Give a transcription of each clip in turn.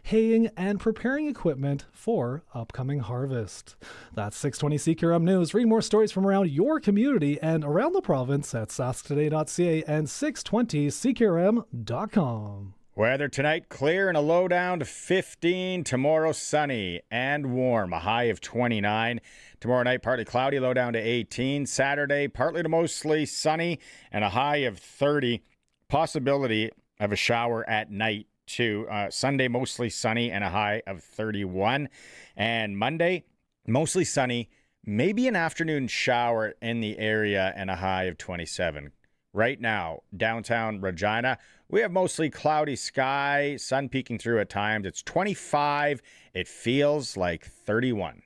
haying, and preparing equipment for upcoming harvest. That's 620 CQRM News. Read more stories from around your community and around the province at sasktoday.ca and 620CQRM.com. Weather tonight, clear and a low down to 15. Tomorrow, sunny and warm, a high of 29. Tomorrow night, partly cloudy, low down to 18. Saturday, partly to mostly sunny and a high of 30. Possibility of a shower at night, too. Sunday, mostly sunny and a high of 31. And Monday, mostly sunny, maybe an afternoon shower in the area and a high of 27. Right now, downtown Regina, we have mostly cloudy sky, sun peeking through at times. It's 25. It feels like 31.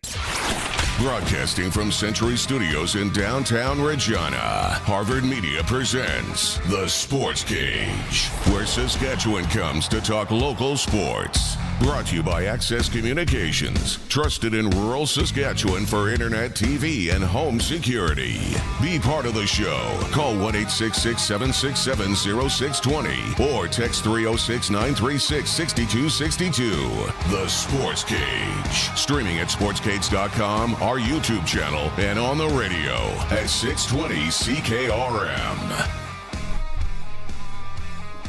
Broadcasting from Century Studios in downtown Regina, Harvard Media presents The Sportscage, where Saskatchewan comes to talk local sports. Brought to you by Access Communications, trusted in rural Saskatchewan for internet, TV, and home security. Be part of the show. Call 1-866-767-0620 or text 306-936-6262. The Sportscage. Streaming at sportscage.com, our YouTube channel, and on the radio at 620 CKRM.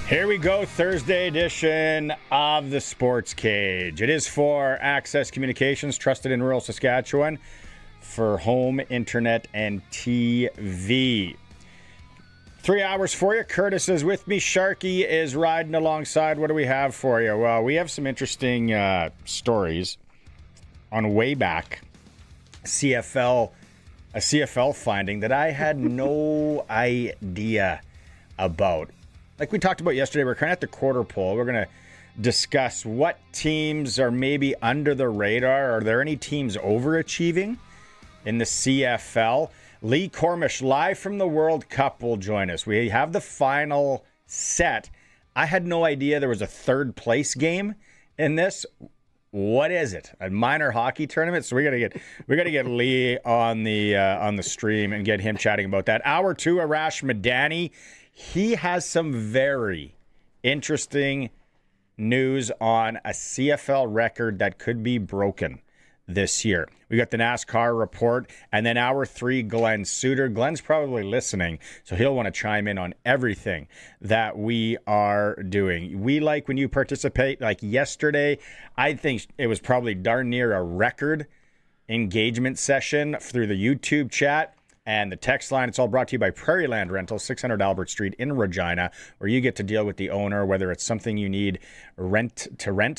Here we go, Thursday edition of the Sports Cage. It is for Access Communications, trusted in rural Saskatchewan, for home, internet, and TV. 3 hours for you. Curtis is with me. Sharky is riding alongside. What do we have for you? Well, we have some interesting stories on way back. A CFL finding that I had no idea about. Like we talked about yesterday, we're kind of at the quarter pole. We're going to discuss what teams are maybe under the radar. Are there any teams overachieving in the CFL? Lee Kormish, live from the World Cup, will join us. We have the final set. I had no idea there was a third place game in this. What is it? A minor hockey tournament? So we got to get Lee on the stream and get him chatting about that. Hour 2, Arash Madani. He has some very interesting news on a CFL record that could be broken this year. We got the NASCAR report, and then hour 3, Glen Suitor. Glen's probably listening, so he'll want to chime in on everything that we are doing. We like when you participate. Like yesterday, I think it was probably darn near a record engagement session through the YouTube chat. And the text line, it's all brought to you by Prairie Land Rentals, 600 Albert Street in Regina, where you get to deal with the owner, whether it's something you need rent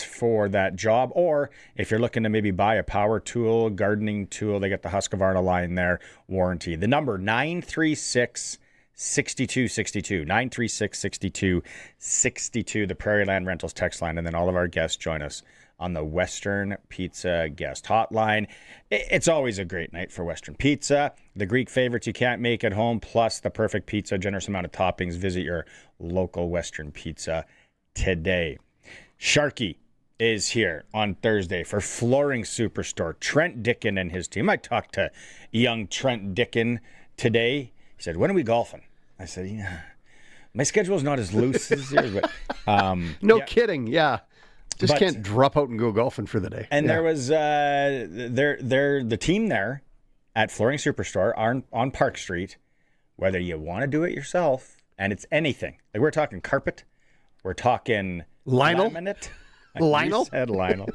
for that job, or if you're looking to maybe buy a power tool, gardening tool, they got the Husqvarna line there, warranty. The number, 936-6262, 936-6262, the Prairie Land Rentals text line, and then all of our guests join us on the Western Pizza guest hotline. It's always a great night for Western Pizza. The Greek favorites you can't make at home, plus the perfect pizza, generous amount of toppings. Visit your local Western Pizza today. Sharky is here on Thursday for Flooring Superstore. Trent Dickin and his team. I talked to young Trent Dickin today. He said, "When are we golfing?" I said, "Yeah, my schedule's not as loose as yours, but no kidding, yeah." Just can't drop out and go golfing for the day. And there was the team there at Flooring Superstore on Park Street, whether you want to do it yourself, and it's anything. Like we're talking carpet, we're talking laminate. Lionel? You said Lionel.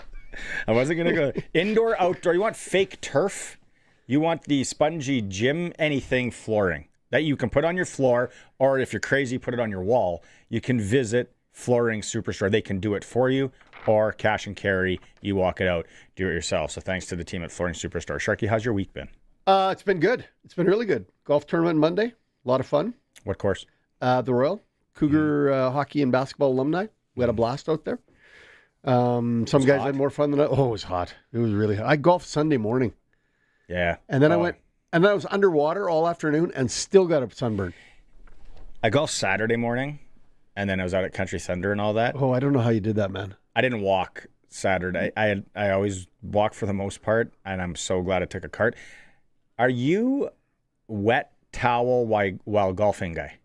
I wasn't going to go indoor, outdoor. You want fake turf? You want the spongy gym, anything flooring that you can put on your floor, or if you're crazy, put it on your wall. You can visit Flooring Superstore. They can do it for you, or cash and carry. You walk it out, do it yourself. So thanks to the team at Flooring Superstore. Sharky, how's your week been? It's been good. It's been really good. Golf tournament Monday. A lot of fun. What course? The Royal. Cougar hockey and basketball alumni. We had a blast out there. Some guys hot. had more fun than I. Oh, it was hot. It was really hot. I golfed Sunday morning. Yeah. And then I went, and then I was underwater all afternoon and still got a sunburn. I golfed Saturday morning, and then I was out at Country Thunder and all that. Oh, I don't know how you did that, man. I didn't walk Saturday. I always walk for the most part, and I'm so glad I took a cart. Are you wet towel while golfing guy?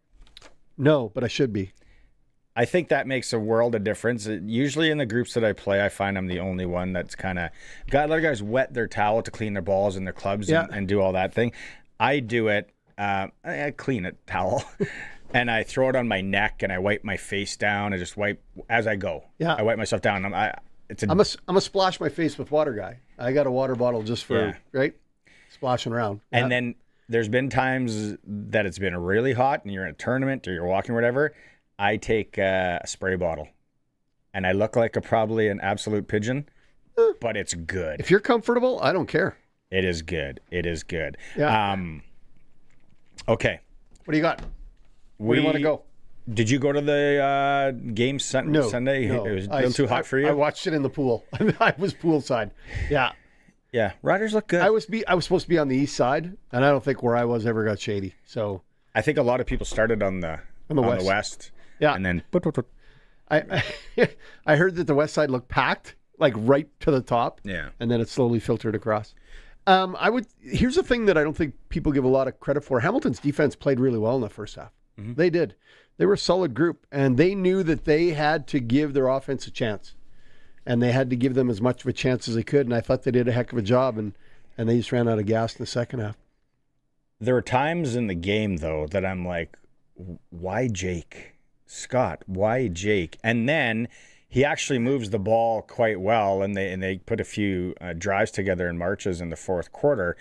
No, but I should be. I think that makes a world of difference. Usually in the groups that I play, I find I'm the only one that's kind of got other guys wet their towel to clean their balls and their clubs and do all that thing. I do it. I clean a towel and I throw it on my neck and I wipe my face down. I just wipe as I go. Yeah. I wipe myself down. I'm a splash my face with water guy. I got a water bottle just for right splashing around. And then there's been times that it's been really hot and you're in a tournament or you're walking or whatever. I take a spray bottle, and I look like probably an absolute pigeon, but it's good. If you're comfortable, I don't care. It is good. It is good. Yeah. Okay. What do you got? Where do you want to go? Did you go to the game Sunday? No. It was a little too hot for you? I watched it in the pool. I was poolside. Yeah. Yeah. Riders look good. I was supposed to be on the east side, and I don't think where I was ever got shady. So I think a lot of people started on the west. Yeah. And then I heard that the west side looked packed, like right to the top. Yeah. And then it slowly filtered across. Here's the thing that I don't think people give a lot of credit for. Hamilton's defense played really well in the first half. Mm-hmm. They did. They were a solid group, and they knew that they had to give their offense a chance. And they had to give them as much of a chance as they could, and I thought they did a heck of a job, and they just ran out of gas in the second half. There were times in the game, though, that I'm like, why Jake? Scott, why Jake? And then he actually moves the ball quite well, and they put a few drives together in marches in the fourth quarter.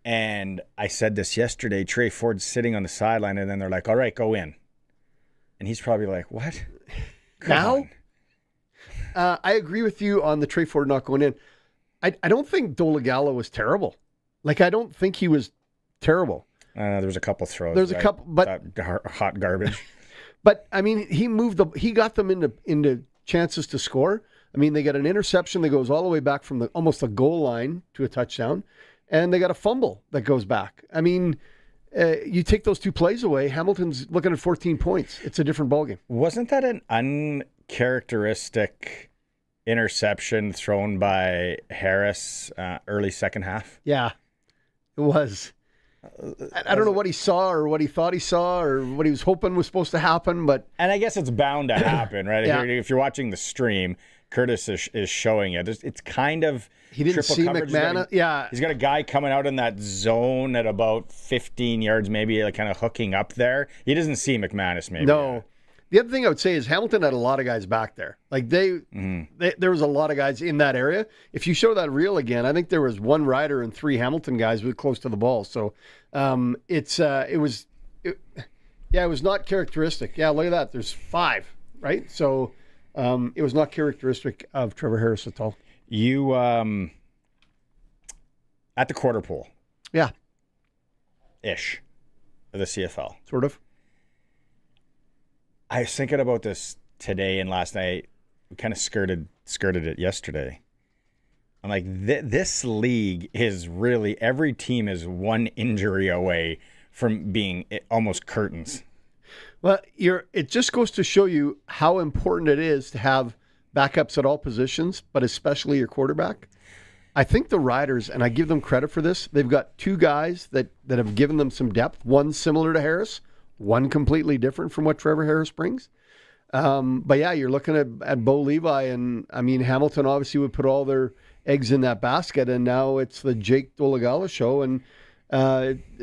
And I said this yesterday, Trey Ford's sitting on the sideline, and then they're like, all right, go in. And he's probably like, what? Come on. I agree with you on the Trey Ford not going in. I don't think Dolegala was terrible. Like, I don't think he was terrible. There was a couple throws. There's a couple, but hot garbage. But I mean, he got them into chances to score. I mean, they got an interception that goes all the way back from almost the goal line to a touchdown, and they got a fumble that goes back. I mean, you take those two plays away, Hamilton's looking at 14 points. It's a different ballgame. Wasn't that an uncharacteristic interception thrown by Harris early second half? Yeah, it was. I don't know what he saw or what he thought he saw or what he was hoping was supposed to happen, but... And I guess it's bound to happen, right? Yeah. If you're watching the stream, Curtis is showing it. It's kind of he didn't triple see coverage. McManus. He's got a guy coming out in that zone at about 15 yards, maybe like kind of hooking up there. He doesn't see McManus, maybe. No. The other thing I would say is Hamilton had a lot of guys back there. Like there was a lot of guys in that area. If you show that reel again, I think there was one rider and three Hamilton guys who were close to the ball. So it was not characteristic. Yeah, look at that. There's 5, right? So it was not characteristic of Trevor Harris at all. You at the quarter pole. Yeah. Ish. Of the CFL. Sort of. I was thinking about this today and last night. We kind of skirted it yesterday. I'm like, this league is really, every team is one injury away from being almost curtains. Well, it just goes to show you how important it is to have backups at all positions, but especially your quarterback. I think the Riders, and I give them credit for this, they've got 2 guys that have given them some depth, one similar to Harris, one completely different from what Trevor Harris brings. But yeah, you're looking at Bo Levi, and I mean, Hamilton obviously would put all their eggs in that basket, and now it's the Jake Dolegala show. And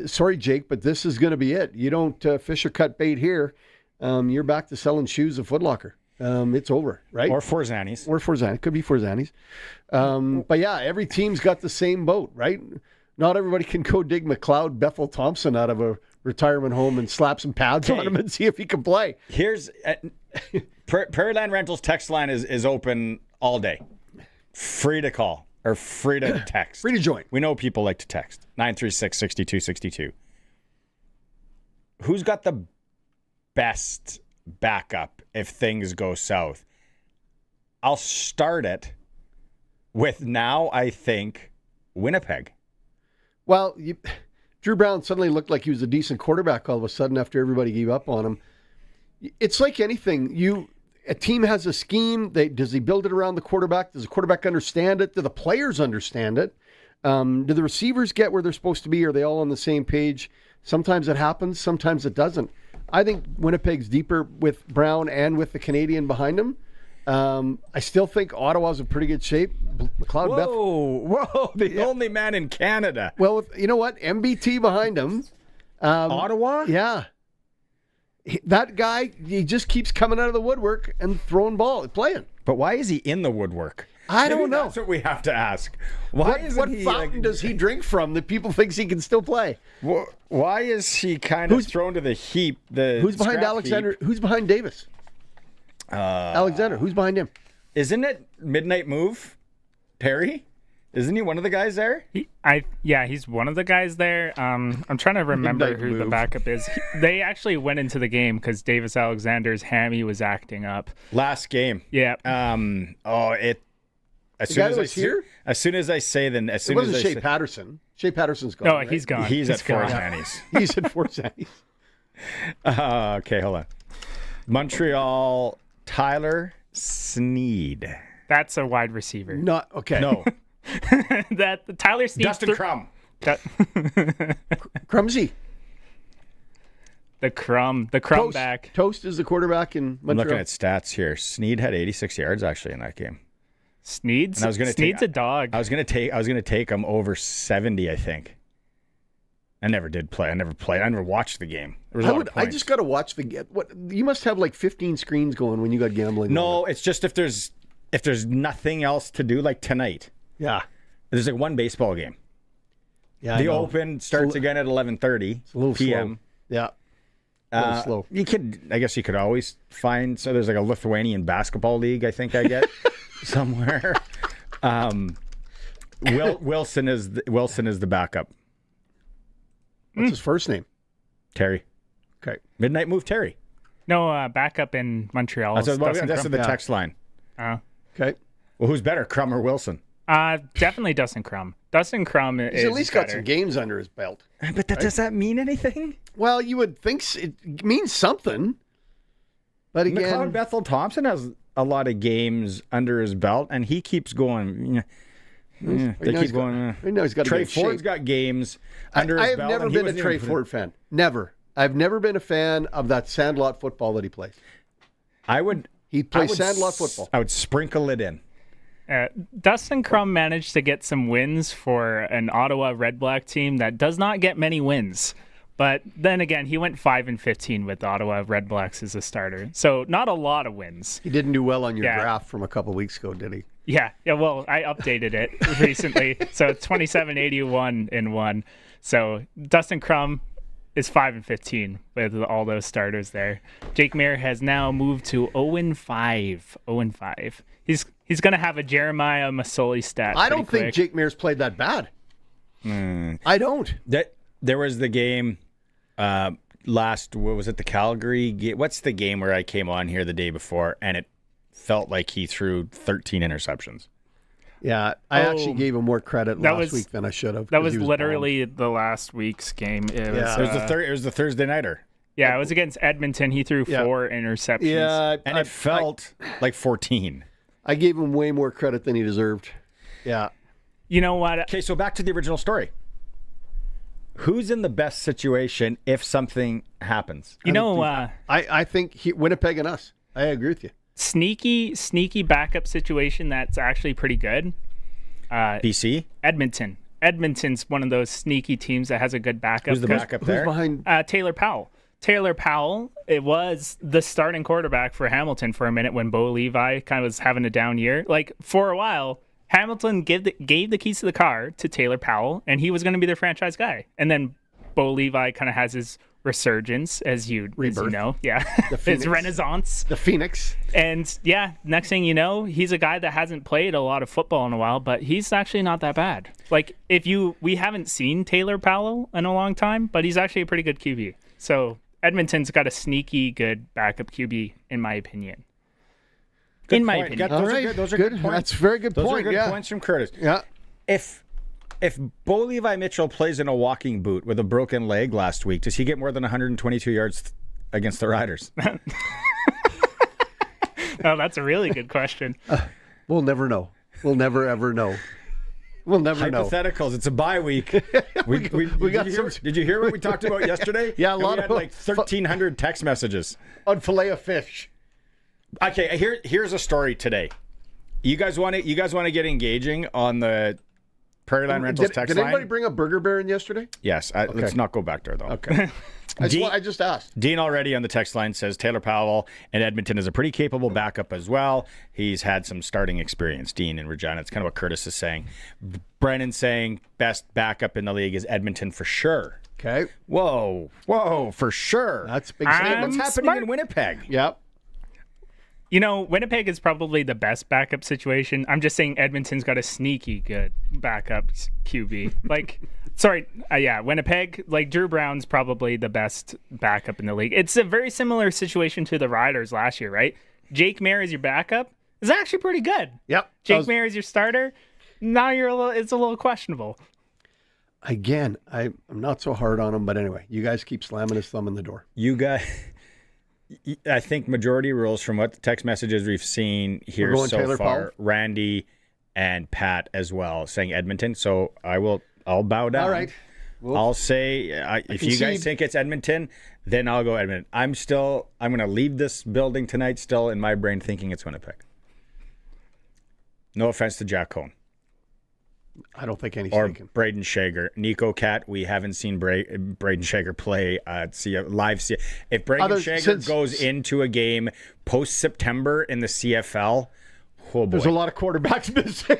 sorry, Jake, but this is going to be it. You don't fish or cut bait here. You're back to selling shoes at Foot Locker. It's over, right? Or Forzani's. Could be Forzani's. But yeah, every team's got the same boat, right? Not everybody can go dig McLeod Bethel Thompson out of a retirement home and slap some pads on him and see if he can play. Here's Prairieland Rentals text line is open all day. Free to call or free to text. Free to join. We know people like to text. 936-6262. Who's got the best backup if things go south? I'll start it with now, I think, Winnipeg. Well, Drew Brown suddenly looked like he was a decent quarterback all of a sudden after everybody gave up on him. It's like anything. A team has a scheme. Does he build it around the quarterback? Does the quarterback understand it? Do the players understand it? Do the receivers get where they're supposed to be? Are they all on the same page? Sometimes it happens. Sometimes it doesn't. I think Winnipeg's deeper with Brown and with the Canadian behind him. I still think Ottawa's in pretty good shape. McLeod Beth. Whoa, the only man in Canada. Well, you know what? MBT behind him. Ottawa? Yeah. That guy, he just keeps coming out of the woodwork and throwing ball, playing. But why is he in the woodwork? I don't Maybe know. That's what we have to ask. What fountain does he drink from that people thinks he can still play? Why is he kind of thrown to the heap? Who's behind Alexander? Heap? Who's behind Davis? Alexander. Who's behind him? Isn't it Midnight Move? Terry? Isn't he one of the guys there? He's one of the guys there. I'm trying to remember Midnight who Move. the backup is. They actually went into the game because Davis Alexander's hammy was acting up. Last game. Yeah. As The soon guy as that was here? As soon as I say, then as It soon as wasn't I Shea say, Patterson. Shea Patterson's gone. Oh, right? he's gone. he's at gone. Fort Annie's. He's at Fort Sandy. Okay, hold on. Montreal, Tyler Sneed. That's a wide receiver. Not okay. No, That Tyler Sneed. Dustin Crum. Crumsy. The crumb Toast. back. Toast is the quarterback in I'm Montreal. looking at stats here. Sneed had 86 yards actually in that game. Sneed's And I was gonna Sneed's a dog. I was gonna take him over 70. I think. I never did play. I never watched the game. There was a lot of I points. just got to watch what you must have like 15 screens going when you got gambling. No, it's just if there's nothing else to do, like tonight. Yeah. There's like one baseball game. Yeah. The Open starts again at 11:30 a little p.m. slow. Yeah. A little slow. I guess you could always find. So there's like a Lithuanian basketball league. I think I get somewhere. Wilson is the backup. What's his first name? Terry. Okay. Midnight Move Terry. No, backup in Montreal. That's Dustin in Crum. the text line. Okay. Well, who's better, Crum or Wilson? Definitely Dustin Crum. Dustin Crum is He's at least better. got some games under his belt. But does that mean anything? Well, you would think it means something. But again, McLeod Bethel Thompson has a lot of games under his belt, and he keeps going. They keep going. I know he's got Trey Ford's got games under his I have belt. never and he been a wasn't Trey even- Ford fan. Never. I've never been a fan of that sandlot football that he plays. He plays sandlot football. I would sprinkle it in. Dustin Crum managed to get some wins for an Ottawa Red Black team that does not get many wins. But then again, he went 5-15 with Ottawa Red Blacks as a starter. So not a lot of wins. He didn't do well on your Yeah. draft from a couple weeks ago, did he? Yeah. Well, I updated it recently. So 27-81-1. So Dustin Crum is 5-15 with all those starters there. Jake Mayer has now moved to 0-5. 0-5. He's going to have a Jeremiah Masoli stat. I don't pretty think quick. Jake Mayer's played that bad. I don't. There was the game what was it, the Calgary game? What's the game where I came on here the day before and it felt like he threw 13 interceptions? Yeah, I actually gave him more credit last week than I should have. That was literally the last week's game. It was the Thursday nighter. Yeah, it was against Edmonton. He threw 4 interceptions. Yeah, And it felt like 14. I gave him way more credit than he deserved. Yeah. You know what? Okay, so back to the original story. Who's in the best situation if something happens? I think Winnipeg and us. I agree with you. Sneaky backup situation that's actually pretty good. BC? Edmonton. Edmonton's one of those sneaky teams that has a good backup. Who's the backup there? Who's behind? Taylor Powell. Taylor Powell, it was the starting quarterback for Hamilton for a minute when Bo Levi kind of was having a down year. Like, for a while, Hamilton gave the keys to the car to Taylor Powell, and he was going to be their franchise guy. And then Bo Levi kind of has his resurgence, as you know. Yeah. His renaissance. The Phoenix. And, yeah, next thing you know, he's a guy that hasn't played a lot of football in a while, but he's actually not that bad. Like, we haven't seen Taylor Powell in a long time, but he's actually a pretty good QB. So Edmonton's got a sneaky good backup QB, in my opinion. Good in my point. opinion. Those are good. Those are good points. That's a very good Those point. are good Yeah. points from Curtis. Yeah. If Bo Levi Mitchell plays in a walking boot with a broken leg last week, does he get more than 122 yards against the Riders? Oh, that's a really good question. We'll never know. We'll never, ever know. We'll never know. Hypotheticals. It's a bye week. Did you hear what we talked about yesterday? Yeah, we had like 1,300 text messages on fillet of fish. Okay, here's a story today. You guys want to get engaging on the Prairie Land Rentals text line? Did anybody bring a Burger Baron yesterday? Yes. Let's not go back there, though. Okay. I just asked. Dean already on the text line says Taylor Powell in Edmonton is a pretty capable backup as well. He's had some starting experience, Dean in Regina. It's kind of what Curtis is saying. Brennan saying best backup in the league is Edmonton for sure. Okay. Whoa, for sure. That's a big statement. What's happening in Winnipeg? Yep. You know, Winnipeg is probably the best backup situation. I'm just saying Edmonton's got a sneaky good backup QB. Winnipeg, like Drew Brown's probably the best backup in the league. It's a very similar situation to the Riders last year, right? Jake Mayer is your backup. It's actually pretty good. Yep. Jake Mayer is your starter. Now it's a little questionable. Again, I'm not so hard on him, but anyway, you guys keep slamming his thumb in the door. You guys... I think majority rules from what the text messages we've seen here so Taylor far, Powell? Randy and Pat as well, saying Edmonton. So I'll bow down. All right. I'll say if you guys think it's Edmonton, then I'll go Edmonton. I'm going to leave this building tonight still in my brain thinking it's Winnipeg. No offense to Jack Cohn. I don't think any Or thinking. Braden Shager. Nico Cat, we haven't seen Braden Shager play live. If Braden Shager goes into a game post-September in the CFL, oh boy. There's a lot of quarterbacks missing.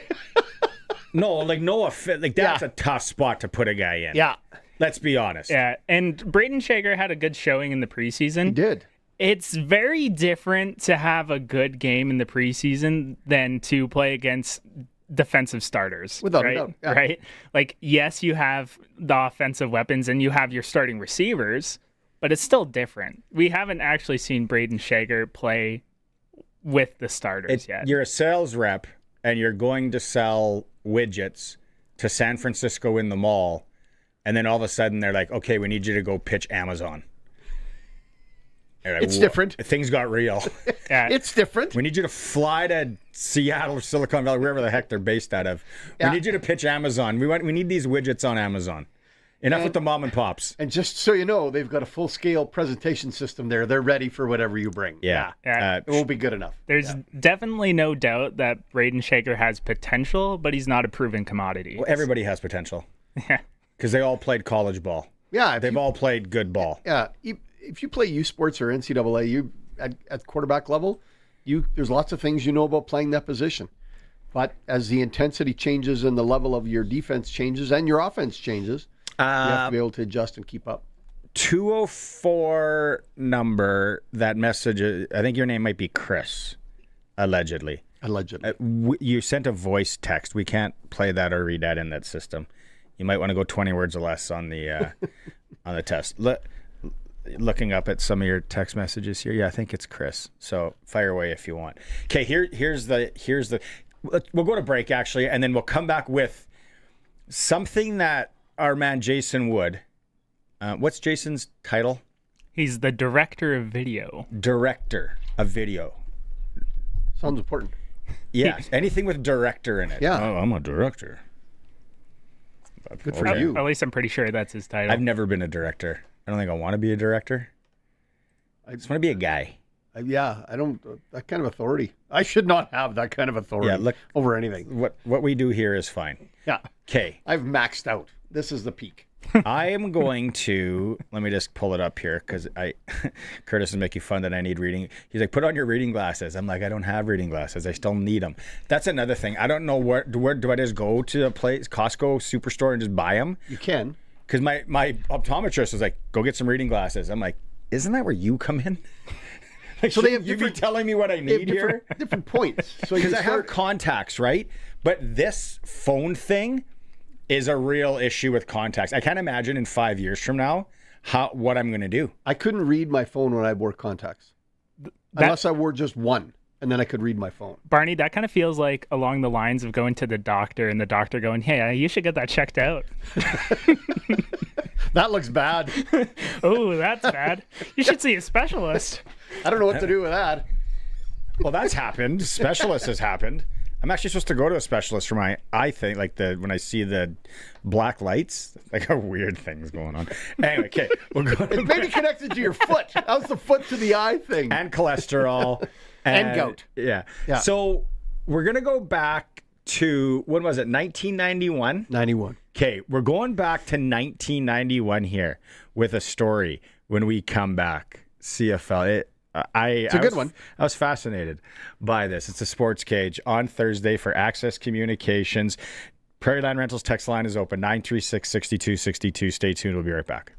That's a tough spot to put a guy in. Yeah. Let's be honest. Yeah, and Braden Shager had a good showing in the preseason. He did. It's very different to have a good game in the preseason than to play against defensive starters. Without right? a doubt. Yeah. Right? Like, yes, you have the offensive weapons and you have your starting receivers, but it's still different. We haven't actually seen Braden Shager play with the starters yet. You're a sales rep and you're going to sell widgets to San Francisco in the mall, and then all of a sudden they're like, okay, we need you to go pitch Amazon. Like, it's different. Things got real. Yeah. It's different. We need you to fly to Seattle or Silicon Valley, wherever the heck they're based out of. Yeah. We need you to pitch Amazon. We need these widgets on Amazon. Enough with the mom and pops. And just so you know, they've got a full-scale presentation system there. They're ready for whatever you bring. Yeah. It won't be good enough. There's definitely no doubt that Braden Shager has potential, but he's not a proven commodity. Well, everybody has potential. Yeah. Because they all played college ball. Yeah. They've all played good ball. Yeah. If you play U Sports or NCAA, at quarterback level, there's lots of things you know about playing that position. But as the intensity changes and the level of your defense changes and your offense changes, you have to be able to adjust and keep up. 204 number, that message, I think your name might be Chris, allegedly. You sent a voice text. We can't play that or read that in that system. You might want to go 20 words or less on the on the test. Looking up at some of your text messages here. Yeah, I think it's Chris. So fire away if you want. Okay, here's the. We'll go to break actually, and then we'll come back with something that our man Jason Wood. What's Jason's title? He's the director of video. Director of video. Sounds important. Yeah, anything with director in it. Yeah. Oh, I'm a director. Good for you. At least I'm pretty sure that's his title. I've never been a director. I don't think I want to be a director. I just want to be a guy. I don't. That kind of authority. I should not have that kind of authority over anything. What we do here is fine. Yeah. Okay. I've maxed out. This is the peak. I am going to, let me just pull it up here because Curtis is making fun that I need reading. He's like, put on your reading glasses. I'm like, I don't have reading glasses. I still need them. That's another thing. I don't know where do I just go to a place, Costco, Superstore, and just buy them? You can. Because my optometrist was like, go get some reading glasses. I'm like, isn't that where you come in? Like, so you be telling me what I need here? Different points. So because I have contacts, right? But this phone thing is a real issue with contacts. I can't imagine in 5 years from now what I'm going to do. I couldn't read my phone when I wore contacts. Unless I wore just one, and then I could read my phone. Barney, that kind of feels like along the lines of going to the doctor and the doctor going, hey, you should get that checked out. That looks bad. Oh, that's bad. You should see a specialist. I don't know what to do with that. Well, that's happened. Specialist has happened. I'm actually supposed to go to a specialist for my eye thing, like when I see the black lights, like a weird thing's going on. Anyway, okay, we'll go. It's maybe connected to your foot. How's the foot to the eye thing? And cholesterol. And gout. Yeah. Yeah. So we're going to go back to, when was it, 1991? 91. Okay, we're going back to 1991 here with a story when we come back. CFL. It's a good one. I was fascinated by this. It's a Sports Cage on Thursday for Access Communications. Prairie Land Rentals text line is open, 936-6262. Stay tuned. We'll be right back.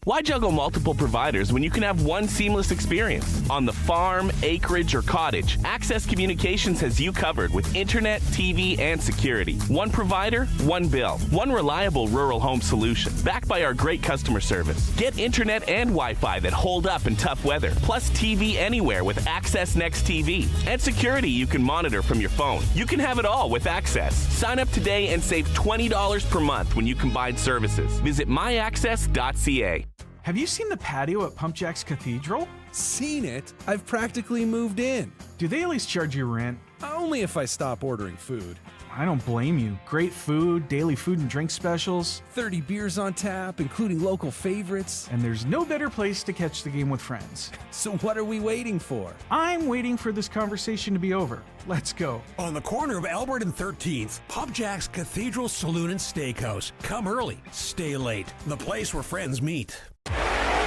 Why juggle multiple providers when you can have one seamless experience? On the farm, acreage, or cottage, Access Communications has you covered with internet, TV, and security. One provider, one bill. One reliable rural home solution, backed by our great customer service. Get internet and Wi-Fi that hold up in tough weather, plus TV anywhere with Access Next TV. And security you can monitor from your phone. You can have it all with Access. Sign up today and save $20 per month when you combine services. Visit myaccess.ca. Have you seen the patio at Pump Jack's Cathedral? Seen it? I've practically moved in. Do they at least charge you rent? Only if I stop ordering food. I don't blame you. Great food, daily food and drink specials. 30 beers on tap, including local favorites. And there's no better place to catch the game with friends. So what are we waiting for? I'm waiting for this conversation to be over. Let's go. On the corner of Albert and 13th, Pump Jack's Cathedral Saloon and Steakhouse. Come early, stay late. The place where friends meet.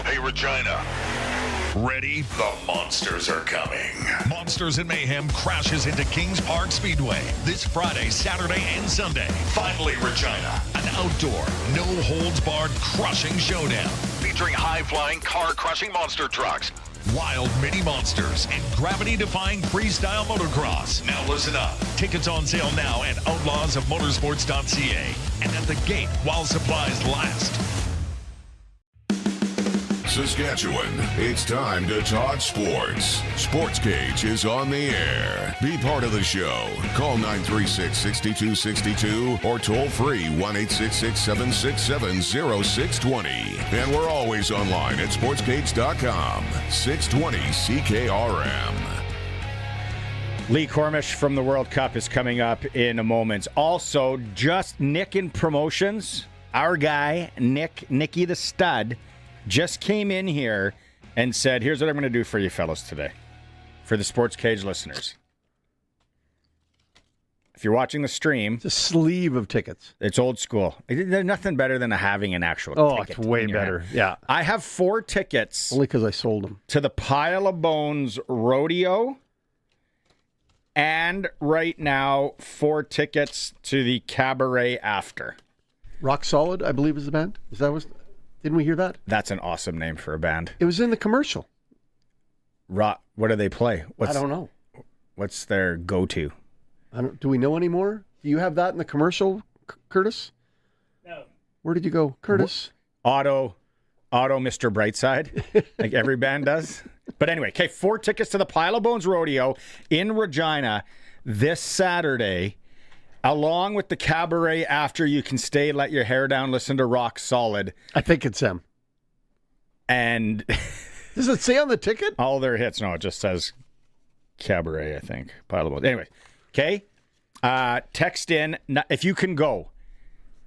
Hey, Regina. Ready? The monsters are coming. Monsters in Mayhem crashes into Kings Park Speedway this Friday, Saturday, and Sunday. Finally, Regina. An outdoor, no-holds-barred crushing showdown featuring high-flying, car-crushing monster trucks, wild mini monsters, and gravity-defying freestyle motocross. Now listen up. Tickets on sale now at outlawsofmotorsports.ca and at the gate while supplies last. Saskatchewan, it's time to talk sports. Sports Cage is on the air. Be part of the show. Call 936-6262 or toll free 1-866-767-0620. And we're always online at sportscage.com. 620 CKRM. Lee Kormish from the World Cup is coming up in a moment. Also, just Nick in promotions. Our guy, Nicky the Stud, just came in here and said, here's what I'm going to do for you fellas today, for the Sports Cage listeners. If you're watching the stream... It's a sleeve of tickets. It's old school. There's nothing better than having an actual ticket. Oh, it's way better. Hand. Yeah. I have 4 tickets. Only because I sold them. To the Pile of Bones Rodeo. And right now, 4 tickets to the Cabaret After. Rock Solid, I believe, is the band. Is that what... Didn't we hear that? That's an awesome name for a band. It was in the commercial. What do they play? I don't know. What's their go-to? Do we know anymore? Do you have that in the commercial, Curtis? No. Where did you go, Curtis? Auto Mr. Brightside, like every band does. But anyway, okay, 4 tickets to the Pile of Bones Rodeo in Regina this Saturday. Along with the Cabaret After. You can stay, let your hair down, listen to Rock Solid. I think it's them. And does it say on the ticket? All their hits. No, it just says Cabaret, I think. Pile of Bones. Anyway, okay. Text in if you can go.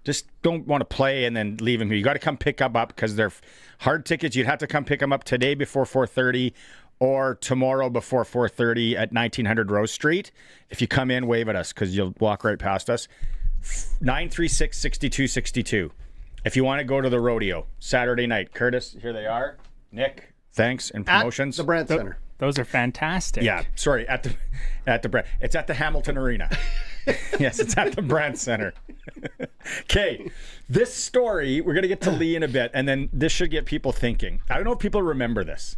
Just don't want to play and then leave them here. You got to come pick them up because they're hard tickets. You'd have to come pick them up today before 4:30 or tomorrow before 4:30 at 1900 Rose Street. If you come in, wave at us because you'll walk right past us. 936-6262. If you want to go to the rodeo Saturday night. Curtis, here they are. Nick, thanks, and promotions. At the Brandt Center. Those are fantastic. Yeah, sorry, at the Brandt. It's at the Hamilton Arena. Yes, it's at the Brandt Center. Okay, this story, we're going to get to Lee in a bit, and then this should get people thinking. I don't know if people remember this.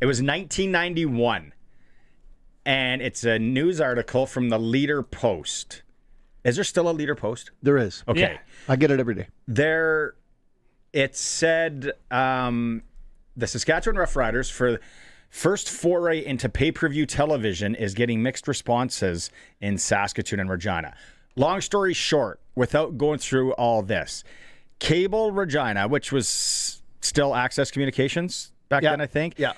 It was 1991, and it's a news article from the Leader Post. Is there still a Leader Post? There is. Okay. Yeah. I get it every day. It said the Saskatchewan Roughriders for first foray into pay-per-view television is getting mixed responses in Saskatoon and Regina. Long story short, without going through all this, Cable Regina, which was still Access Communications back then, I think. Yeah.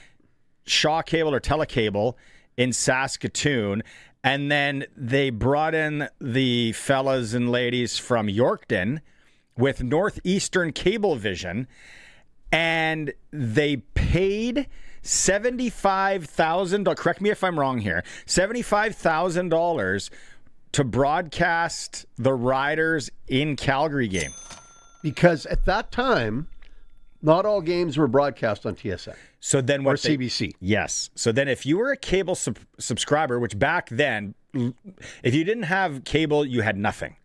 Shaw Cable or Telecable in Saskatoon And then they brought in the fellas and ladies from Yorkton with Northeastern Cablevision, and they paid $75,000. Correct me if I'm wrong here. $75,000 to broadcast the Riders in Calgary game. Because at that time, not all games were broadcast on TSN. So then or CBC. Yes. So then if you were a cable subscriber, which back then, if you didn't have cable, you had nothing.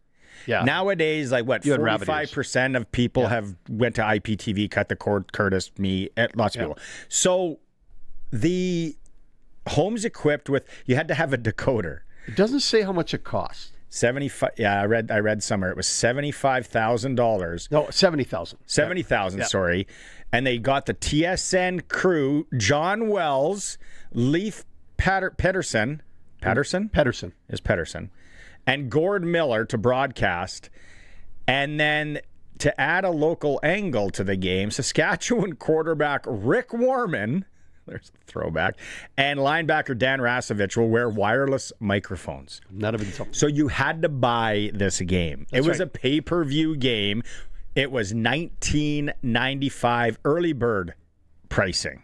Yeah. Nowadays, like what, 45% of people have went to IPTV, cut the cord, Curtis, me, lots of people. So the homes equipped with, you had to have a decoder. It doesn't say how much it cost. 75. Yeah, I read somewhere it was $75,000. No, 70,000. 70,000, sorry. And they got the TSN crew, John Wells, Leif Pedersen. Pedersen. Is Pedersen. And Gord Miller to broadcast. And then to add a local angle to the game, Saskatchewan quarterback Rick Warman, there's a throwback, and linebacker Dan Rasovich will wear wireless microphones. None of it. So you had to buy this game. It was a pay-per-view game. It was $19.95 early bird pricing.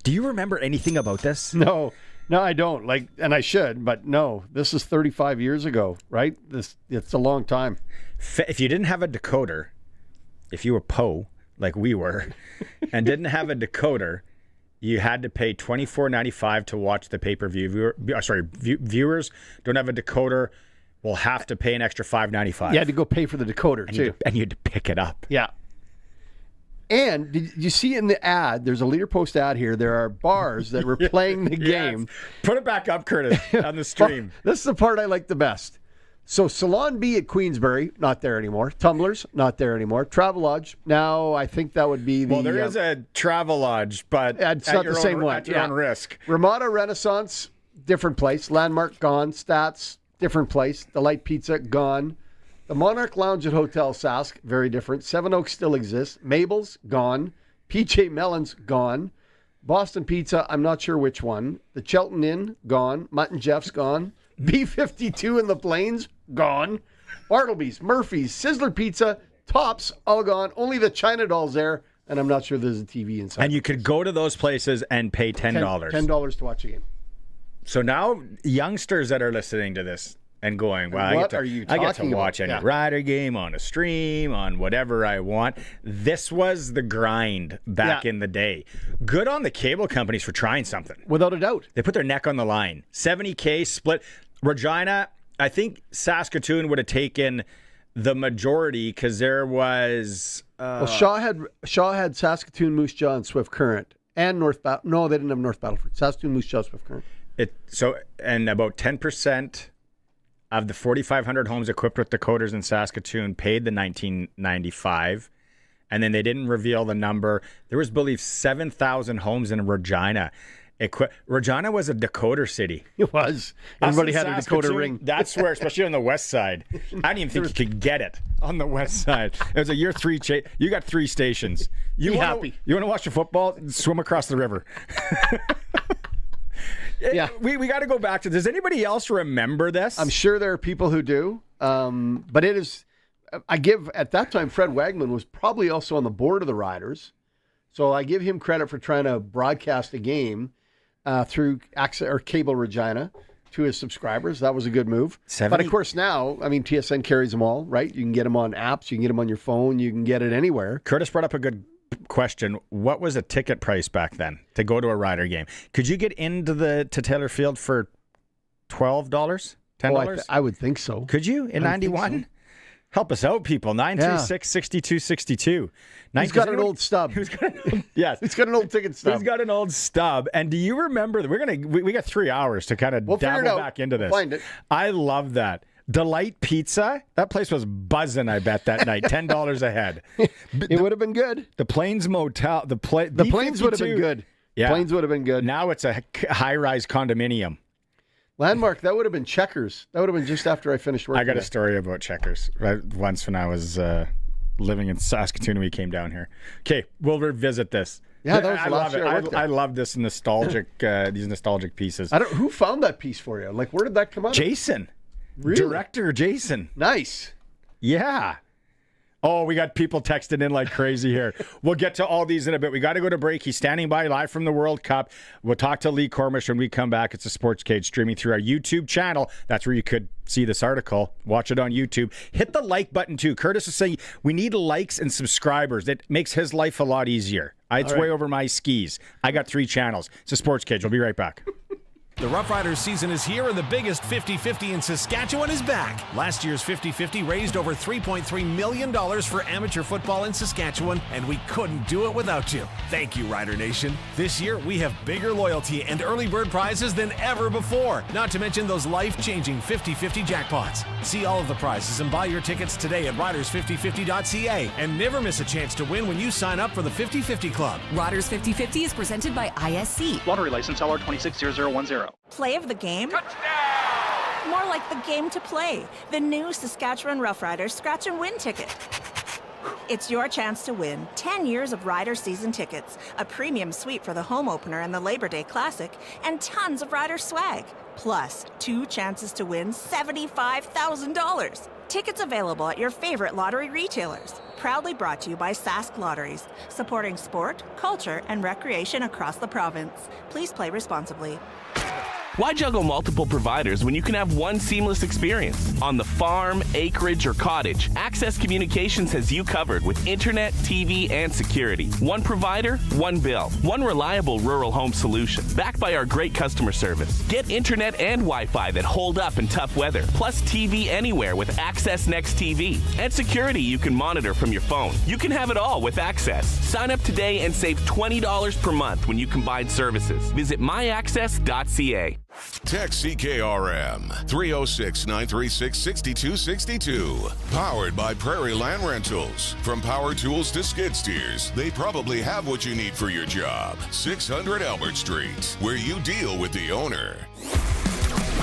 Do you remember anything about this? No, I don't. And I should, but no. This is 35 years ago, right? It's a long time. If you didn't have a decoder, if you were Poe, like we were, and didn't have a decoder, you had to pay $24.95 to watch the pay-per-view. Viewers don't have a decoder will have to pay an extra $5.95. You had to go pay for the decoder, too. And you had to pick it up. Yeah. And did you see in the ad, there's a leader post ad here, there are bars that were playing the game. Put it back up, Curtis, on the stream. This is the part I like the best. So Salon B at Queensbury, not there anymore. Tumblers, not there anymore. Travelodge, now I think that would be the... Well, there is a Travelodge, but it's not the same one. At your own risk. Ramada Renaissance, different place. Landmark, gone. Stats, different place. Delight Pizza, gone. The Monarch Lounge at Hotel Sask, very different. Seven Oaks still exists. Mabel's, gone. PJ Mellon's, gone. Boston Pizza, I'm not sure which one. The Chelton Inn, gone. Mutt and Jeff's, gone. B52 in the Plains, gone. Bartleby's, Murphy's, Sizzler Pizza, Tops, all gone. Only the China Doll's there, and I'm not sure there's a TV inside. And you could go to those places and pay $10. $10 to watch a game. So now youngsters that are listening to this and going, well, I get to watch any Rider game on a stream, on whatever I want. This was the grind back in the day. Good on the cable companies for trying something. Without a doubt. They put their neck on the line. 70K split. Regina, I think Saskatoon would have taken the majority because there was... well, Shaw had Saskatoon, Moose Jaw, and Swift Current. And North Battleford. No, they didn't have North Battleford. Saskatoon, Moose Jaw, Swift Current. And about 10% of the 4,500 homes equipped with decoders in Saskatoon paid the $19.95, and then they didn't reveal the number. There was, I believe, 7,000 homes in Regina. Regina was a decoder city. It was. Everybody had a decoder ring. That's where, especially on the west side. I didn't even think you could get it on the west side. It was a year 3. You got 3 stations. You want to watch the football? Swim across the river. Yeah, we got to go back to. Does anybody else remember this? I'm sure there are people who do, but it is. I give at that time Fred Wagman was probably also on the board of the Riders, so I give him credit for trying to broadcast a game through access or cable Regina to his subscribers. That was a good move. But of course now, I mean, TSN carries them all, right? You can get them on apps, you can get them on your phone, you can get it anywhere. Curtis brought up a good question. What was a ticket price back then to go to a Rider game? Could you get into to Taylor Field for $12, $10? I would think so. Could you in 91? So. Help us out, people. 936-6262. He's got an old stub. Yes, he's got an old ticket stub. He's got an old stub. And do you remember that we got 3 hours to kind of dabble back into this? We'll find it. I love that. Delight Pizza, that place was buzzing, I bet, that night. $10 a head. It would have been good. The Plains Motel. The Plains would have been good. Yeah. Plains would have been good. Now it's a high-rise condominium. Landmark, that would have been Checkers. That would have been just after I finished work. I got a story about Checkers. Right, once when I was living in Saskatoon when we came down here. Okay, we'll revisit this. Yeah, that was I last love year I worked it. there. I love this nostalgic, these nostalgic pieces. Who found that piece for you? Like, where did that come out? Jason, Really? director Jason. Nice. Yeah. Oh, we got people texting in like crazy here. We'll get to all these in a bit. We got to go to break. He's standing by live from the World Cup. We'll talk to Lee Kormish when we come back. It's a Sports Cage streaming through our YouTube channel. That's where you could see this article. Watch it on YouTube. Hit the like button too. Curtis is saying we need likes and subscribers. It makes his life a lot easier. It's way over my skis. I got 3 channels. It's a Sports Cage. We'll be right back. The Roughriders season is here, and the biggest 50-50 in Saskatchewan is back. Last year's 50-50 raised over $3.3 million for amateur football in Saskatchewan, and we couldn't do it without you. Thank you, Rider Nation. This year, we have bigger loyalty and early bird prizes than ever before, not to mention those life-changing 50-50 jackpots. See all of the prizes and buy your tickets today at riders5050.ca, and never miss a chance to win when you sign up for the 50-50 Club. Riders 50-50 is presented by ISC. Lottery license LR260010. Play of the game? Touchdown! More like the game to play. The new Saskatchewan Roughriders Scratch and Win ticket. It's your chance to win 10 years of Rider season tickets, a premium suite for the home opener and the Labor Day Classic, and tons of Rider swag. Plus, 2 chances to win $75,000. Tickets available at your favorite lottery retailers. Proudly brought to you by Sask Lotteries, supporting sport, culture, and recreation across the province. Please play responsibly. Why juggle multiple providers when you can have one seamless experience? On the farm, acreage, or cottage, Access Communications has you covered with internet, TV, and security. One provider, one bill. One reliable rural home solution, backed by our great customer service. Get internet and Wi-Fi that hold up in tough weather, plus TV anywhere with Access Next TV. And security you can monitor from your phone. You can have it all with Access. Sign up today and save $20 per month when you combine services. Visit myaccess.ca. Text CKRM 306-936-6262. Powered by Prairie Land Rentals. From power tools to skid steers, they probably have what you need for your job. 600 Albert Street, where you deal with the owner.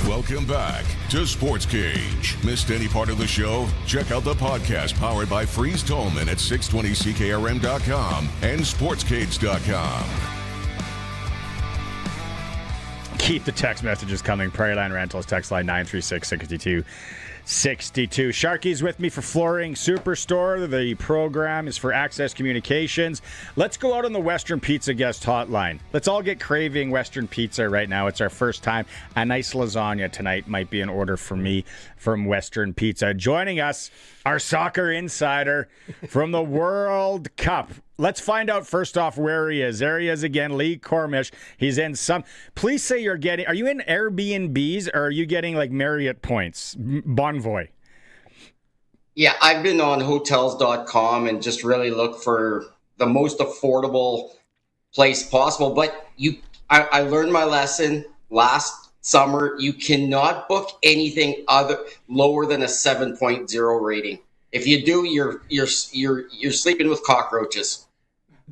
Welcome back to Sports Cage. Missed any part of the show? Check out the podcast powered by Freeze Tolman at 620ckrm.com and sportscage.com. Keep the text messages coming. Prairie Land Rentals, text line 936-6262. Sharky's with me for Flooring Superstore. The program is for Access Communications. Let's go out on the Western Pizza guest hotline. Let's all get craving Western Pizza right now. It's our first time. A nice lasagna tonight might be an order for me from Western Pizza. Joining us, our soccer insider from the World Cup. Let's find out first off where he is. There he is again, Lee Kormish. He's in some. Please say are you in Airbnbs or are you getting like Marriott points? Bonvoy. Yeah, I've been on hotels.com and just really look for the most affordable place possible. But I learned my lesson last summer. You cannot book anything lower than a 7.0 rating. If you do, you're sleeping with cockroaches.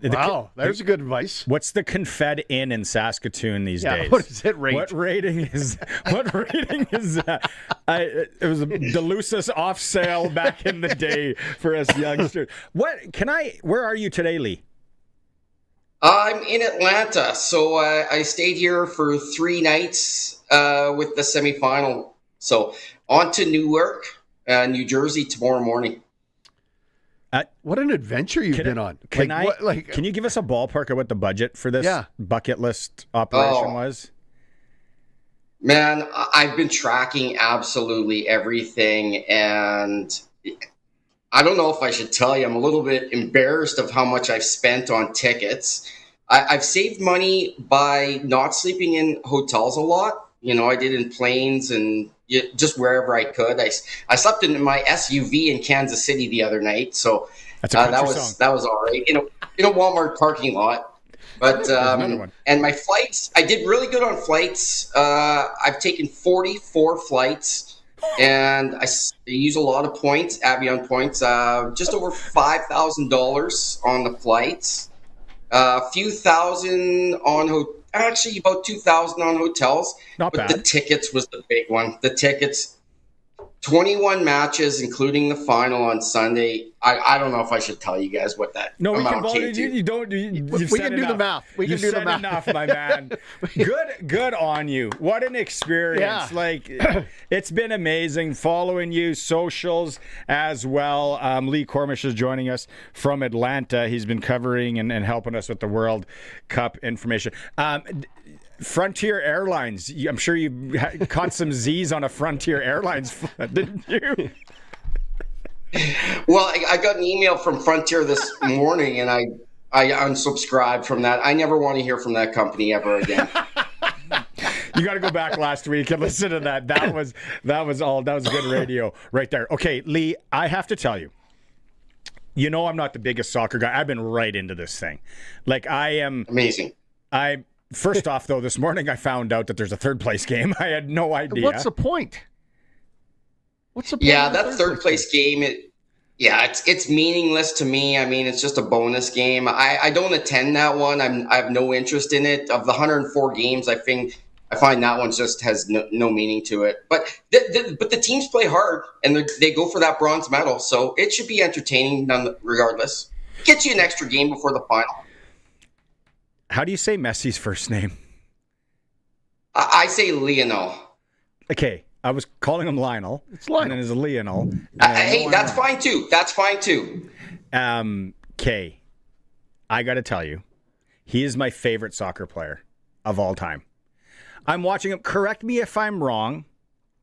Wow, there's good advice. What's the Confed Inn in Saskatoon these days? What does it rate? What rating is that? It was the loosest off sale back in the day for us youngsters. Where are you today, Lee? I'm in Atlanta, so I stayed here for 3 nights with the semifinal. So on to Newark, New Jersey tomorrow morning. What an adventure you've been on. Can you give us a ballpark of what the budget for this bucket list operation was? Man, I've been tracking absolutely everything, and I don't know if I should tell you. I'm a little bit embarrassed of how much I've spent on tickets. I've saved money by not sleeping in hotels a lot. You know, I did in planes and just wherever I could. I slept in my SUV in Kansas City the other night, so that was all right. In a Walmart parking lot. But and my flights, I did really good on flights. I've taken 44 flights, and I use a lot of points, Avion points. Just over $5,000 on the flights. A few thousand on actually about 2,000 on hotels. Not bad. The tickets was the big one. The tickets 21 matches, including the final on Sunday. I don't know if I should tell you guys what that No, we can amount came to. you don't. You've We said can do enough. the math. We can You've do the said math. enough, my man. Good on you. What an experience. Yeah. Like, it's been amazing following you, socials as well. Lee Kormish is joining us from Atlanta. He's been covering and helping us with the World Cup information. Frontier Airlines. I'm sure you caught some Z's on a Frontier Airlines flight, didn't you? Well, I got an email from Frontier this morning, and I unsubscribed from that. I never want to hear from that company ever again. You got to go back last week and listen to that. That was good radio right there. Okay, Lee, I have to tell you. You know I'm not the biggest soccer guy. I've been right into this thing. Like, I am amazing. First off, though, this morning I found out that there's a third place game. I had no idea. What's the point? Yeah, that third place game. It's meaningless to me. I mean, it's just a bonus game. I don't attend that one. I have no interest in it. Of the 104 games, I find that one just has no meaning to it. But the teams play hard and they go for that bronze medal, so it should be entertaining regardless. Gets you an extra game before the final. How do you say Messi's first name? I say Lionel. Okay, I was calling him Lionel. It's Lionel. And then it's Lionel. Hey, that's fine too. That's fine too. Kay, I got to tell you, he is my favorite soccer player of all time. I'm watching him. Correct me if I'm wrong,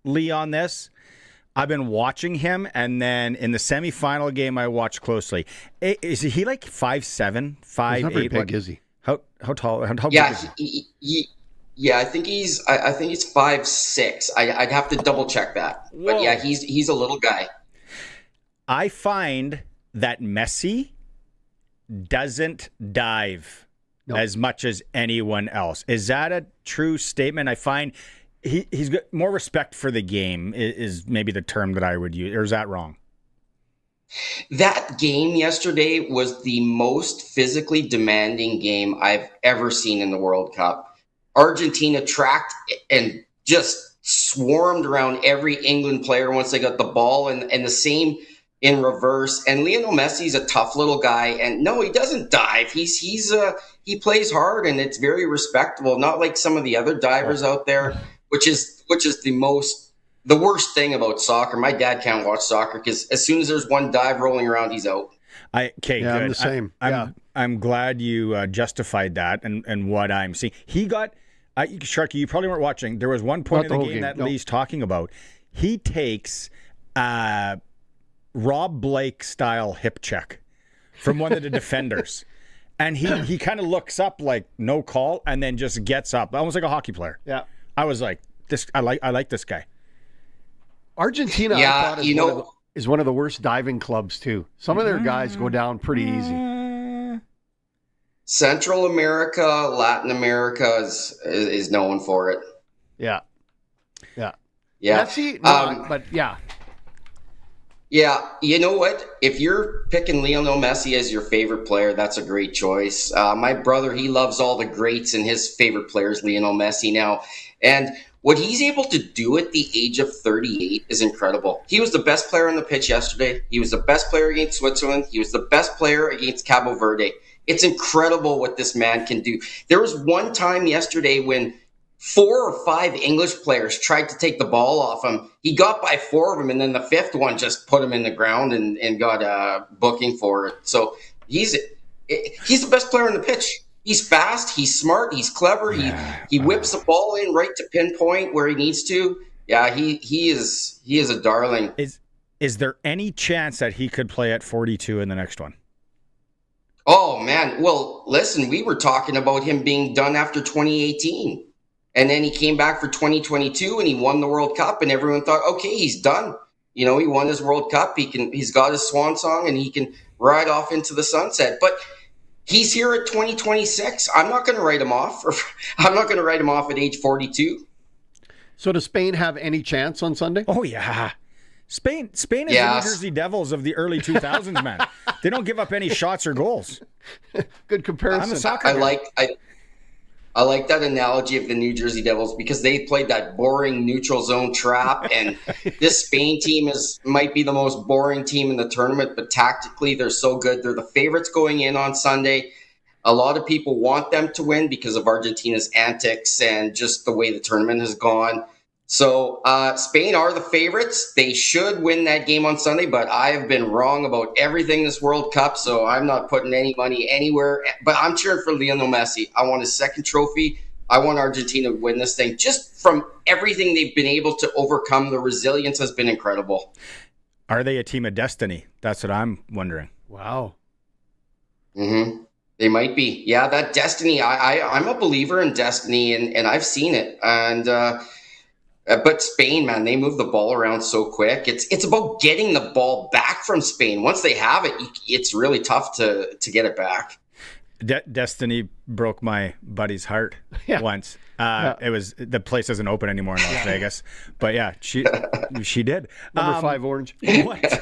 Lee, on this. I've been watching him, and then in the semifinal game, I watched closely. Is he like 5'7", 5'8"? He's not very big, is he? How tall? How Yeah, big is he? I think he's 5'6". I'd have to double check that. Whoa. But yeah, he's a little guy. I find that Messi doesn't dive as much as anyone else. Is that a true statement? I find he's got more respect for the game is maybe the term that I would use. Or is that wrong? That game yesterday was the most physically demanding game I've ever seen in the World Cup. Argentina tracked and just swarmed around every England player once they got the ball, and the same in reverse. And Lionel Messi's a tough little guy, and no, he doesn't dive. He plays hard, and it's very respectable. Not like some of the other divers out there, which is the worst thing about soccer. My dad can't watch soccer because as soon as there's one dive rolling around, he's out. Good. I'm the same. I'm glad you justified that and what I'm seeing. He got Sharky. You probably weren't watching. There was one point in the game that Lee's talking about. He takes Rob Blake style hip check from one of the defenders, and he kind of looks up like no call, and then just gets up, almost like a hockey player. Yeah, I was like this. I like this guy. Argentina, I thought, is one of the worst diving clubs, too. Some of their guys go down pretty easy. Central America, Latin America is known for it. Yeah. Messi, but yeah. Yeah, you know what? If you're picking Lionel Messi as your favorite player, that's a great choice. My brother, he loves all the greats, and his favorite player is Lionel Messi now. And what he's able to do at the age of 38 is incredible. He was the best player on the pitch yesterday. He was the best player against Switzerland. He was the best player against Cabo Verde. It's incredible what this man can do. There was one time yesterday when 4 or 5 English players tried to take the ball off him. He got by 4 of them, and then the 5th one just put him in the ground and got a booking for it. So he's the best player on the pitch. He's fast, he's smart, he's clever, he whips the ball in right to pinpoint where he needs to. Yeah, he is a darling. Is there any chance that he could play at 42 in the next one? Oh man, well listen, we were talking about him being done after 2018. And then he came back for 2022 and he won the World Cup, and everyone thought, okay, he's done. You know, he won his World Cup, he's got his swan song, and he can ride off into the sunset. But he's here at 2026. I'm not going to write him off. I'm not going to write him off at age 42. So does Spain have any chance on Sunday? Oh, yeah. Spain is the New Jersey Devils of the early 2000s, man. They don't give up any shots or goals. Good comparison. I'm a soccer I guy. I like that analogy of the New Jersey Devils because they played that boring neutral zone trap, and this Spain team might be the most boring team in the tournament, but tactically they're so good. They're the favorites going in on Sunday. A lot of people want them to win because of Argentina's antics and just the way the tournament has gone. So Spain are the favorites. They should win that game on Sunday, but I have been wrong about everything this World Cup, so I'm not putting any money anywhere. But I'm cheering for Lionel Messi. I want his second trophy. I want Argentina to win this thing. Just from everything they've been able to overcome, the resilience has been incredible. Are they a team of destiny? That's what I'm wondering. Wow. Mm-hmm. They might be. Yeah, that destiny. I'm a believer in destiny, and I've seen it. And but Spain, man, they move the ball around so quick. It's about getting the ball back from Spain. Once they have it, it's really tough to get it back. Destiny broke my buddy's heart once. It was the place isn't open anymore in Las Vegas, but yeah, she did. Number 5 orange. What?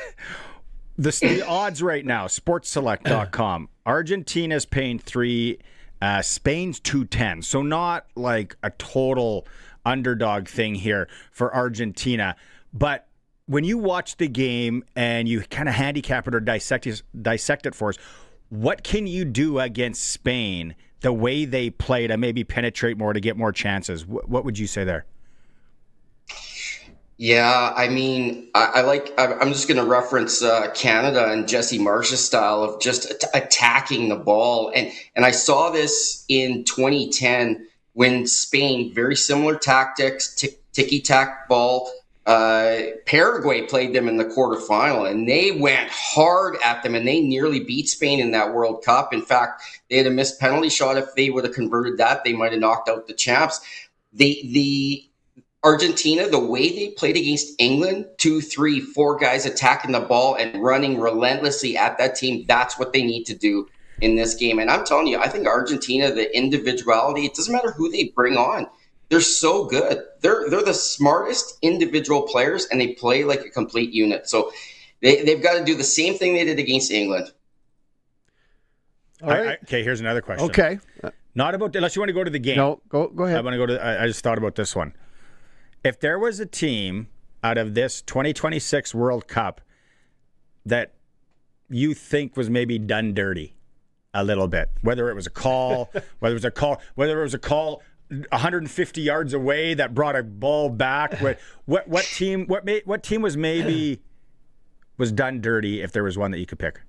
The odds right now, sportselect.com. Argentina's paying 3, Spain's 210. So not like a total underdog thing here for Argentina. But when you watch the game and you kind of handicap it or dissect it for us, what can you do against Spain the way they play to maybe penetrate more to get more chances? What would you say there? Yeah, I mean, I'm just going to reference Canada and Jesse Marsh's style of just attacking the ball. And I saw this in 2010 when Spain, very similar tactics, ticky-tack ball. Paraguay played them in the quarterfinal, and they went hard at them, and they nearly beat Spain in that World Cup. In fact, they had a missed penalty shot. If they would have converted that, they might have knocked out the champs. The Argentina, the way they played against England, 2, 3, 4 guys attacking the ball and running relentlessly at that team, that's what they need to do in this game. And I'm telling you, I think Argentina, the individuality, it doesn't matter who they bring on. They're so good. They're the smartest individual players, and they play like a complete unit. So they've got to do the same thing they did against England. All right. Okay, here's another question. Okay. Not about, unless you want to go to the game. No, go ahead. I want to go to. I just thought about this one. If there was a team out of this 2026 World Cup that you think was maybe done dirty a little bit, whether it was a call, whether it was a call 150 yards away that brought a ball back, what team was done dirty, if there was one that you could pick?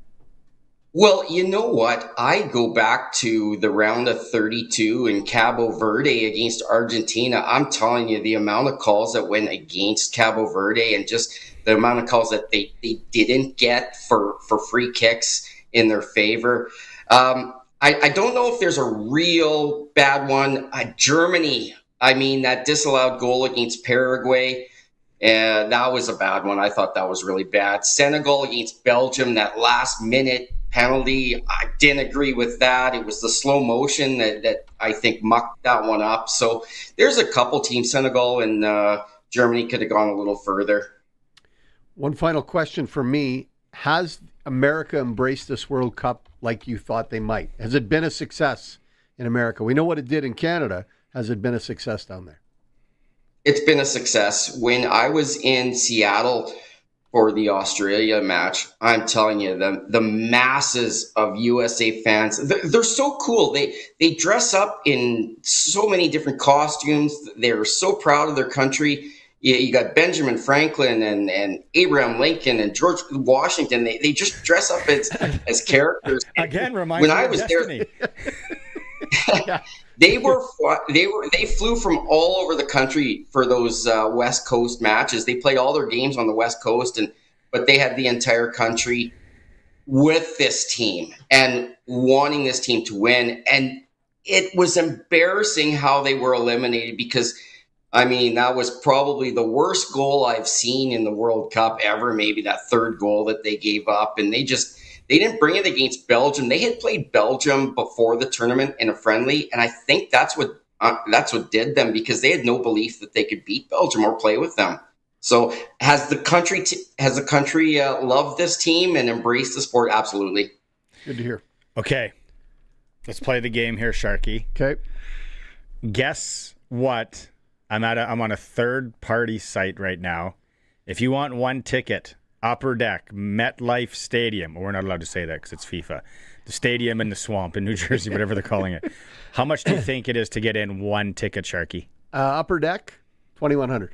Well, you know what? I go back to the round of 32 in Cabo Verde against Argentina. I'm telling you, the amount of calls that went against Cabo Verde and just the amount of calls that they didn't get for free kicks in their favor. I don't know if there's a real bad one. Germany, I mean, that disallowed goal against Paraguay, that was a bad one. I thought that was really bad. Senegal against Belgium, that last minute penalty, I didn't agree with that. It was the slow motion that I think mucked that one up. So there's a couple teams, Senegal and Germany, could have gone a little further. One final question for me. Has America embraced this World Cup like you thought they might? Has it been a success in America? We know what it did in Canada. Has it been a success down there? It's been a success. When I was in Seattle for the Australia match, I'm telling you, the masses of USA fans, they're so cool. They dress up in so many different costumes. They're so proud of their country. You got Benjamin Franklin and Abraham Lincoln and George Washington. They just dress up as characters. Again, reminds when me I of was Destiny. there, they flew from all over the country for those West Coast matches. They played all their games on the West Coast, but they had the entire country with this team and wanting this team to win. And it was embarrassing how they were eliminated because, I mean, that was probably the worst goal I've seen in the World Cup ever, maybe that third goal that they gave up. And they didn't bring it against Belgium. They had played Belgium before the tournament in a friendly, and I think that's what did them, because they had no belief that they could beat Belgium or play with them. So has the country loved this team and embraced the sport? Absolutely. Good to hear. Okay, let's play the game here, Sharky. Okay. Guess what? I'm on a third-party site right now. If you want one ticket, Upper Deck, MetLife Stadium. We're not allowed to say that because it's FIFA. The stadium in the swamp in New Jersey, whatever they're calling it. How much do you think it is to get in one ticket, Sharky? Upper Deck, $2,100.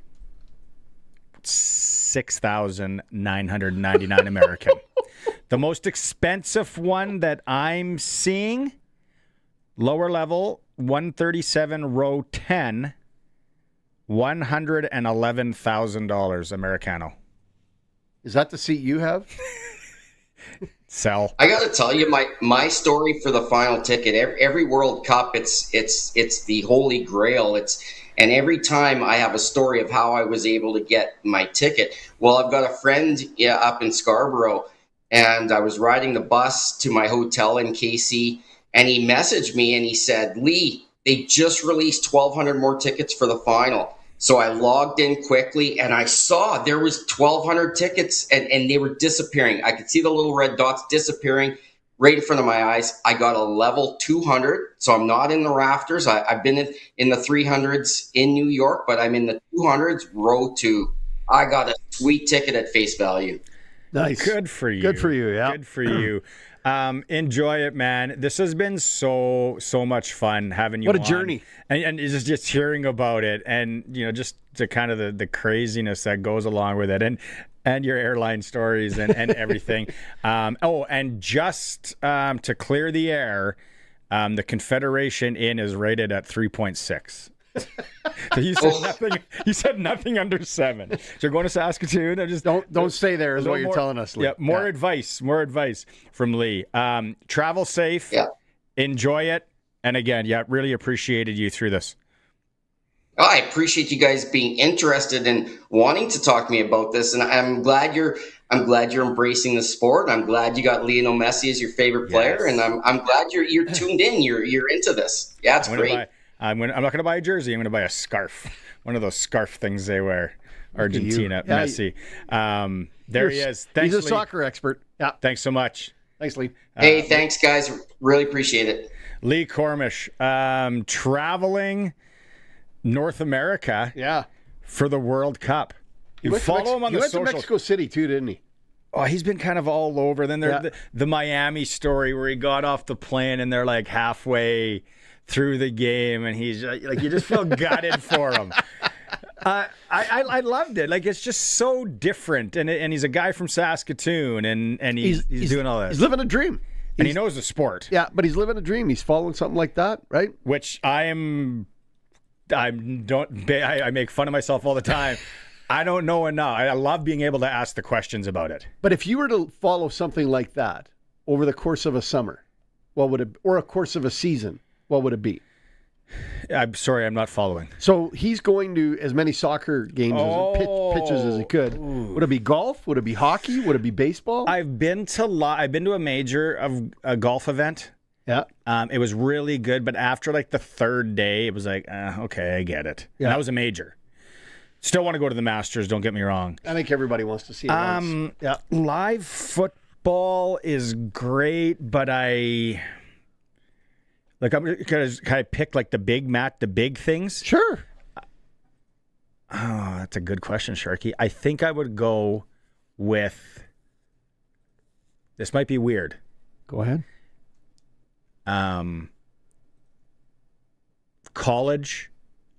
6,999 American. The most expensive one that I'm seeing, lower level, 137 row 10, $111,000 Americano. Is that the seat you have? Sell. I got to tell you, my story for the final ticket. Every World Cup, it's the holy grail. And every time I have a story of how I was able to get my ticket. Well, I've got a friend up in Scarborough, and I was riding the bus to my hotel in KC, and he messaged me and he said, "Lee, they just released 1,200 more tickets for the final." So I logged in quickly, and I saw there was 1,200 tickets, and they were disappearing. I could see the little red dots disappearing right in front of my eyes. I got a level 200, so I'm not in the rafters. I've been in the 300s in New York, but I'm in the 200s, row 2. I got a sweet ticket at face value. Nice. Good for you. Good for you, yeah. Good for you. Enjoy it, man. This has been so much fun having you What a on. journey. And just hearing about it, and just the kind of the craziness that goes along with it, and your airline stories and everything. And just to clear the air, the Confederation Inn is rated at 3.6. So you said nothing. You said nothing under 7. So you're going to Saskatoon. Just don't stay there. Is what you're telling us, Lee. Yeah, more advice from Lee. Travel safe. Yeah. Enjoy it. And again, really appreciated you through this. I appreciate you guys being interested and wanting to talk to me about this, and I'm glad you're embracing the sport. I'm glad you got Lionel Messi as your favorite player, and I'm glad you're tuned in. You're into this. Yeah, it's great. I'm not going to buy a jersey. I'm going to buy a scarf. One of those scarf things they wear. Argentina, Messi. There he is. Thanks, he's a Lee. soccer expert. Yeah. Thanks so much. Thanks, Lee. Hey, thanks, guys. Really appreciate it. Lee Kormish, traveling North America for the World Cup. You follow him on the social. He went to Mexico City, too, didn't he? Oh, he's been kind of all over. Then there's the Miami story where he got off the plane and they're like halfway through the game, and he's like, you just feel gutted for him. I loved it. Like, it's just so different, and he's a guy from Saskatoon, and he's doing all this. He's living a dream, and he knows the sport. Yeah, but he's living a dream. He's following something like that, right? Which I make fun of myself all the time. I don't know enough. I love being able to ask the questions about it. But if you were to follow something like that over the course of a summer, or a course of a season, what would it be? I'm sorry, I'm not following. So he's going to as many soccer games pitches as he could. Would it be golf? Would it be hockey? Would it be baseball? I've been to a major of a golf event. Yeah. It was really good, but after like the third day, it was like, okay, I get it. Yeah. And that was a major. Still want to go to the Masters, don't get me wrong. I think everybody wants to see it once. Yeah. Live football is great, but I'm going to kind of pick like the big things. Sure. Oh, that's a good question, Sharky. I think I would go with, this might be weird. Go ahead. College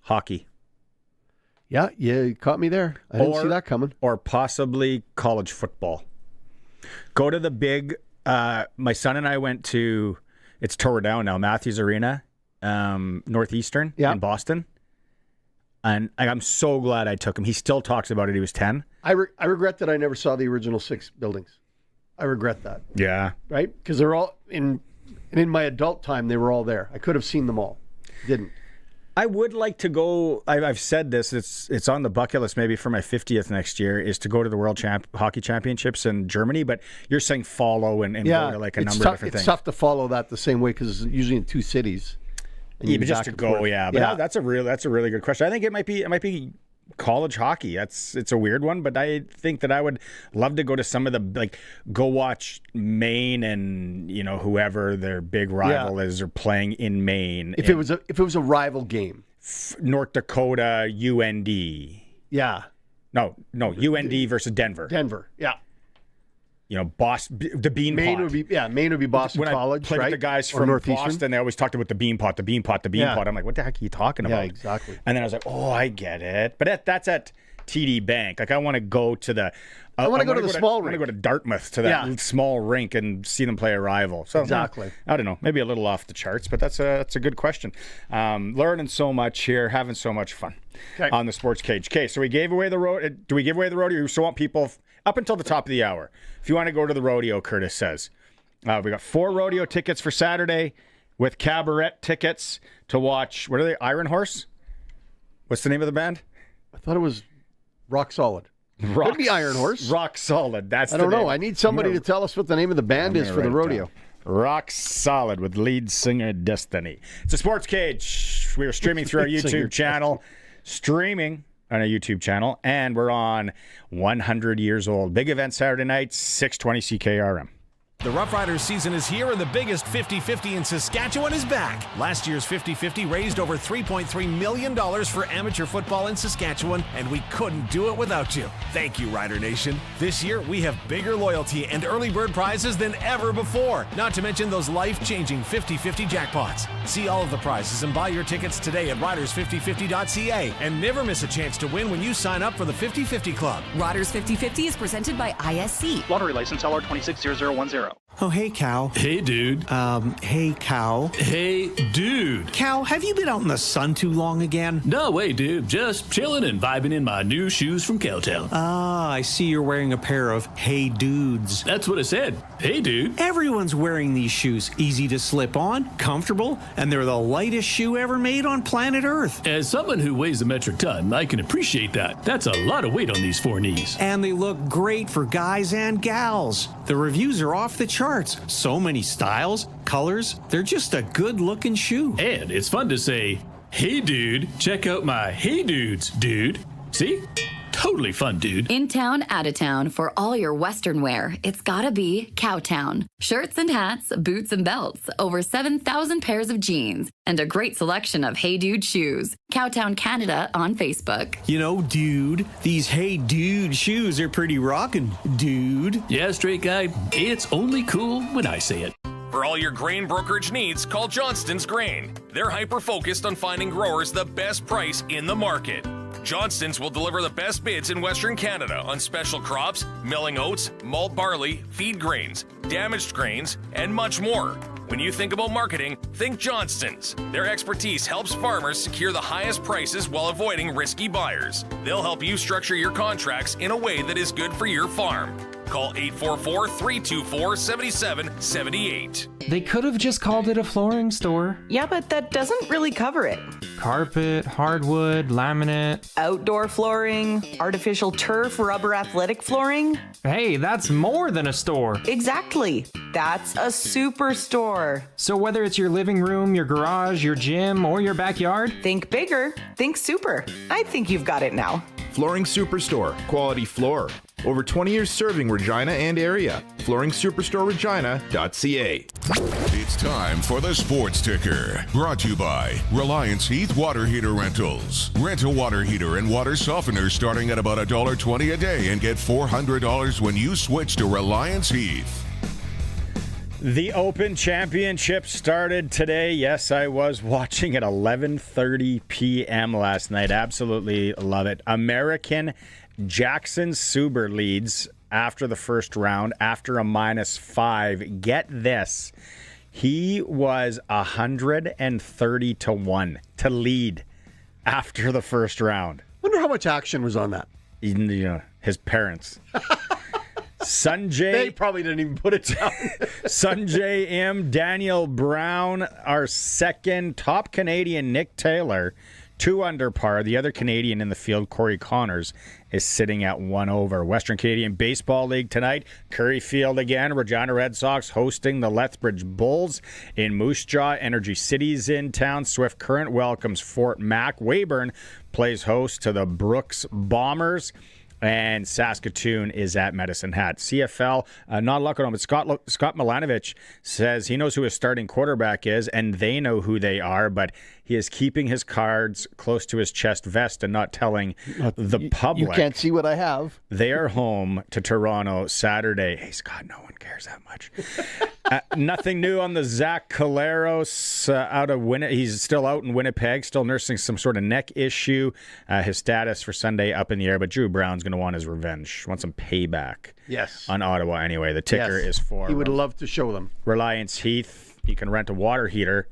hockey. Yeah, you caught me there. I didn't see that coming. Or possibly college football. Go to the big, my son and I went to, it's tore down now, Matthews Arena, Northeastern in Boston. And I'm so glad I took him. He still talks about it. He was 10. I regret that I never saw the original 6 buildings. I regret that. Yeah. Right? Because they're all in my adult time, they were all there. I could have seen them all. Didn't. I would like to go. I've said this. It's on the bucket list maybe for my 50th next year is to go to the World Hockey Championships in Germany. But you're saying follow and go to like a number of different things. It's tough to follow that the same way because it's usually in 2 cities. Yeah, but just to go, yeah. But that's a really good question. I think it might be college hockey. It's a weird one, but I think that I would love to go to some of the, go watch Maine and, whoever their big rival is, or playing in Maine. If it was a rival game. North Dakota, UND. Yeah. No, UND versus Denver. Denver, yeah. Boston, the Bean Maine Pot. Maine would be Boston College, I played with the guys from Boston, they always talked about the Bean Pot. I'm like, what the heck are you talking about? Yeah, exactly. And then I was like, oh, I get it. But that's at TD Bank. I want to go to the... I want to go to the small rink. I want to go to Dartmouth to that small rink and see them play a rival. So exactly. I don't know. Maybe a little off the charts, but that's a good question. Learning so much here, having so much fun on the Sports Cage. Okay, so we gave away the road. Do we give away the rodeo? We still want people up until the top of the hour. If you want to go to the rodeo, Curtis says. We got 4 rodeo tickets for Saturday with cabaret tickets to watch. What are they? Iron Horse? What's the name of the band? I thought it was Rock Solid. Could be Iron Horse. Rock Solid. I don't know. I need somebody to tell us what the name of the band is for the rodeo. Rock Solid with lead singer Destiny. It's a Sports Cage. We are streaming through our YouTube channel. Streaming on our YouTube channel. And we're on 100 Years Old. Big event Saturday night, 620 CKRM. The Roughriders season is here, and the biggest 50-50 in Saskatchewan is back. Last year's 50-50 raised over $3.3 million for amateur football in Saskatchewan, and we couldn't do it without you. Thank you, Rider Nation. This year, we have bigger loyalty and early bird prizes than ever before, not to mention those life-changing 50-50 jackpots. See all of the prizes and buy your tickets today at riders5050.ca, and never miss a chance to win when you sign up for the 50-50 Club. Riders 50-50 is presented by ISC. Lottery license LR260010. Oh, hey, Cal. Hey, dude. Hey, Cal. Hey, dude. Cal, have you been out in the sun too long again? No way, dude. Just chilling and vibing in my new shoes from Cowtown. Ah, I see you're wearing a pair of Hey Dudes. That's what I said. Hey, dude. Everyone's wearing these shoes. Easy to slip on, comfortable, and they're the lightest shoe ever made on planet Earth. As someone who weighs a metric ton, I can appreciate that. That's a lot of weight on these 4 knees. And they look great for guys and gals. The reviews are off the charts. So many styles, colors. They're just a good-looking shoe. And it's fun to say, hey, dude, check out my Hey Dudes, dude. See? Totally fun, dude. In town, out of town, for all your Western wear, it's gotta be Cowtown. Shirts and hats, boots and belts, over 7,000 pairs of jeans, and a great selection of Hey Dude shoes. Cowtown Canada on Facebook. You know, dude, these Hey Dude shoes are pretty rockin', dude. Yeah, straight guy, it's only cool when I say it. For all your grain brokerage needs, call Johnston's Grain. They're hyper-focused on finding growers the best price in the market. Johnston's will deliver the best bids in Western Canada on special crops, milling oats, malt barley, feed grains, damaged grains, and much more. When you think about marketing, think Johnston's. Their expertise helps farmers secure the highest prices while avoiding risky buyers. They'll help you structure your contracts in a way that is good for your farm. Call 844-324-7778. They could have just called it a flooring store. Yeah, but that doesn't really cover it. Carpet, hardwood, laminate. Outdoor flooring, artificial turf, rubber athletic flooring. Hey, that's more than a store. Exactly. That's a superstore. So whether it's your living room, your garage, your gym, or your backyard, think bigger, think super. I think you've got it now. Flooring Superstore. Quality floor. Over 20 years serving Regina and area. FlooringSuperstoreRegina.ca. It's time for the Sports Ticker. Brought to you by Reliance Heath Water Heater Rentals. Rent a water heater and water softener starting at about $1.20 a day and get $400 when you switch to Reliance Heath. The Open Championship started today. Yes, I was watching at 11:30 p.m. last night. Absolutely love it. American Jackson Suber leads after the first round after a -5. Get this. He was 130-1 to lead after the first round. Wonder how much action was on that. You know, his parents. Sanjay. They probably didn't even put it down. Sanjay M. Daniel Brown, our second top Canadian, Nick Taylor, 2 under par. The other Canadian in the field, Corey Connors, is sitting at 1 over. Western Canadian Baseball League tonight. Curry Field again. Regina Red Sox hosting the Lethbridge Bulls in Moose Jaw. Energy City's in town. Swift Current welcomes Fort Mac. Weyburn plays host to the Brooks Bombers. And Saskatoon is at Medicine Hat. CFL, not luck on him, but Scott Milanovic says he knows who his starting quarterback is, and they know who they are, but he is keeping his cards close to his chest vest and not telling the public. You can't see what I have. They are home to Toronto Saturday. Hey, Scott, no one cares that much. Nothing new on the Zach Caleros out of Winnipeg. He's still out in Winnipeg, still nursing some sort of neck issue. His status for Sunday up in the air, but Drew Brown's going to want his revenge, want some payback. Yes. On Ottawa anyway. The ticker is for... He would love to show them. Reliance Heath. You can rent a water heater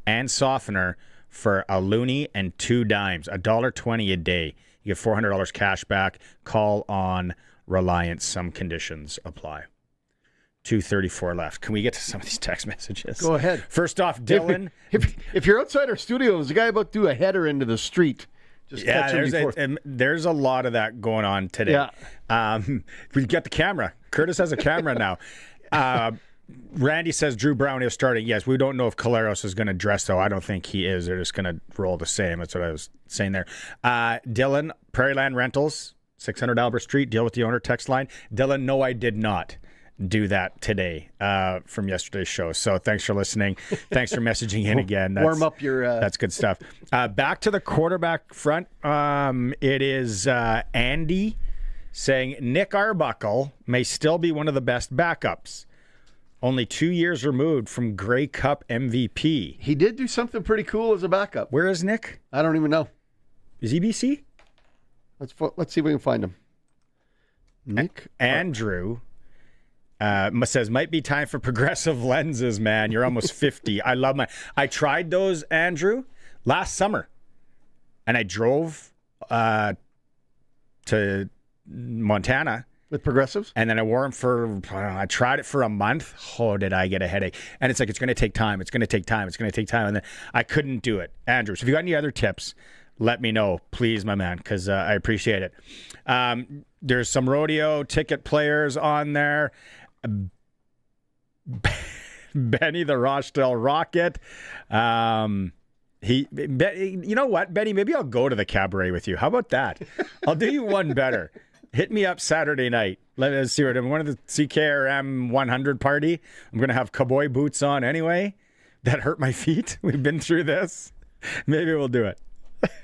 and softener for a loonie and 2 dimes, $1.20 a day. You get $400 cash back. Call on Reliance. Some conditions apply. 2:34 left. Can we get to some of these text messages? Go ahead. First off, Dylan. If you're outside our studio, there's a guy about to do a header into the street. Just catch him before. There's a lot of that going on today. Yeah. We've got the camera. Curtis has a camera now. Randy says Drew Brown is starting. Yes, we don't know if Caleros is going to dress, though. I don't think he is. They're just going to roll the same. That's what I was saying there. Dylan, Prairieland Rentals, 600 Albert Street. Deal with the owner text line. Dylan, no, I did not do that today from yesterday's show. So thanks for listening. Thanks for messaging in again. Warm up your... That's good stuff. Back to the quarterback front. It is Andy saying Nick Arbuckle may still be one of the best backups. Only 2 years removed from Grey Cup MVP. He did do something pretty cool as a backup. Where is Nick? I don't even know. Is he BC? Let's see if we can find him. Nick? Andrew says, might be time for progressive lenses, man. You're almost 50. I love I tried those, Andrew, last summer. And I drove to Montana. With progressives? And then I wore them I tried it for a month. Oh, did I get a headache. And it's like, it's going to take time. It's going to take time. It's going to take time. And then I couldn't do it. Andrew, so if you got any other tips, let me know, please, my man, because I appreciate it. There's some rodeo ticket players on there. Benny the Rochdale Rocket. You know what, Benny? Maybe I'll go to the cabaret with you. How about that? I'll do you one better. Hit me up Saturday night. Let us see what I'm going to the CKRM 100 party. I'm going to have cowboy boots on anyway. That hurt my feet. We've been through this. Maybe we'll do it.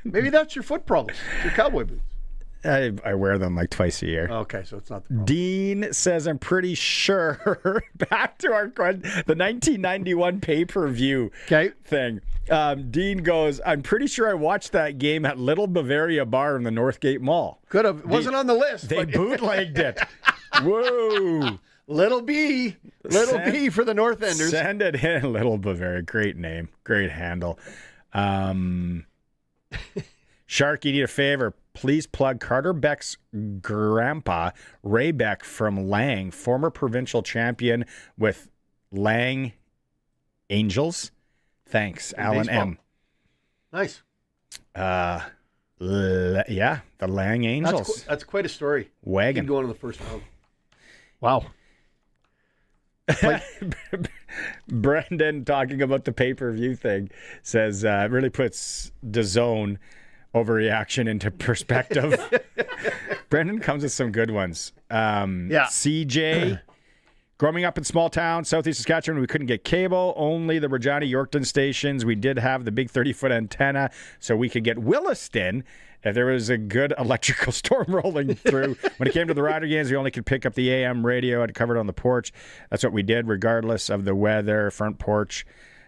Maybe that's your foot problem. Your cowboy boots. I wear them like twice a year. Okay, so it's not the problem. Dean says, I'm pretty sure, back to the 1991 pay-per-view thing. Dean goes, I'm pretty sure I watched that game at Little Bavaria Bar in the Northgate Mall. Could have. It wasn't on the list. They bootlegged it. Whoa. Little B for the North Enders. Send it in, Little Bavaria. Great name. Great handle. Sharky, need a favor. Please plug Carter Beck's grandpa, Ray Beck from Lang, former provincial champion with Lang Angels. Thanks, Alan baseball. M. Nice. Yeah, the Lang Angels. That's quite a story. Wagon. Going in the first round. Wow. Brendan, talking about the pay-per-view thing, says it really puts DAZN overreaction into perspective. Brendan comes with some good ones. CJ, growing up in small town, southeast Saskatchewan, we couldn't get cable, only the Regina Yorkton stations. We did have the big 30-foot antenna, so we could get Williston if there was a good electrical storm rolling through. When it came to the Rider games, we only could pick up the AM radio. I'd cover it on the porch. That's what we did, regardless of the weather, front porch.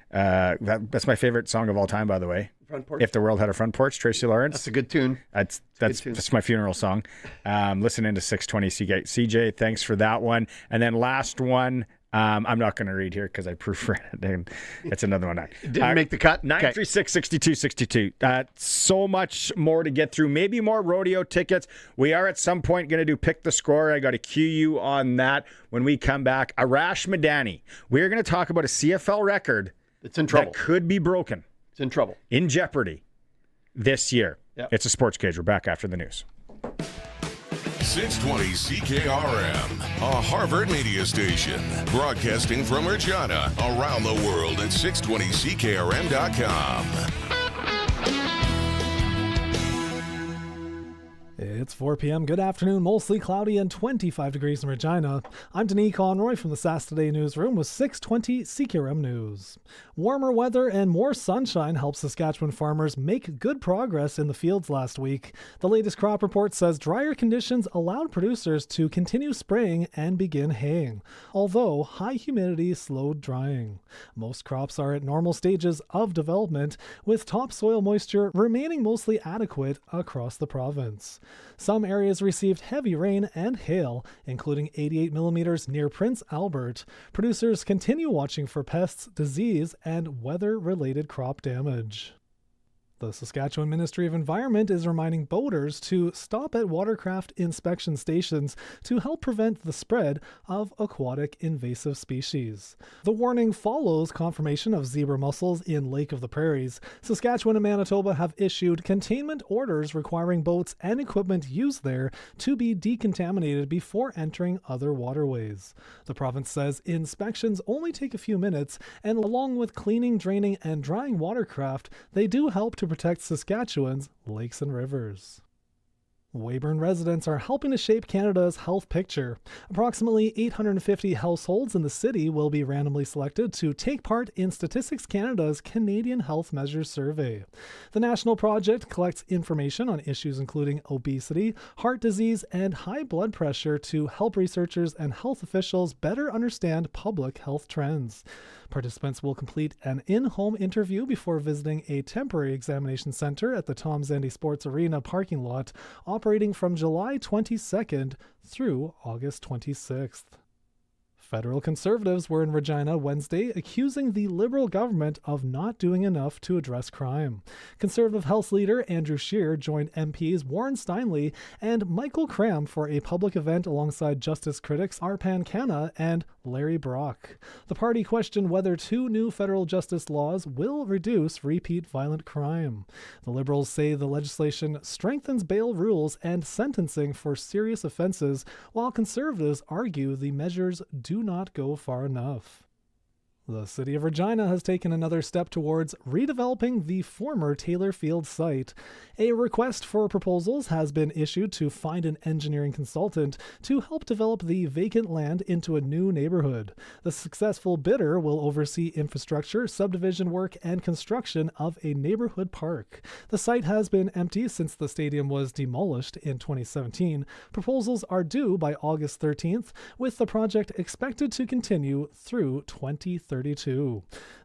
That's my favorite song of all time, by the way. Front porch. If the World Had a Front Porch, Tracy Lawrence. That's a good tune. That's my funeral song. Listening to 620 CJ. Thanks for that one. And then last one, I'm not going to read here because I proofread it. It's another one. It didn't make the cut. 936-6262. So much more to get through. Maybe more rodeo tickets. We are at some point going to do Pick the Score. I got to cue you on that when we come back. Arash Madani. We're going to talk about a CFL record that's in trouble. That could be broken. It's in trouble. In jeopardy this year. Yep. It's a Sportscage. We're back after the news. 620 CKRM, a Harvard media station. Broadcasting from Regina, around the world at 620CKRM.com. It's 4 p.m. Good afternoon. Mostly cloudy and 25 degrees in Regina. I'm Denis Conroy from the Sask Today newsroom with 620 CQRM News. Warmer weather and more sunshine helped Saskatchewan farmers make good progress in the fields last week. The latest crop report says drier conditions allowed producers to continue spraying and begin haying, although high humidity slowed drying. Most crops are at normal stages of development, with topsoil moisture remaining mostly adequate across the province. Some areas received heavy rain and hail, including 88 millimeters near Prince Albert. Producers continue watching for pests, disease, and weather-related crop damage. The Saskatchewan Ministry of Environment is reminding boaters to stop at watercraft inspection stations to help prevent the spread of aquatic invasive species. The warning follows confirmation of zebra mussels in Lake of the Prairies. Saskatchewan and Manitoba have issued containment orders requiring boats and equipment used there to be decontaminated before entering other waterways. The province says inspections only take a few minutes, and along with cleaning, draining, and drying watercraft, they do help to protect Saskatchewan's lakes and rivers. Weyburn residents are helping to shape Canada's health picture. Approximately 850 households in the city will be randomly selected to take part in Statistics Canada's Canadian Health Measures Survey. The national project collects information on issues including obesity, heart disease, and high blood pressure to help researchers and health officials better understand public health trends. Participants will complete an in-home interview before visiting a temporary examination center at the Tom Zandy Sports Arena parking lot, operating from July 22nd through August 26th. Federal Conservatives were in Regina Wednesday accusing the Liberal government of not doing enough to address crime. Conservative House Leader Andrew Scheer joined MPs Warren Steinley and Michael Cram for a public event alongside Justice critics Arpan Khanna and Larry Brock. The party questioned whether two new federal justice laws will reduce repeat violent crime. The Liberals say the legislation strengthens bail rules and sentencing for serious offenses, while Conservatives argue the measures do not go far enough. The City of Regina has taken another step towards redeveloping the former Taylor Field site. A request for proposals has been issued to find an engineering consultant to help develop the vacant land into a new neighborhood. The successful bidder will oversee infrastructure, subdivision work, and construction of a neighborhood park. The site has been empty since the stadium was demolished in 2017. Proposals are due by August 13th, with the project expected to continue through 2032.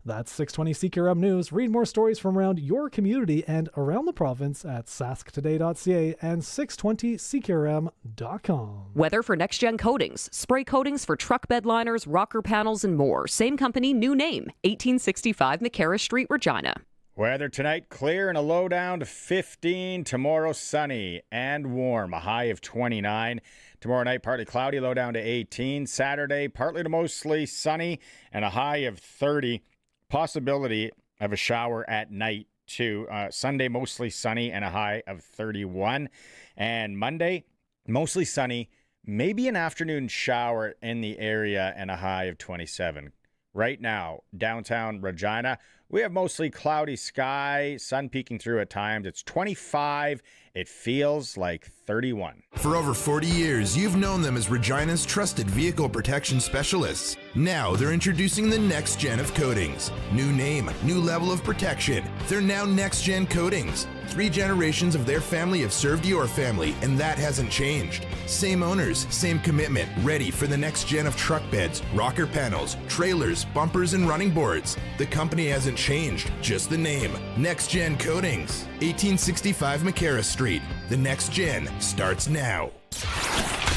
That's 620 CQRM News. Read more stories from around your community and around the province at sasktoday.ca and 620CQRM.com. Weather for Next Gen Coatings. Spray coatings for truck bed liners, rocker panels, and more. Same company, new name. 1865 McCarra Street, Regina. Weather tonight, clear and a low down to 15. Tomorrow, sunny and warm, a high of 29. Tomorrow night, partly cloudy, low down to 18. Saturday, partly to mostly sunny and a high of 30. Possibility of a shower at night, too. Sunday, mostly sunny and a high of 31. And Monday, mostly sunny, maybe an afternoon shower in the area and a high of 27. Right now, downtown Regina, we have mostly cloudy sky, sun peeking through at times. It's 25. It feels like 31. For over 40 years, you've known them as Regina's trusted vehicle protection specialists. Now they're introducing the next gen of coatings. New name, new level of protection. They're now Next Gen Coatings. 3 generations of their family have served your family, and that hasn't changed. Same owners, same commitment, ready for the next gen of truck beds, rocker panels, trailers, bumpers, and running boards. The company hasn't changed, just the name. Next Gen Coatings. 1865 McCarra Street. The next gen starts now.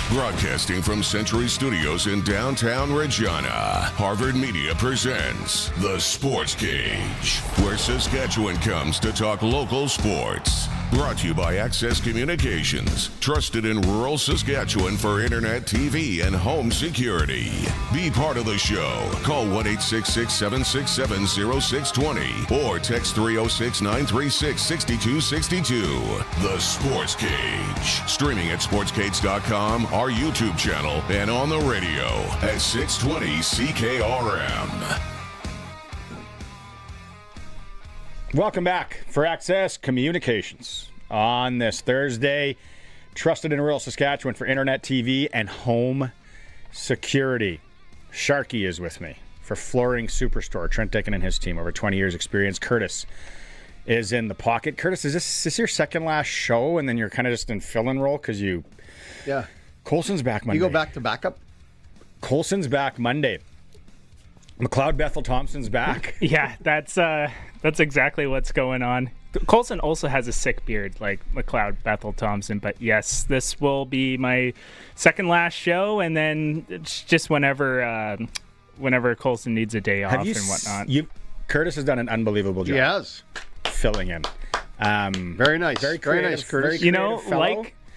Broadcasting from Century Studios in downtown Regina, Harvard Media presents The Sports Cage, where Saskatchewan comes to talk local sports. Brought to you by Access Communications, trusted in rural Saskatchewan for internet, TV, and home security. Be part of the show. Call 1-866-767-0620 or text 306-936-6262. The Sports Cage. Streaming at sportscage.com, our YouTube channel, and on the radio at 620 CKRM. Welcome back for Access Communications on this Thursday, trusted in rural Saskatchewan for internet, TV, and home security. Sharky is with me for Flooring Superstore. Trent Dickin and his team, over 20 years experience. Curtis is in the pocket. Curtis, is this your second last show, and then you're kind of just in fill-in role because you... Yeah. Colson's back Monday. You go back to backup? Colson's back Monday. McLeod Bethel Thompson's back. Yeah, that's exactly what's going on. Colson also has a sick beard like McLeod Bethel Thompson, but yes, this will be my second last show, and then it's just whenever Colson needs a day off and whatnot. Curtis has done an unbelievable job. He has. Filling in. Very nice. Very nice, Curtis. You know,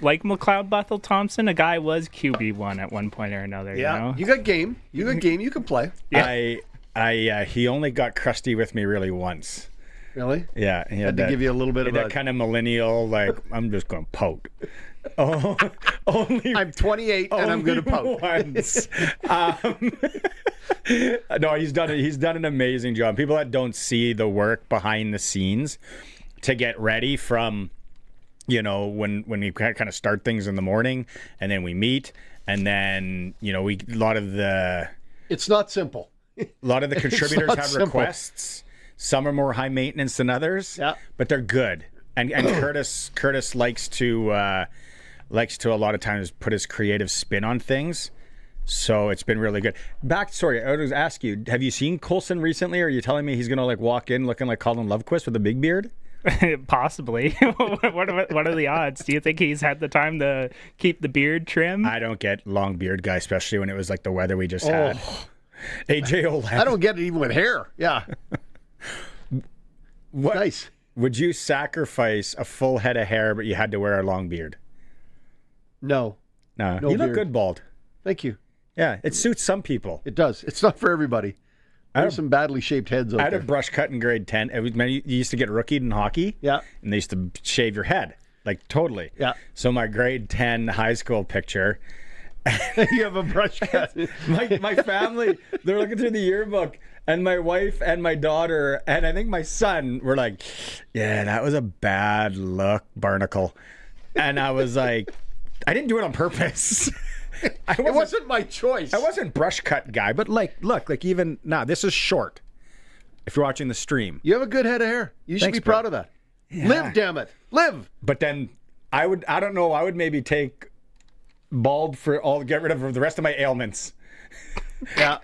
like McLeod Bethel Thompson, a guy was QB1 at one point or another. Yeah, you know? you got game. You can play. Yeah. He only got crusty with me really once. Really? Yeah. He had to give you a little bit of that kind of millennial, like, I'm just going to pout. Oh, only I'm 28 and I'm going to pout. Once. No, he's done an amazing job. People that don't see the work behind the scenes to get ready from, when we kind of start things in the morning, and then we meet, and then it's not simple. A lot of the contributors have requests. Some are more high maintenance than others. Yeah, but they're good. And Curtis likes to a lot of times put his creative spin on things. So it's been really good. Sorry, I was to ask you, have you seen Colson recently? Or are you telling me he's going to walk in looking like Colin Lovequist with a big beard? Possibly. What are the odds? Do you think he's had the time to keep the beard trim? I don't get long beard guy, especially when it was like the weather we just had. AJ Olaf. I don't get it even with hair. Yeah. Nice. Would you sacrifice a full head of hair, but you had to wear a long beard? No. No you look good bald. Thank you. Yeah, it suits some people. It does. It's not for everybody. There's some badly shaped heads out there. I had a brush cut in grade 10. You used to get rookied in hockey. Yeah. And they used to shave your head. Like, totally. Yeah. So my grade 10 high school picture. You have a brush cut. my family, they're looking through the yearbook, and my wife and my daughter, and I think my son were like, yeah, that was a bad look, Barnacle. And I was like, I didn't do it on purpose. It wasn't my choice. I wasn't brush cut guy, but even now, this is short. If you're watching the stream, you have a good head of hair. You should be proud of that. Yeah. Live, damn it, live. But then I don't know. I would maybe take bald get rid of the rest of my ailments. Yeah.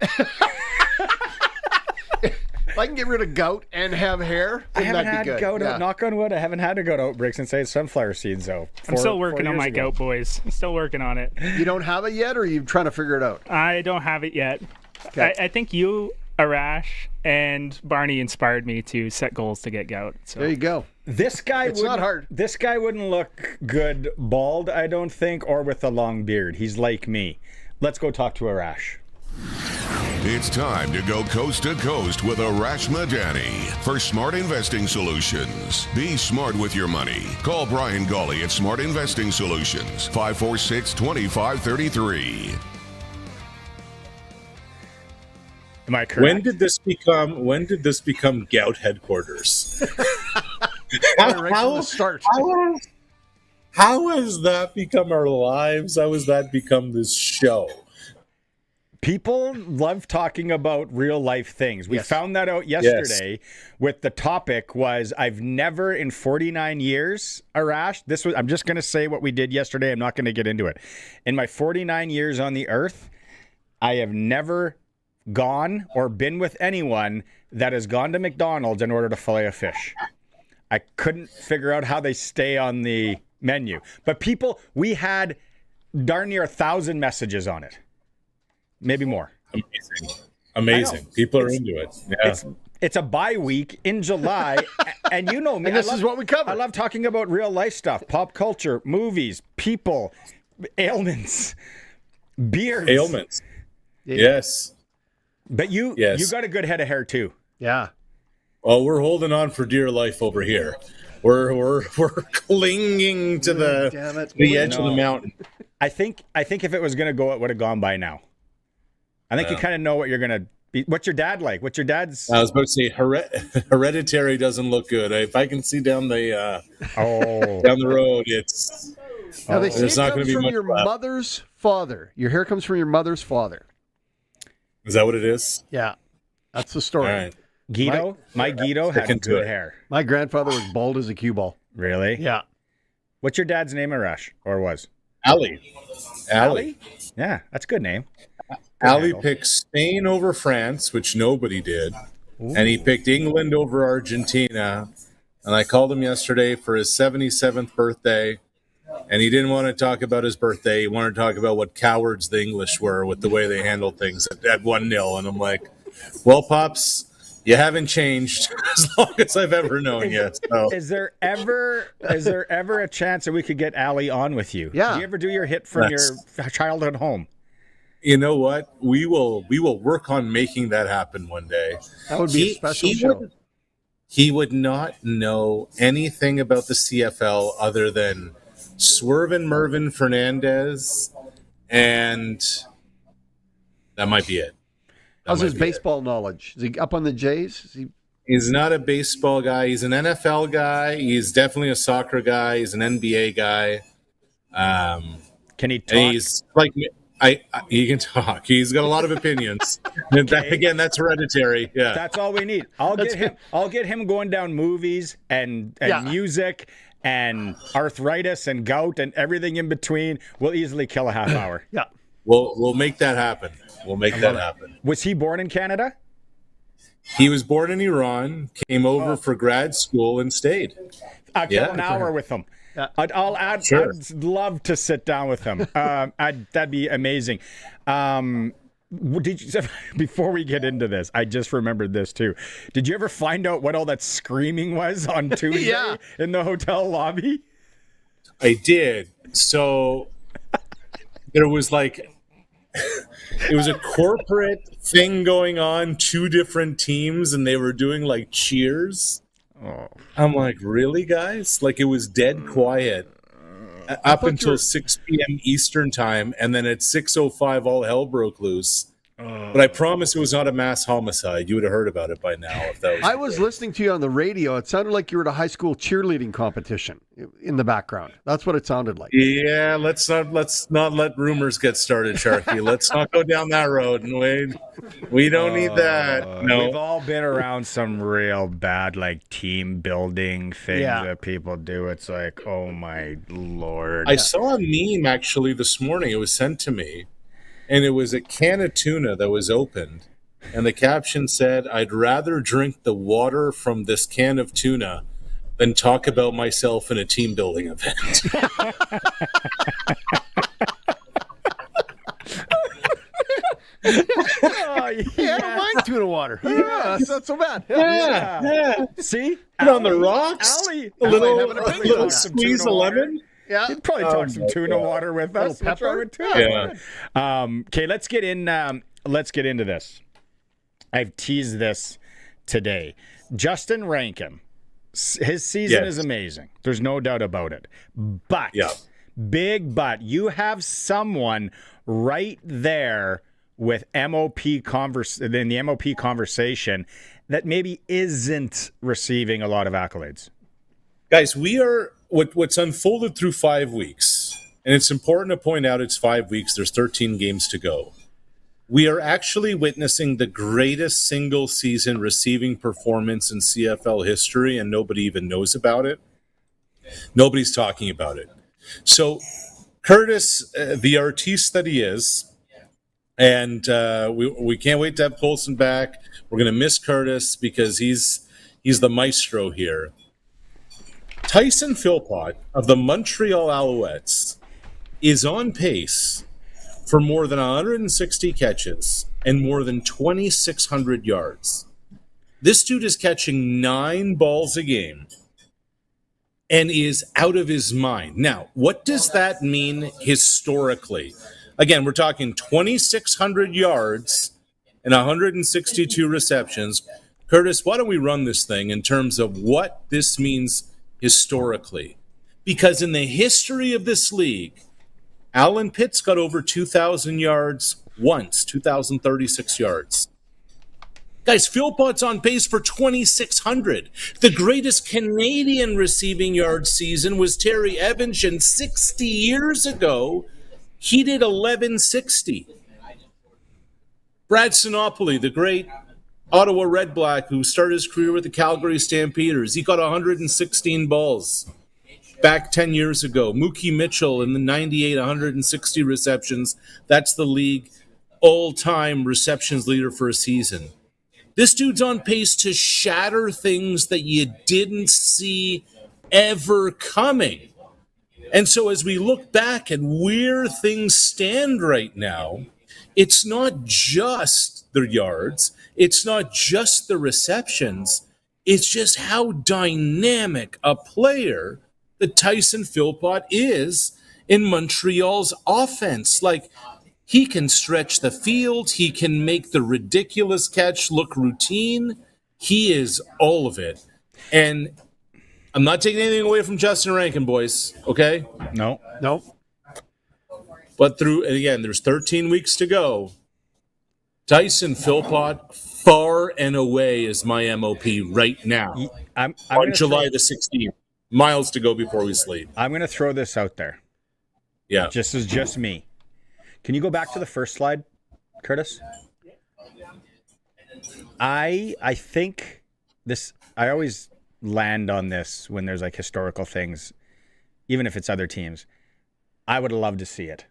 If I can get rid of gout and have hair, I haven't that'd be had good. gout. Knock on wood, I haven't had a gout outbreak since I had sunflower seeds, though. I'm still working on my gout, boys. I'm still working on it. You don't have it yet, or are you trying to figure it out? I don't have it yet. Okay. I think you, Arash, and Barney inspired me to set goals to get gout. So. There you go. It's not hard. This guy wouldn't look good bald, I don't think, or with a long beard. He's like me. Let's go talk to Arash. It's time to go coast to coast with Arash Madani for Smart Investing Solutions. Be smart with your money. Call Brian Gawley at Smart Investing Solutions, 546-2533. Am I correct? When did this become gout headquarters? How has that become our lives? How has that become this show? People love talking about real life things. We found that out yesterday with the topic was I've never in 49 years, Arash, I'm just going to say what we did yesterday. I'm not going to get into it. In my 49 years on the earth, I have never gone or been with anyone that has gone to McDonald's in order to fillet a fish. I couldn't figure out how they stay on the menu. But we had darn near 1,000 messages on it. Maybe more. Amazing. People are into it. Yeah. It's a bye week in July, and you know me. And this is what we cover. I love talking about real life stuff, pop culture, movies, people, ailments, beards. Ailments. Yes. But you got a good head of hair too. Yeah. Well, we're holding on for dear life over here. We're clinging to the edge of the mountain. I think if it was going to go, it would have gone by now. I think you kind of know what you're going to be. What's your dad like? What's your dad's? I was about to say hereditary doesn't look good. If I can see down the down the road, Now they say There's it not comes gonna be from much your left. mother's father. Your hair comes from your mother's father. Is that what it is? Yeah, that's the story. All right. Guido, my Guido had Sticking to good it. hair. My grandfather was bald as a cue ball. Really? Yeah. What's your dad's name, Arash? Or was? Ali. Yeah, that's a good name. Ali picked Spain over France, which nobody did. And he picked England over Argentina. And I called him yesterday for his 77th birthday. And he didn't want to talk about his birthday. He wanted to talk about what cowards the English were with the way they handled things at 1-0. And I'm like, well, Pops, you haven't changed as long as I've ever known you. So. Is there ever a chance that we could get Ali on with you? Yeah. Do you ever do your hit from your childhood home? You know what? We will work on making that happen one day. That would be a special show. He would not know anything about the CFL other than Swervin' Mervin Fernandez, and that might be it. How's his baseball knowledge? Is he up on the Jays? He's not a baseball guy. He's an NFL guy. He's definitely a soccer guy. He's an NBA guy. Can he talk? He's like he can talk. He's got a lot of opinions. Again, that's hereditary. Yeah, that's all we need. I'll get him going down movies and music and arthritis and gout and everything in between. We'll easily kill a half hour. Yeah, we'll make that happen. We'll make that happen. Was he born in Canada? He was born in Iran, came over for grad school, and stayed. I'll kill an hour with him. I'd love to sit down with him. That'd be amazing. Before we get into this, I just remembered this too. Did you ever find out what all that screaming was on Tuesday in the hotel lobby? I did. So there was it was a corporate thing going on, 2 different teams, and they were doing like cheers. Oh. I'm like, really, guys? Like, it was dead quiet up until 6 p.m. Eastern time, and then at 6:05, all hell broke loose. But I promise it was not a mass homicide. You would have heard about it by now. If that was I was listening to you on the radio. It sounded like you were at a high school cheerleading competition in the background. That's what it sounded like. Yeah, let's not let rumors get started, Sharky. Let's not go down that road. We don't need that. No. We've all been around some real bad team building things that people do. It's like, oh my Lord. I saw a meme actually this morning. It was sent to me. And it was a can of tuna that was opened. And the caption said, I'd rather drink the water from this can of tuna than talk about myself in a team building event. I don't mind tuna water. Yeah, that's not so bad. Yeah. See? Put on the rocks. Ali, a little squeeze of lemon. Yeah, he'd probably talk some tuna water with us. What's wrong with tuna? Yeah. Okay, let's get into this. I've teased this today. Justin Rankin, his season is amazing. There's no doubt about it. But big but, you have someone right there with MOP in the MOP conversation that maybe isn't receiving a lot of accolades. Guys, we are what's unfolded through 5 weeks, and it's important to point out it's 5 weeks. There's 13 games to go. We are actually witnessing the greatest single-season receiving performance in CFL history, and nobody even knows about it. Nobody's talking about it. So Curtis, the artiste that he is, and we can't wait to have Colson back. We're going to miss Curtis because he's the maestro here. Tyson Philpott of the Montreal Alouettes is on pace for more than 160 catches and more than 2,600 yards. This dude is catching 9 balls a game and is out of his mind. Now, what does that mean historically? Again, we're talking 2,600 yards and 162 receptions. Curtis, why don't we run this thing in terms of what this means historically? Because in the history of this league, Alan Pitts got over 2,000 yards once, 2,036 yards. Guys, Philpott's on pace for 2,600. The greatest Canadian receiving yard season was Terry Evans, and 60 years ago, he did 1,160. Brad Sinopoli, the great Ottawa Red Black, who started his career with the Calgary Stampeders, he got 116 balls back 10 years ago. Mookie Mitchell in the 98, 160 receptions. That's the league all-time receptions leader for a season. This dude's on pace to shatter things that you didn't see ever coming. And so as we look back at where things stand right now, it's not just the yards, it's not just the receptions, it's just how dynamic a player that Tyson Philpott is in Montreal's offense. Like, he can stretch the field. He can make the ridiculous catch look routine. He is all of it. And I'm not taking anything away from Justin Rankin, boys, okay? No. But there's 13 weeks to go. Tyson Philpott, far and away, is my MOP right now. I'm on July the 16th. Miles to go before we sleep. I'm going to throw this out there. Yeah. Just me. Can you go back to the first slide, Curtis? I think this, I always land on this when there's like historical things, even if it's other teams. I would love to see it.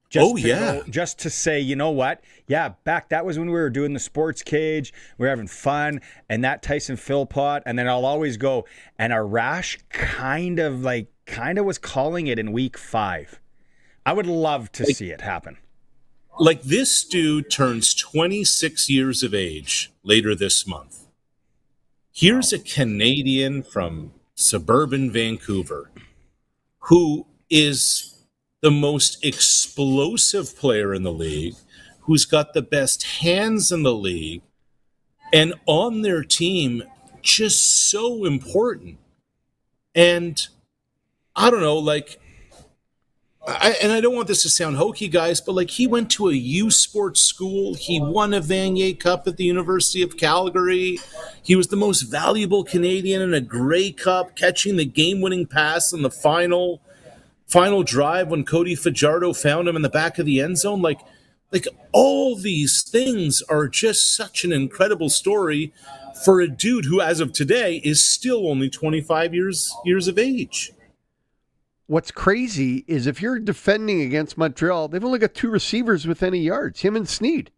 Just to say, you know what? Yeah, that was when we were doing the sports cage. We were having fun. And that Tyson Philpott. And then I'll always go, and Arash kind of was calling it in week 5. I would love to see it happen. Like, this dude turns 26 years of age later this month. Here's a Canadian from suburban Vancouver who is the most explosive player in the league, who's got the best hands in the league, and on their team, just so important. And I don't know, like, I don't want this to sound hokey, guys, but like, he went to a U Sports school. He won a Vanier Cup at the University of Calgary. He was the most valuable Canadian in a Grey Cup, catching the game-winning pass in the final drive when Cody Fajardo found him in the back of the end zone. Like all these things are just such an incredible story for a dude who, as of today, is still only 25 years of age. What's crazy is if you're defending against Montreal, they've only got 2 receivers with any yards, him and Sneed.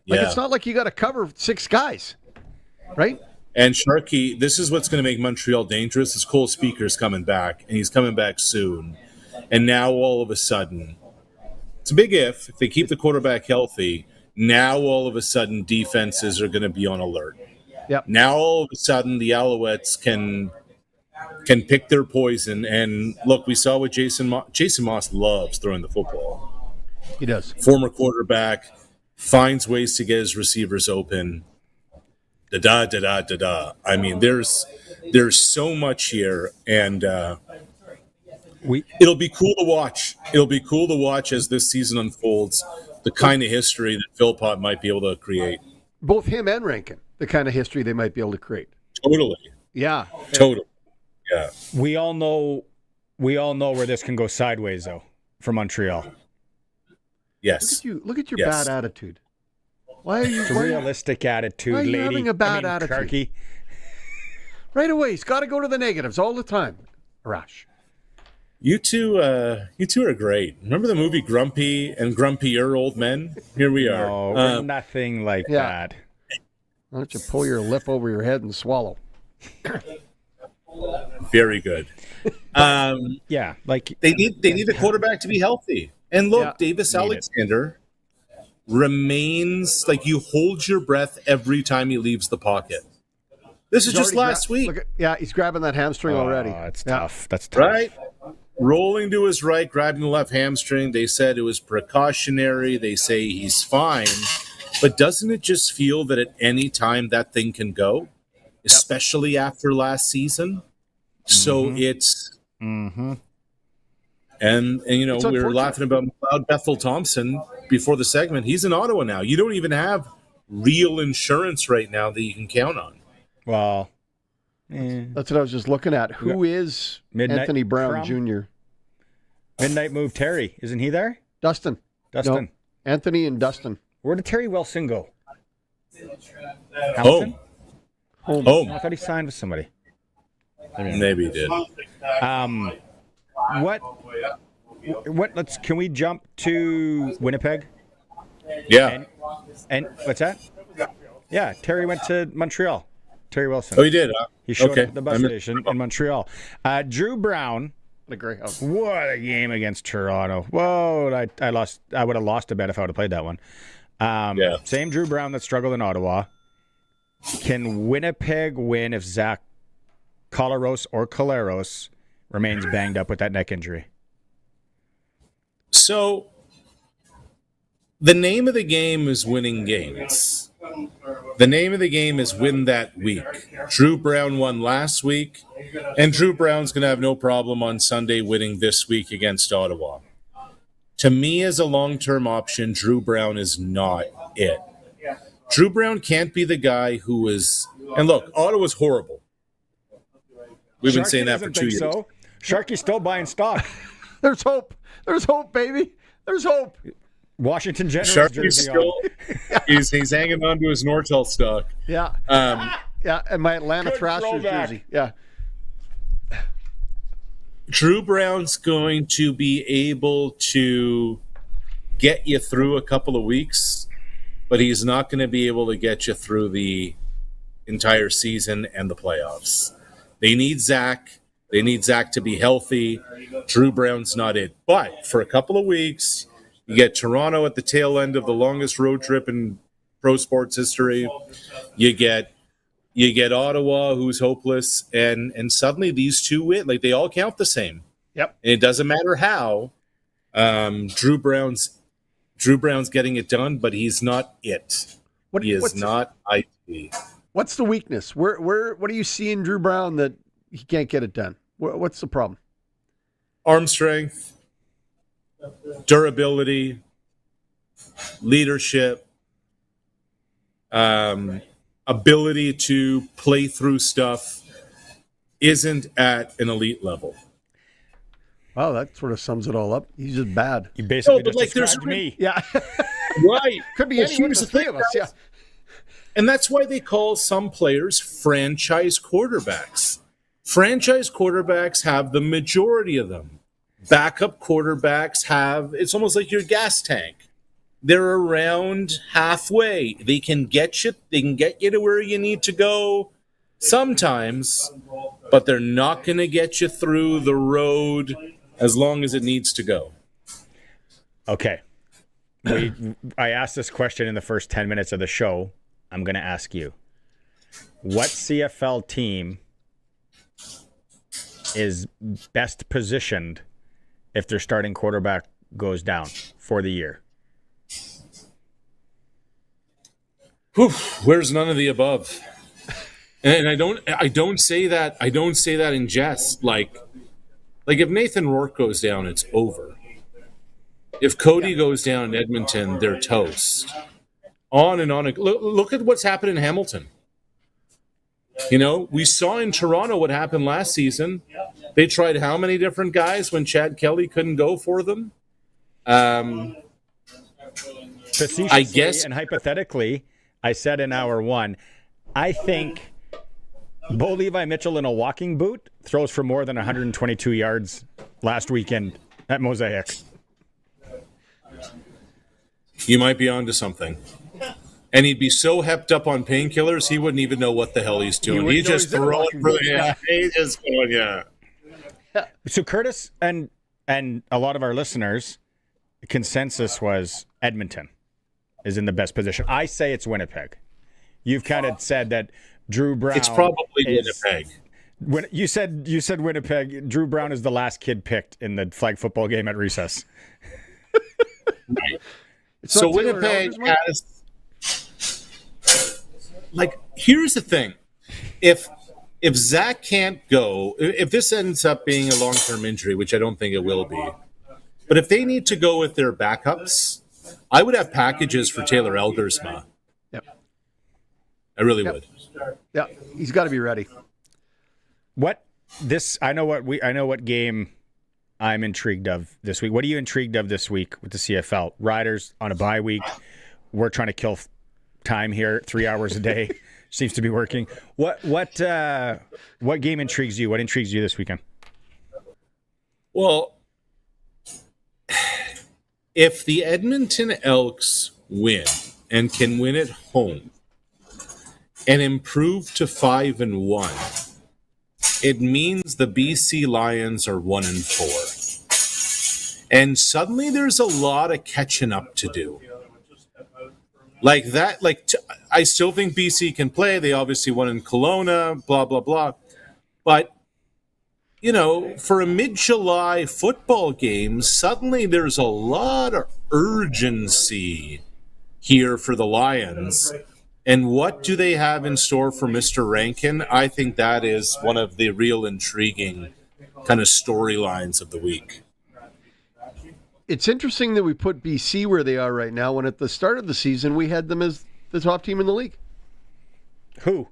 Like, it's not like you got to cover 6 guys, right? And Sharky, this is what's going to make Montreal dangerous, is Cole Speaker's coming back, and he's coming back soon. And now all of a sudden, it's a big if they keep the quarterback healthy, now all of a sudden defenses are going to be on alert. Yep. Now all of a sudden the Alouettes can pick their poison. And look, we saw what Jason Moss loves throwing the football. He does. Former quarterback, finds ways to get his receivers open. Da-da. I mean, there's so much here, and it'll be cool to watch. It'll be cool to watch as this season unfolds, the kind of history that Philpott might be able to create. Both him and Rankin, the kind of history they might be able to create. Totally. Yeah. Totally. Yeah. We all know where this can go sideways, though, for Montreal. Yes. Look at your bad attitude. Why are you realistic attitude, why are you lady? having a bad attitude? Sharky. Right away, he's got to go to the negatives all the time. Arash. You two are great. Remember the movie Grumpy and Grumpier Old Men? Here we are. No, we're nothing like that. Why don't you pull your lip over your head and swallow? Very good. Yeah, like they need the quarterback to be healthy. And look, Davis Alexander remains, like, you hold your breath every time he leaves the pocket. This is just last week. He's grabbing that hamstring already. It's tough. That's tough. Right? Rolling to his right, grabbing the left hamstring. They said it was precautionary. They say he's fine. But doesn't it just feel that at any time that thing can go, especially after last season? So it's... Mm-hmm. And you know, we were laughing about McLeod Bethel Thompson before the segment. He's in Ottawa now. You don't even have real insurance right now that you can count on. Well, that's what I was just looking at. Who is Anthony Brown Jr.? Midnight Move Terry. Isn't he there? Dustin. No. Anthony and Dustin. Where did Terry Wilson go? Home. I thought he signed with somebody. Maybe he did. Can we jump to Winnipeg? Yeah. And what's that? Yeah, Terry went to Montreal. Terry Wilson. Oh, he did? He showed up at the bus station in Montreal. Drew Brown. What a game against Toronto. Whoa, I lost. I would have lost a bet if I would have played that one. Same Drew Brown that struggled in Ottawa. Can Winnipeg win if Zach Collaros or Collaros remains banged up with that neck injury? So, the name of the game is winning games. The name of the game is win that week. Drew Brown won last week, and Drew Brown's going to have no problem on Sunday winning this week against Ottawa. To me, as a long-term option, Drew Brown is not it. Drew Brown can't be the guy who is... And look, Ottawa's horrible. We've been saying that for 2 years. So. Sharky's still buying stock. There's hope. There's hope, baby. There's hope. Washington Generals Sharky's still... he's hanging on to his Nortel stock. Yeah. And my Atlanta Thrashers jersey. Yeah. Drew Brown's going to be able to get you through a couple of weeks, but he's not going to be able to get you through the entire season and the playoffs. They need Zach. They need Zach to be healthy. Drew Brown's not it. But for a couple of weeks, you get Toronto at the tail end of the longest road trip in pro sports history. You get Ottawa, who's hopeless, and suddenly these two win. Like, they all count the same. Yep. And it doesn't matter how. Drew Brown's getting it done, but he's not it. He is not IT. What's the weakness? What do you see in Drew Brown that he can't get it done? What's the problem? Arm strength, durability, leadership, ability to play through stuff isn't at an elite level. Wow, that sort of sums it all up. He's just bad. You basically described me. Yeah. Right. Could be any one of the three of us, yeah. And that's why they call some players franchise quarterbacks. Franchise quarterbacks have the majority of them. Backup quarterbacks have, it's almost like your gas tank. They're around halfway. They can get you to where you need to go sometimes, but they're not going to get you through the road as long as it needs to go. Okay. I asked this question in the first 10 minutes of the show. I'm going to ask you. What CFL team is best positioned if their starting quarterback goes down for the year? Where's none of the above? And I don't say that in jest. Like if Nathan Rourke goes down, it's over. If Cody goes down in Edmonton, they're toast. On and on. Look at what's happened in Hamilton. You know, we saw in Toronto what happened last season. They tried how many different guys when Chad Kelly couldn't go for them? Facetiously I guess, and hypothetically, I said in hour one, I think Bo Levi Mitchell in a walking boot throws for more than 122 yards last weekend at Mosaic. You might be onto something. And he'd be so hepped up on painkillers, he wouldn't even know what the hell he's doing. He's just throwing for the He's just going, yeah. So Curtis and a lot of our listeners, the consensus was Edmonton is in the best position. I say it's Winnipeg. You've kind of said that Drew Brown. It's probably Winnipeg. When you said Winnipeg, Drew Brown is the last kid picked in the flag football game at recess. Right. So Winnipeg has, like, here's the thing. If Zach can't go, if this ends up being a long-term injury, which I don't think it will be, but if they need to go with their backups, I would have packages for Taylor Elgersma. Yep. I really would. Yeah, he's got to be ready. I know what game I'm intrigued of this week. What are you intrigued of this week with the CFL? Riders on a bye week. We're trying to kill time here. 3 hours a day seems to be working. What game intrigues you? What intrigues you this weekend? Well, if the Edmonton Elks win and can win at home and improve to 5-1, it means the BC Lions are 1-4. And suddenly there's a lot of catching up to do. Like that, I still think BC can play. They obviously won in Kelowna, blah, blah, blah. But, for a mid-July football game, suddenly there's a lot of urgency here for the Lions. And what do they have in store for Mr. Rankin? I think that is one of the real intriguing kind of storylines of the week. It's interesting that we put BC where they are right now when at the start of the season we had them as the top team in the league. Who?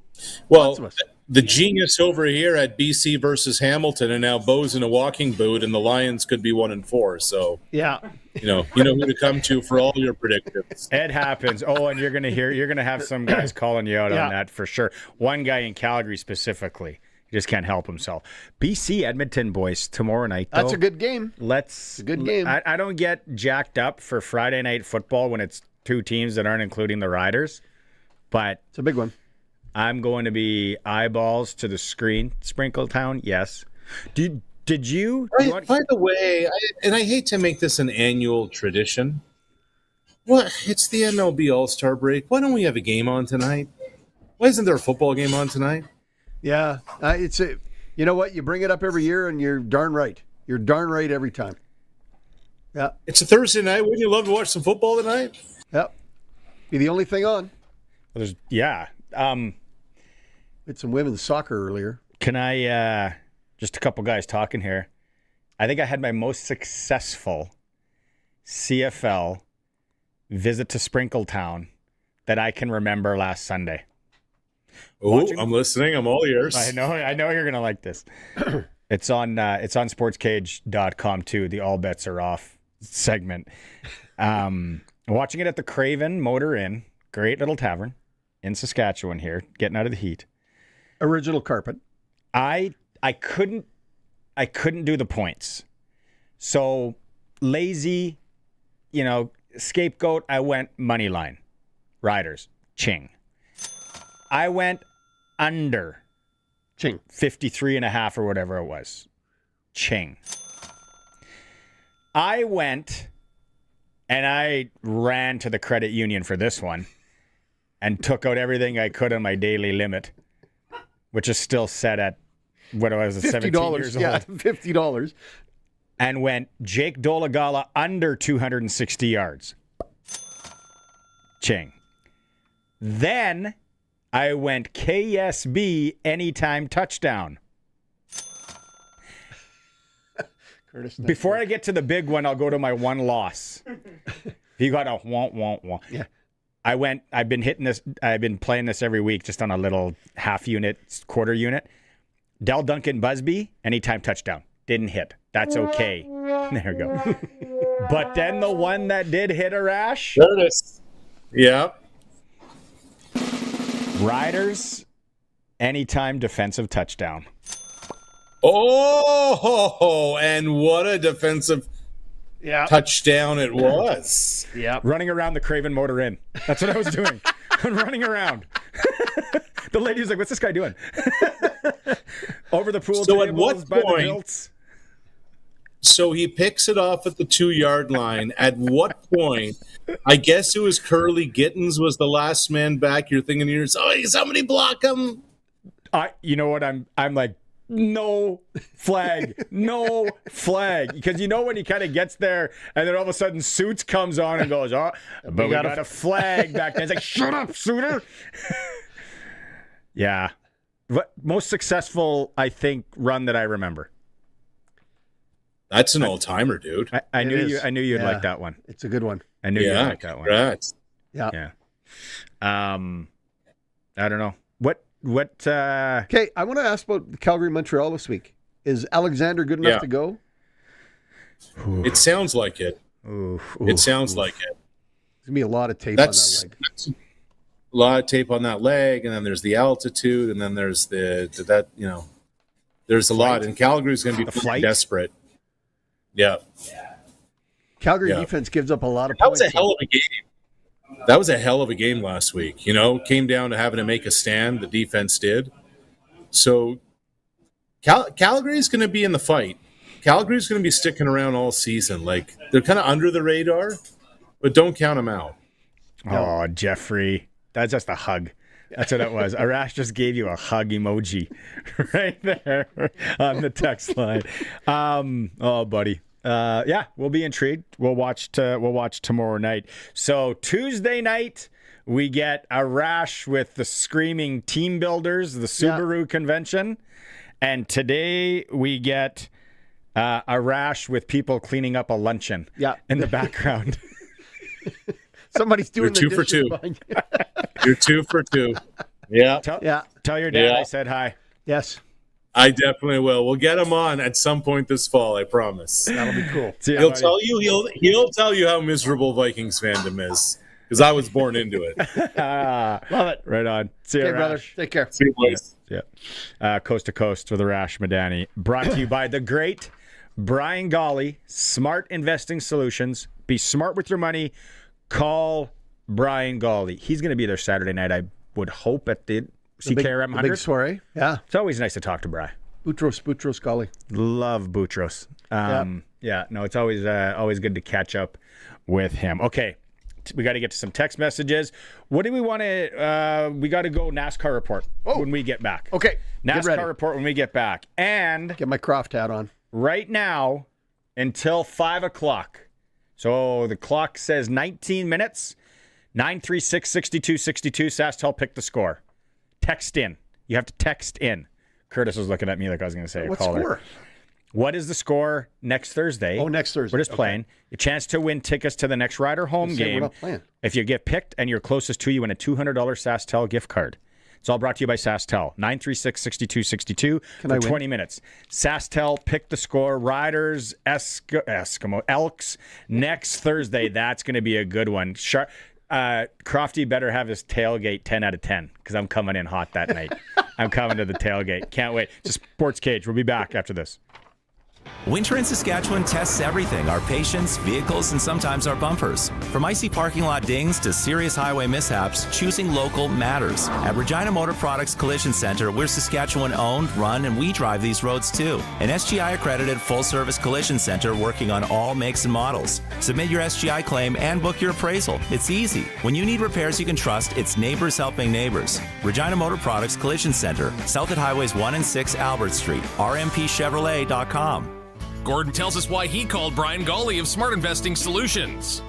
Well, the genius over here at BC versus Hamilton, and now Bo's in a walking boot, and the Lions could be 1-4. So yeah, you know who to come to for all your predictions. It happens. Oh, and you're gonna have some guys calling you out on that for sure. One guy in Calgary specifically, he just can't help himself. BC Edmonton, boys, tomorrow night. Though, that's a good game. It's a good game. I don't get jacked up for Friday night football when it's two teams that aren't including the Riders, but it's a big one. I'm going to be eyeballs to the screen. Sprinkletown, yes. Did you? By the way, I hate to make this an annual tradition. It's the MLB All-Star break. Why don't we have a game on tonight? Why isn't there a football game on tonight? Yeah, you know what? You bring it up every year, and you're darn right. You're darn right every time. Yeah. It's a Thursday night. Wouldn't you love to watch some football tonight? Yep. Be the only thing on. Yeah. It's some women's soccer earlier. Can I, just a couple guys talking here. I think I had my most successful CFL visit to Sprinkletown that I can remember last Sunday. Oh, I'm listening. I'm all ears. I know you're going to like this. It's on sportscage.com too. The all bets are off segment. Watching it at the Craven Motor Inn, great little tavern in Saskatchewan here, getting out of the heat. Original carpet. I couldn't do the points. So lazy, scapegoat, I went money line. Riders, ching. I went under. Ching. 53.5 or whatever it was. Ching. I went and I ran to the credit union for this one and took out everything I could on my daily limit, which is still set at, what was it, 17 years old? Yeah, $50. And went Jake Dolagala under 260 yards. Ching. Then I went KSB anytime touchdown. Before I get to the big one, I'll go to my one loss. You got a won't. Yeah. I've been playing this every week just on a little half unit, quarter unit. Del Duncan Busby, anytime touchdown. Didn't hit. That's okay. There we go. But then the one that did hit Arash. There it is. Yeah. Riders, anytime defensive touchdown. Oh, and what a defensive touchdown it was. Yeah. Running around the Craven Motor Inn. That's what I was doing. I'm running around. The lady was like, what's this guy doing? Over the pool so tables, at what by point, the hilts. So he picks it off at the 2-yard line. At what point, I guess it was Curly Gittins was the last man back. You're thinking to yourself, somebody block him. You know what? I'm like, no flag. Because when he kind of gets there and then all of a sudden Suits comes on and goes, but we got a flag back there. It's like, shut up, Suitor. Yeah. Most successful, I think, run that I remember. That's an all-timer, dude. I knew you'd like that one. It's a good one. I knew you'd like that one. Congrats. Yeah. Yeah. I don't know. What? Okay, I want to ask about Calgary-Montreal this week. Is Alexander good enough to go? It sounds like it. It sounds like it. There's going to be a lot of tape on that leg. That's a lot of tape on that leg, and then there's the altitude, and then there's there's a lot. And Calgary's going to be pretty desperate. Yeah. Calgary defense gives up a lot of points. points. That was a hell of a game. That was a hell of a game last week. Came down to having to make a stand. The defense did. So Calgary's going to be in the fight. Calgary's going to be sticking around all season. Like, they're kind of under the radar, but don't count them out. Oh, Jeffrey. That's just a hug. That's what it was. Arash just gave you a hug emoji right there on the text line. Oh, buddy. We'll be intrigued. We'll watch tomorrow night. So Tuesday night, we get Arash with the Screaming Team Builders, the Subaru convention. And today we get Arash with people cleaning up a luncheon in the background. Somebody's doing You're 2 for 2. You're 2 for 2. Yeah. Tell your dad I said hi. Yes. I definitely will. We'll get him on at some point this fall, I promise. That'll be cool. He'll tell you how miserable Vikings fandom is, because I was born into it. Love it. Right on. See you, Okay, Arash. brother. Take care. See you, boys. Yeah. Coast to Coast with Arash Madani. Brought to you by the great Brian Golly, Smart Investing Solutions. Be smart with your money. Call Brian Golly. He's going to be there Saturday night, I would hope, at the CKRM 100. Big soiree. Yeah. It's always nice to talk to Brian. Boutros Golly. Love Boutros. It's always good to catch up with him. Okay. We got to get to some text messages. What do we want to we got to go NASCAR report when we get back. Okay. NASCAR report when we get back. And get my Croft hat on. Right now until 5 o'clock. So the clock says 19 minutes. 936-6262. SaskTel pick the score. Text in. You have to text in. Curtis was looking at me like I was going to say What a caller. score? What is the score next Thursday? Oh, next Thursday. We're just playing. A chance to win tickets to the next Rider home game. We're not playing. If you get picked and you're closest to, you win a $200 SaskTel gift card. It's all brought to you by SaskTel. 936-6262 for 20 minutes. SaskTel, pick the score. Riders, Elks next Thursday. That's going to be a good one. Crofty better have his tailgate 10 out of 10 because I'm coming in hot that night. I'm coming to the tailgate. Can't wait. It's Sportscage. We'll be back after this. Winter in Saskatchewan tests everything, our patience, vehicles, and sometimes our bumpers. From icy parking lot dings to serious highway mishaps, choosing local matters. At Regina Motor Products Collision Center, we're Saskatchewan owned, run, and we drive these roads too. An SGI accredited full-service collision center working on all makes and models. Submit your SGI claim and book your appraisal. It's easy. When you need repairs you can trust, it's neighbors helping neighbors. Regina Motor Products Collision Center, south at Highways 1 and 6 Albert Street, rmpchevrolet.com. Gordon tells us why he called Brian Golly of Smart Investing Solutions.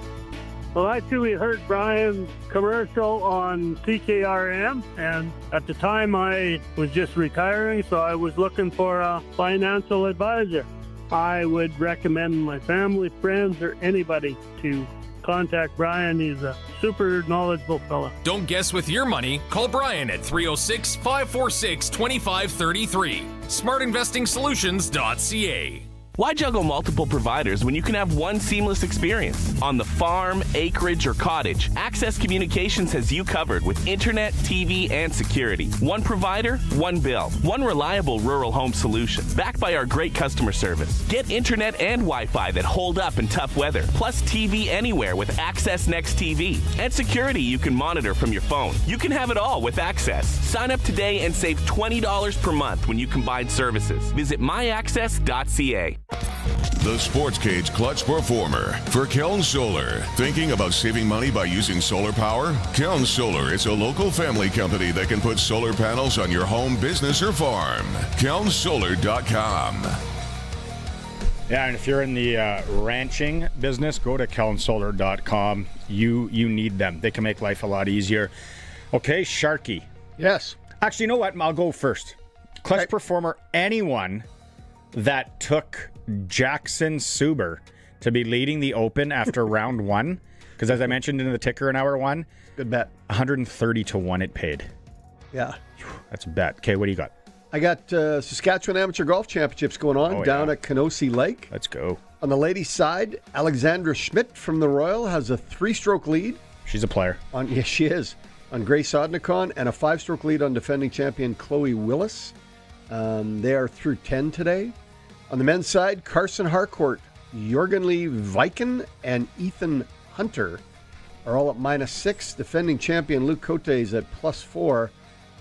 Well, I too heard Brian's commercial on CKRM, and at the time I was just retiring, so I was looking for a financial advisor. I would recommend my family, friends, or anybody to contact Brian. He's a super knowledgeable fella. Don't guess with your money. Call Brian at 306-546-2533. SmartInvestingSolutions.ca. Why juggle multiple providers when you can have one seamless experience? On the farm, acreage, or cottage, Access Communications has you covered with internet, TV, and security. One provider, one bill. One reliable rural home solution. Backed by our great customer service. Get internet and Wi-Fi that hold up in tough weather. Plus TV anywhere with Access Next TV. And security you can monitor from your phone. You can have it all with Access. Sign up today and save $20 per month when you combine services. Visit myaccess.ca. The Sportscage Clutch Performer for Keln Solar. Thinking about saving money by using solar power? Keln Solar is a local family company that can put solar panels on your home, business, or farm. KelnSolar.com. Yeah, and if you're in the ranching business, go to KelnSolar.com. You need them. They can make life a lot easier. Okay, Sharky. Yes. Actually, you know what? I'll go first. Clutch Performer, anyone that took Jackson Suber to be leading the Open after round one, because as I mentioned in the ticker in hour one, good bet. 130 to 1 it paid. Yeah. That's a bet. Okay, what do you got? I got Saskatchewan Amateur Golf Championships going on down at Kenosi Lake. Let's go. On the ladies' side, Alexandra Schmidt from the Royal has a 3-stroke lead. She's a player. Yes, she is. On Grace Odnikon, and a 5-stroke lead on defending champion Chloe Willis. They are through 10 today. On the men's side, Carson Harcourt, Jorgen Lee Viken, and Ethan Hunter are all at -6. Defending champion Luke Cote is at +4.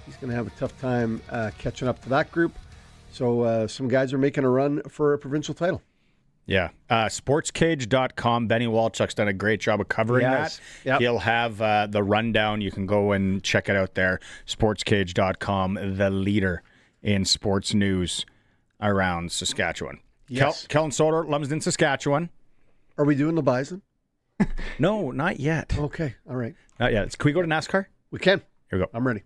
He's going to have a tough time catching up to that group. So some guys are making a run for a provincial title. Yeah. Sportscage.com. Benny Walchuk's done a great job of covering that. Yep. He'll have the rundown. You can go and check it out there. Sportscage.com, the leader in sports news around Saskatchewan. Yes. Kellen Suitor, Lumsden, Saskatchewan. Are we doing the Bison? No, not yet. Okay. All right. Not yet. Can we go to NASCAR? We can. Here we go. I'm ready.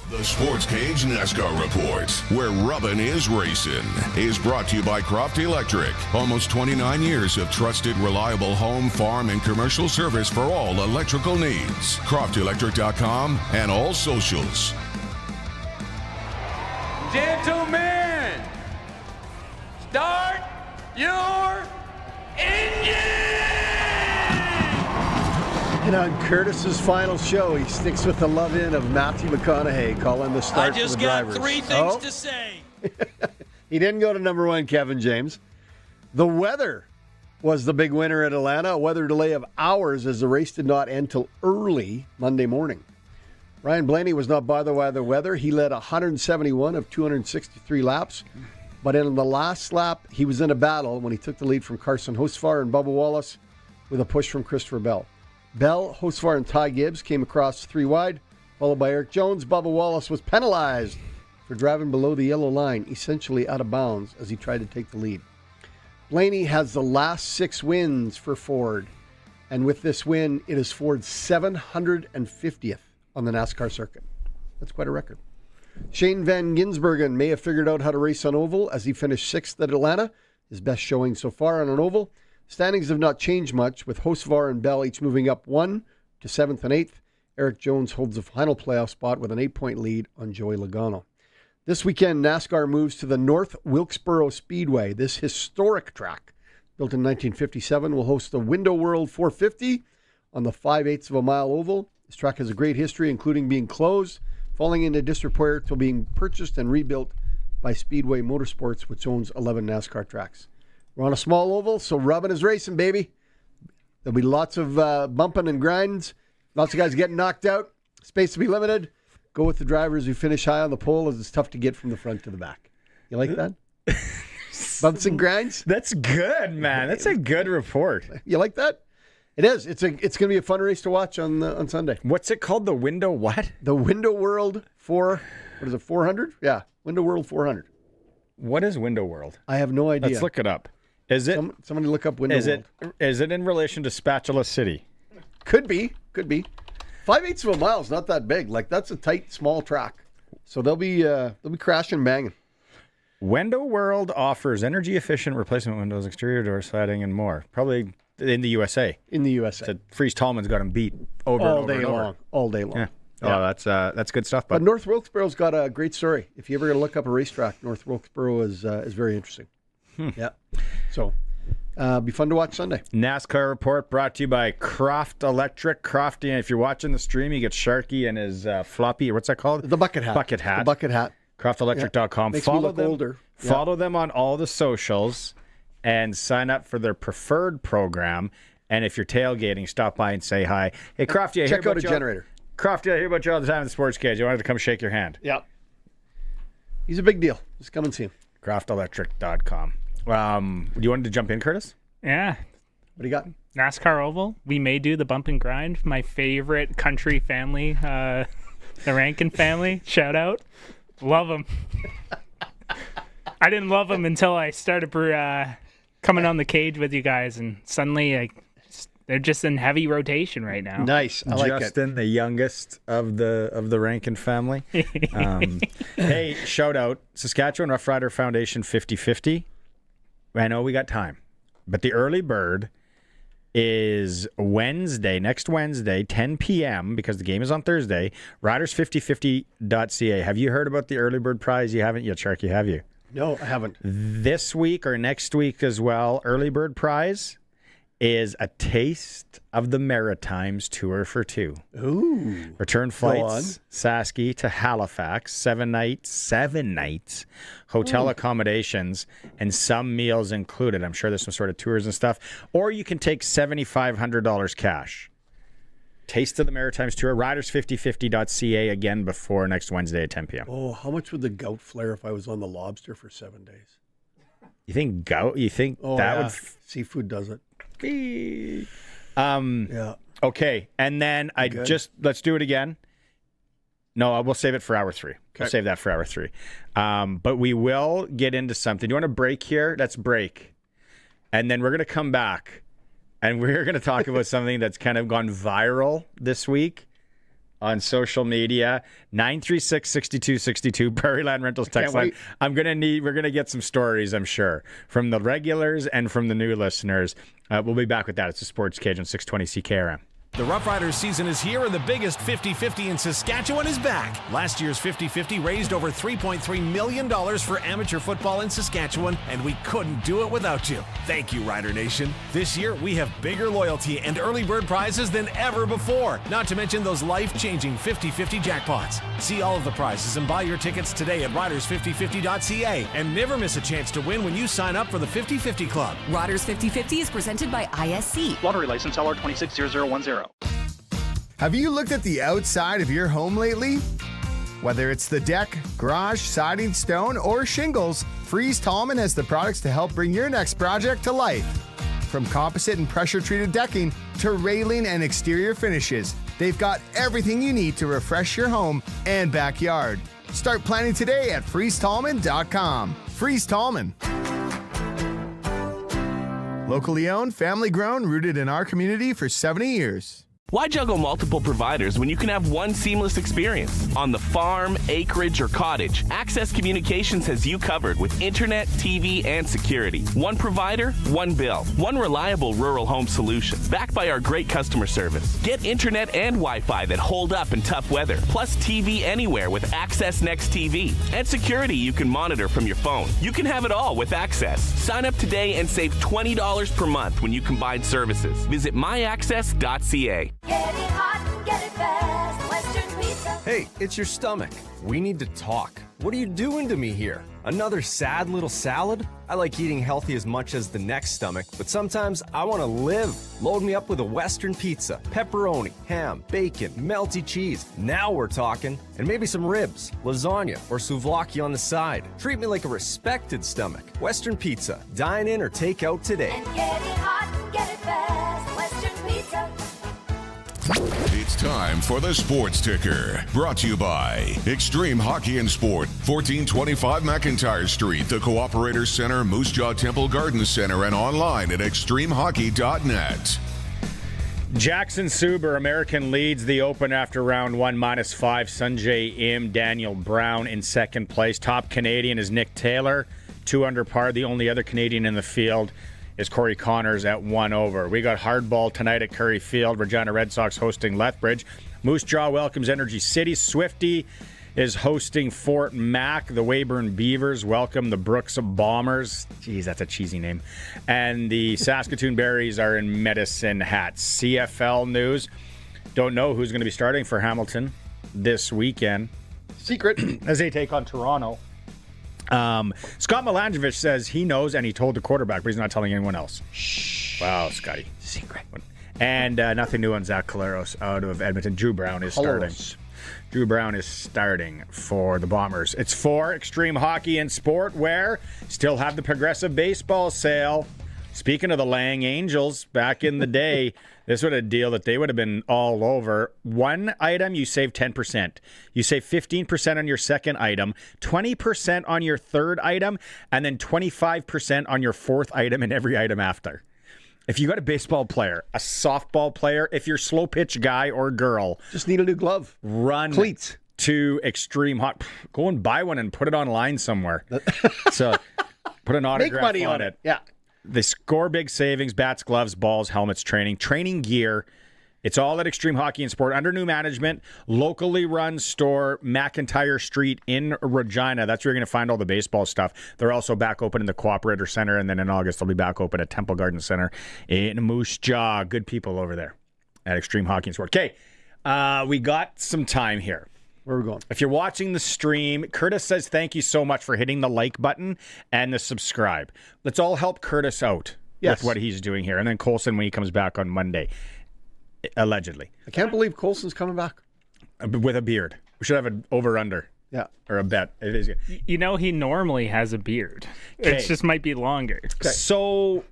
The Sportscage NASCAR Report, where rubbin' is racing, is brought to you by Croft Electric. Almost 29 years of trusted, reliable home, farm, and commercial service for all electrical needs. CroftElectric.com and all socials. Gentlemen, start your engine! And on Curtis's final show, he sticks with the love-in of Matthew McConaughey, calling the start I just for the got drivers. 3 things to say. He didn't go to number 1, Kevin James. The weather was the big winner at Atlanta. A weather delay of hours as the race did not end till early Monday morning. Ryan Blaney was not bothered by the weather. He led 171 of 263 laps. But in the last lap, he was in a battle when he took the lead from Carson Hocevar and Bubba Wallace with a push from Christopher Bell. Bell, Hocevar, and Ty Gibbs came across 3 wide, followed by Eric Jones. Bubba Wallace was penalized for driving below the yellow line, essentially out of bounds as he tried to take the lead. Blaney has the last 6 wins for Ford, and with this win, it is Ford's 750th on the NASCAR circuit. That's quite a record. Shane Van Gisbergen may have figured out how to race on oval as he finished 6th at Atlanta, his best showing so far on an oval. Standings have not changed much, with Hocevar and Bell each moving up 1 to 7th and 8th. Eric Jones holds the final playoff spot with an 8-point lead on Joey Logano. This weekend, NASCAR moves to the North Wilkesboro Speedway. This historic track, built in 1957, will host the Window World 450 on the 5/8 of a mile oval. This track has a great history, including being closed, falling into disrepair, till being purchased and rebuilt by Speedway Motorsports, which owns 11 NASCAR tracks. We're on a small oval, so rubbing is racing, baby. There'll be lots of bumping and grinds, lots of guys getting knocked out, space to be limited. Go with the drivers who finish high on the pole, as it's tough to get from the front to the back. You like that? Bumps and grinds? That's good, man. That's a good report. You like that? It is. It's going to be a fun race to watch on Sunday. What's it called? The Window what? The Window World 400? Yeah, Window World 400. What is Window World? I have no idea. Let's look it up. Is it? Somebody look up Window World. Is it in relation to Spatula City? Could be. 5/8 of a mile is not that big. Like, that's a tight, small track. So they'll be crashing and banging. Window World offers energy-efficient replacement windows, exterior door siding, and more. Probably in the USA. In the USA. So Freeze Tallman's got him beat over and over and over. All day long. Yeah. Oh, that's good stuff. But North Wilkesboro's got a great story. If you ever going to look up a racetrack, North Wilkesboro is very interesting. Yeah. So, be fun to watch Sunday. NASCAR Report brought to you by Croft Electric. Crofty, if you're watching the stream, you get Sharky and his floppy, what's that called? The bucket hat. The bucket hat. CroftElectric.com. Makes me look older. Follow them on all the socials and sign up for their preferred program. And if you're tailgating, stop by and say hi. Hey, Crofty, I hear check out a generator. Crofty, I hear about you all the time at the Sports Cage. I wanted to come shake your hand. Yeah. He's a big deal. Just come and see him. CroftElectric.com. Do you want to jump in, Curtis? Yeah. What do you got? NASCAR Oval. We may do the bump and grind. My favorite country family, the Rankin family. Shout out. Love them. I didn't love them until I started coming on the cage with you guys, and suddenly they're just in heavy rotation right now. Nice. I like Justin, the youngest of the Rankin family. Hey, shout out Saskatchewan Roughrider Foundation 50/50. I know we got time, but the early bird is next Wednesday, 10 p.m., because the game is on Thursday, riders5050.ca. Have you heard about the early bird prize? You haven't yet, Sharky, have you? No, I haven't. This week or next week as well, early bird prize is a taste of the Maritimes tour for two. Ooh. Return flights, Sasky to Halifax, 7 nights, hotel accommodations, and some meals included. I'm sure there's some sort of tours and stuff. Or you can take $7,500 cash. Taste of the Maritimes tour, riders5050.ca again before next Wednesday at 10 p.m. Oh, how much would the gout flare if I was on the lobster for 7 days? You think gout? You think that would... Seafood does it. Yeah. Okay, and then let's do it again. No, we'll save it for hour 3. Okay. We'll save that for hour 3. But we will get into something. Do you want a break here? Let's break. And then we're going to come back, and we're going to talk about something that's kind of gone viral this week on social media. 936-6262, Prairie Land Rentals text line. We're going to get some stories, I'm sure, from the regulars and from the new listeners. We'll be back with that. It's the Sports Cage on 620 CKRM. The Roughriders season is here, and the biggest 50-50 in Saskatchewan is back. Last year's 50-50 raised over $3.3 million for amateur football in Saskatchewan, and we couldn't do it without you. Thank you, Rider Nation. This year, we have bigger loyalty and early bird prizes than ever before, not to mention those life-changing 50-50 jackpots. See all of the prizes and buy your tickets today at riders5050.ca, and never miss a chance to win when you sign up for the 50-50 Club. Riders 50-50 is presented by ISC. Lottery license LR260010. Have you looked at the outside of your home lately? Whether it's the deck, garage, siding, stone, or shingles, Freeze Tallman has the products to help bring your next project to life. From composite and pressure-treated decking to railing and exterior finishes, they've got everything you need to refresh your home and backyard. Start planning today at freezetallman.com. Freeze Tallman. Locally owned, family grown, rooted in our community for 70 years. Why juggle multiple providers when you can have one seamless experience? On the farm, acreage, or cottage, Access Communications has you covered with internet, TV, and security. One provider, one bill. One reliable rural home solution. Backed by our great customer service. Get internet and Wi-Fi that hold up in tough weather. Plus TV anywhere with Access Next TV. And security you can monitor from your phone. You can have it all with Access. Sign up today and save $20 per month when you combine services. Visit myaccess.ca. Get it hot and get it fast. Western Pizza. Hey, it's your stomach. We need to talk. What are you doing to me here? Another sad little salad? I like eating healthy as much as the next stomach, but sometimes I want to live. Load me up with a Western pizza, pepperoni, ham, bacon, melty cheese. Now we're talking. And maybe some ribs, lasagna, or souvlaki on the side. Treat me like a respected stomach. Western Pizza. Dine in or take out today. And get it hot and get it fast. Western Pizza. It's time for the Sports Ticker, brought to you by Extreme Hockey and Sport, 1425 McIntyre Street, the Cooperator Center, Moose Jaw Temple Garden Center, and online at extremehockey.net. Jackson Suber, American, leads the Open after round 1, -5. Sanjay Im, Daniel Brown in second place. Top Canadian is Nick Taylor, 2 under par. The only other Canadian in the field is Corey Connors at 1 over. We got hardball tonight at Curry Field. Regina Red Sox hosting Lethbridge. Moose Jaw welcomes Energy City. Swifty is hosting Fort Mac. The Weyburn Beavers welcome the Brooks Bombers. Geez, that's a cheesy name. And the Saskatoon Berries are in Medicine Hat. CFL news. Don't know who's going to be starting for Hamilton this weekend. Secret. As they take on Toronto. Scott Milanjevic says he knows and he told the quarterback, but he's not telling anyone else. Shh. Wow, Scotty. Secret. And nothing new on Zach Caleros out of Edmonton. Drew Brown is starting. Drew Brown is starting for the Bombers. It's for Extreme Hockey and Sport, where still have the Progressive Baseball sale. Speaking of the Lang Angels, back in the day, this would have a deal that they would have been all over. One item, you save 10%. You save 15% on your second item, 20% on your third item, and then 25% on your fourth item and every item after. If you got a baseball player, a softball player, if you're slow pitch guy or girl, just need a new glove. Run cleats to Extreme Hot. Go and buy one and put it online somewhere. So put an autograph Make money on it. Yeah. They score big savings, bats, gloves, balls, helmets, training gear. It's all at Extreme Hockey and Sport under new management, locally run store, McIntyre Street in Regina. That's where you're going to find all the baseball stuff. They're also back open in the Cooperator Center, and then in August they'll be back open at Temple Garden Center in Moose Jaw. Good people over there at Extreme Hockey and Sport. Okay, we got some time here. Where are we going? If you're watching the stream, Curtis says thank you so much for hitting the like button and the subscribe. Let's all help Curtis out with what he's doing here. And then Colson when he comes back on Monday. Allegedly. I can't believe Colson's coming back. With a beard. We should have an over-under. Yeah. Or a bet. It is. You know, he normally has a beard. It just might be longer. Okay. So,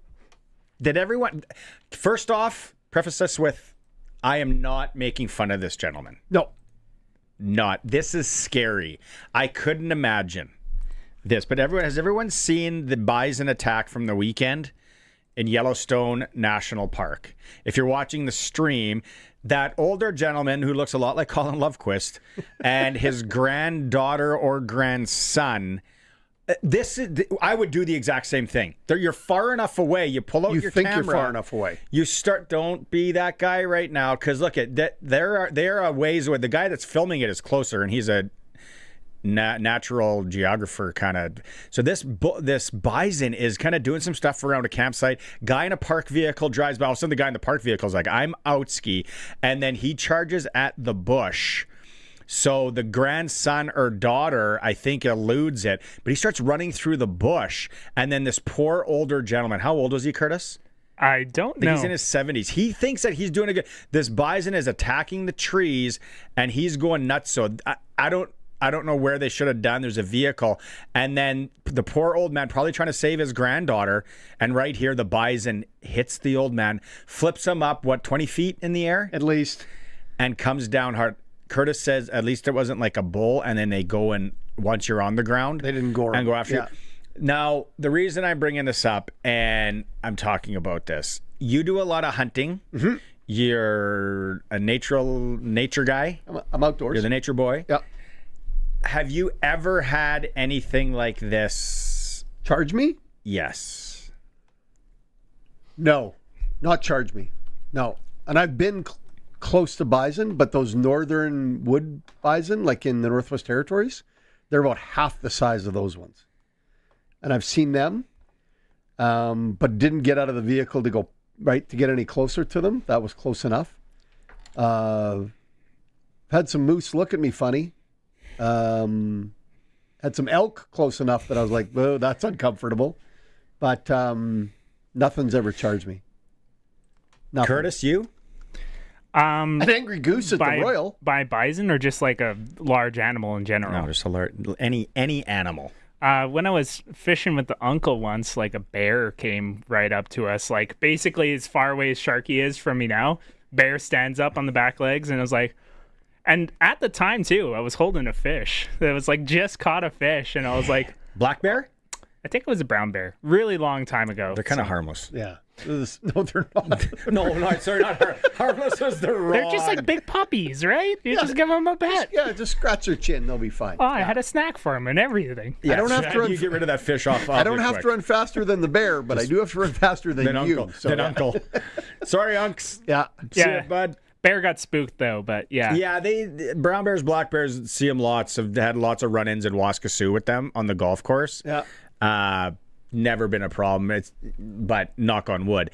did everyone... First off, preface this with, I am not making fun of this gentleman. No. Not. This is scary. I couldn't imagine this. But has everyone seen the bison attack from the weekend in Yellowstone National Park? If you're watching the stream, that older gentleman who looks a lot like Colin Lovequist and his granddaughter or grandson, I would do the exact same thing. You're far enough away. You pull out your camera. You think you're far enough away. You start. Don't be that guy right now, because look at that. There are ways where the guy that's filming it is closer, and he's a natural geographer kind of. So this bison is kind of doing some stuff around a campsite. Guy in a park vehicle drives by. All of a sudden, the guy in the park vehicle is like, "I'm out ski," and then he charges at the bush. So the grandson or daughter, I think, eludes it, but he starts running through the bush. And then this poor older gentleman, how old was he, Curtis? I don't know. I think he's in his 70s. He thinks that he's doing a good. This bison is attacking the trees, and he's going nuts. So I don't know where they should have done. There's a vehicle, and then the poor old man probably trying to save his granddaughter. And right here, the bison hits the old man, flips him up 20 feet in the air at least, and comes down hard. Curtis says at least it wasn't like a bull, and then they go and once you're on the ground, they didn't go after you. Now, the reason I'm bringing this up and I'm talking about this, you do a lot of hunting. Mm-hmm. You're a nature guy. I'm outdoors. You're the nature boy. Yeah. Have you ever had anything like this? Charge me? Yes. No, not charge me. No. And I've been close to bison, but those northern wood bison, like in the Northwest Territories, they're about half the size of those ones. And I've seen them, but didn't get out of the vehicle to get any closer to them. That was close enough. Had some moose look at me funny. Had some elk close enough that I was like, "Whoa, that's uncomfortable." But nothing's ever charged me. Nothing. Curtis, you? An angry goose at the Royal. By bison or just like a large animal in general? No, just a large, any animal. When I was fishing with the uncle once, like a bear came right up to us, like basically as far away as Sharky is from me now. Bear stands up on the back legs, and I was like, and at the time too, I was holding a fish. It was like just caught a fish, and I was like, black bear? I think it was a brown bear. Really long time ago. They're kind of harmless. Yeah. No, they're not. no, sorry, not harmless was the wrong. They're just like big puppies, right? You just give them a pet. Just scratch their chin. They'll be fine. Oh, I had a snack for them and everything. Yeah, I don't have to run. You get rid of that fish off. I don't have to run faster than the bear, but I do have to run faster than you. Uncle. So, Uncle. Sorry, Unks. Yeah. See ya, bud. Bear got spooked though, but yeah. Yeah, brown bears, black bears, see them lots. Have had lots of run-ins in Waskasoo with them on the golf course. Yeah. Never been a problem. But knock on wood.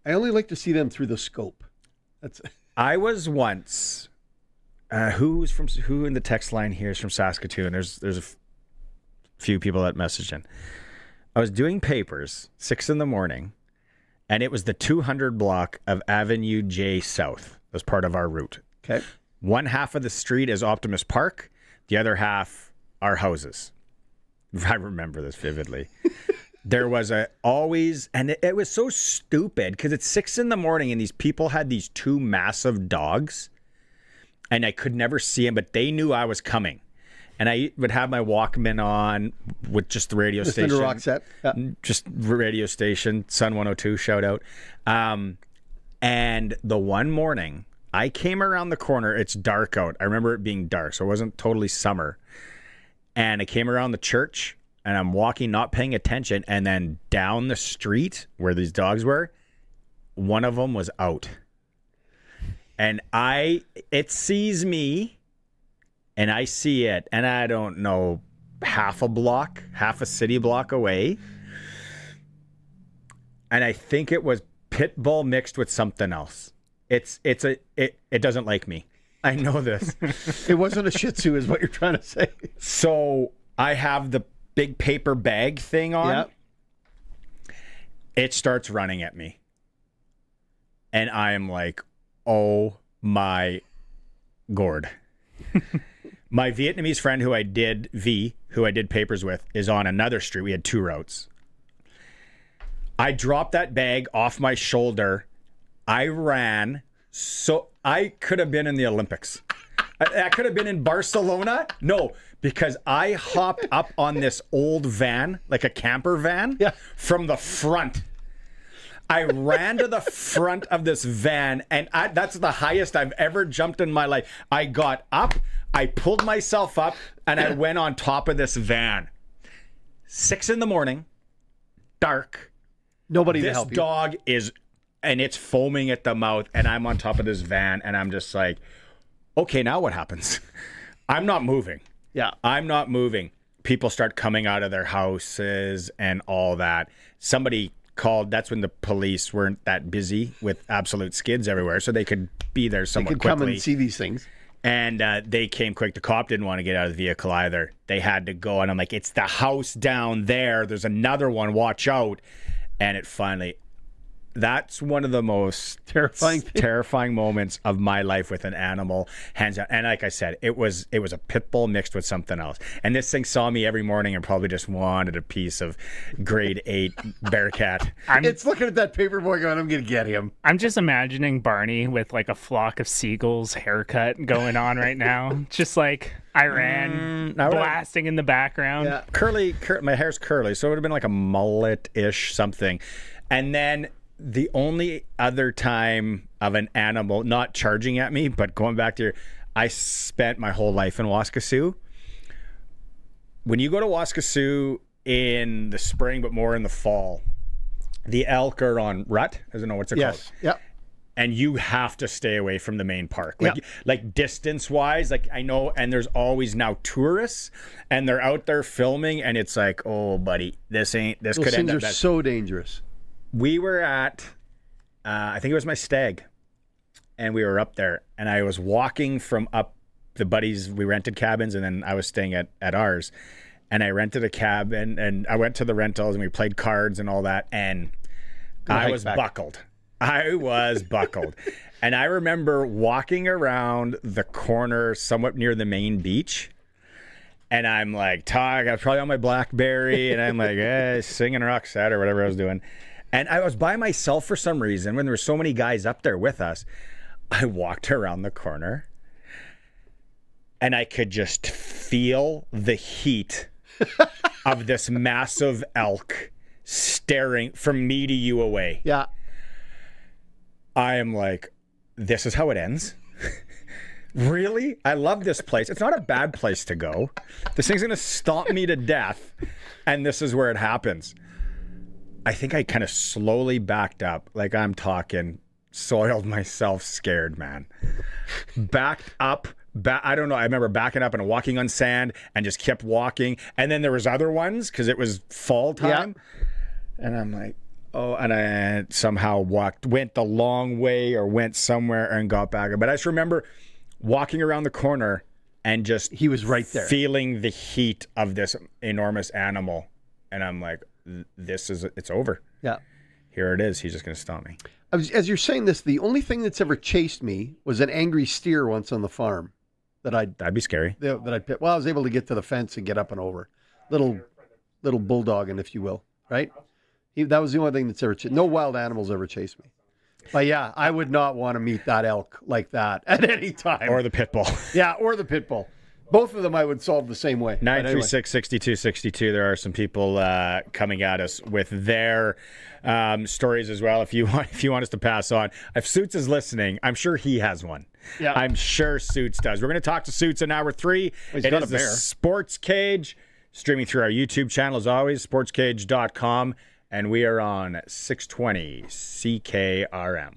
I only like to see them through the scope. I was once. Who in the text line here is from Saskatoon? There's a few people that messaged in. I was doing papers 6 a.m, and it was the 200 block of Avenue J South. That was part of our route. Okay. One half of the street is Optimus Park. The other half are houses. I remember this vividly. There was and it was so stupid because it's 6 a.m. and these people had these 2 massive dogs, and I could never see them, but they knew I was coming. And I would have my Walkman on with just the radio station. Just rock set. Yeah. Just radio station, Sun 102, shout out. And the one morning, I came around the corner. It's dark out. I remember it being dark, so it wasn't totally summer. And I came around the church and I'm walking, not paying attention, and then down the street where these dogs were, one of them was out. And it sees me, and I see it, and I don't know, half a city block away. And I think it was pit bull mixed with something else. It doesn't like me. I know this. It wasn't a Shih Tzu is what you're trying to say. So I have the big paper bag thing on. Yep. It starts running at me. And I am like, oh my gourd. My Vietnamese friend who I did papers with, is on another street. We had 2 routes. I dropped that bag off my shoulder. I ran. So I could have been in the Olympics. I could have been in Barcelona. No, because I hopped up on this old van, like a camper van, from the front. I ran to the front of this van, and that's the highest I've ever jumped in my life. I got up, I pulled myself up, and I went on top of this van. 6 a.m, dark. Nobody to help you. This dog is, and it's foaming at the mouth, and I'm on top of this van, and I'm just like, okay, now what happens? I'm not moving. Yeah. I'm not moving. People start coming out of their houses and all that. Somebody called. That's when the police weren't that busy with absolute skids everywhere, so they could be there somewhat quickly. They could come and see these things. And they came quick. The cop didn't want to get out of the vehicle either. They had to go, and I'm like, it's the house down there. There's another one. Watch out. And it finally... That's one of the most terrifying moments of my life with an animal, hands down. And like I said, it was a pit bull mixed with something else. And this thing saw me every morning and probably just wanted a piece of grade 8 bearcat. It's looking at that paper boy going, I'm going to get him. I'm just imagining Barney with like a flock of seagulls haircut going on right now. Just like Iran blasting in the background. Yeah. Curly, my hair's curly, so it would have been like a mullet-ish something. And then... The only other time of an animal not charging at me, but going back to I spent my whole life in Waskesiu. When you go to Waskesiu in the spring, but more in the fall, the elk are on rut. I don't know what's it called. Yep. And you have to stay away from the main park. Yep. Like distance-wise, like I know, and there's always now tourists, and they're out there filming, and it's like, oh, buddy, this could end up. Those things are so dangerous. We were at, I think it was my stag, and we were up there, and I was walking from up the buddies, we rented cabins, and then I was staying at ours, and I rented a cabin, and I went to the rentals, and we played cards and all that, and I was buckled. And I remember walking around the corner somewhat near the main beach, and I'm like, I was probably on my BlackBerry, and I'm like, singing Roxette or whatever I was doing. And I was by myself for some reason when there were so many guys up there with us. I walked around the corner and I could just feel the heat of this massive elk staring from me to you away. Yeah. I am like, this is how it ends? Really? I love this place. It's not a bad place to go. This thing's going to stomp me to death, and this is where it happens. I think I kind of slowly backed up, like I'm talking, soiled myself scared, man. Backed up, I don't know, I remember backing up and walking on sand and just kept walking. And then there was other ones because it was fall time. Yeah. And I'm like, oh, and I somehow went the long way or went somewhere and got back. But I just remember walking around the corner and just... He was right there. Feeling the heat of this enormous animal. And I'm like... it's over. Yeah. Here it is. He's just going to stomp me. As you're saying this, the only thing that's ever chased me was an angry steer once on the farm. That'd be scary. I was able to get to the fence and get up and over. Little bulldogging, if you will, right? That was the only thing that's ever chased. No wild animals ever chased me. But yeah, I would not want to meet that elk like that at any time. Or the pit bull. Yeah, or the pit bull. Both of them I would solve the same way. 936-6262. There are some people coming at us with their stories as well. If you want us to pass on. If Suits is listening, I'm sure he has one. Yeah. I'm sure Suits does. We're going to talk to Suits in hour 3. He's it got is a bear. The Sportscage. Streaming through our YouTube channel as always, sportscage.com, and we are on 620 CKRM.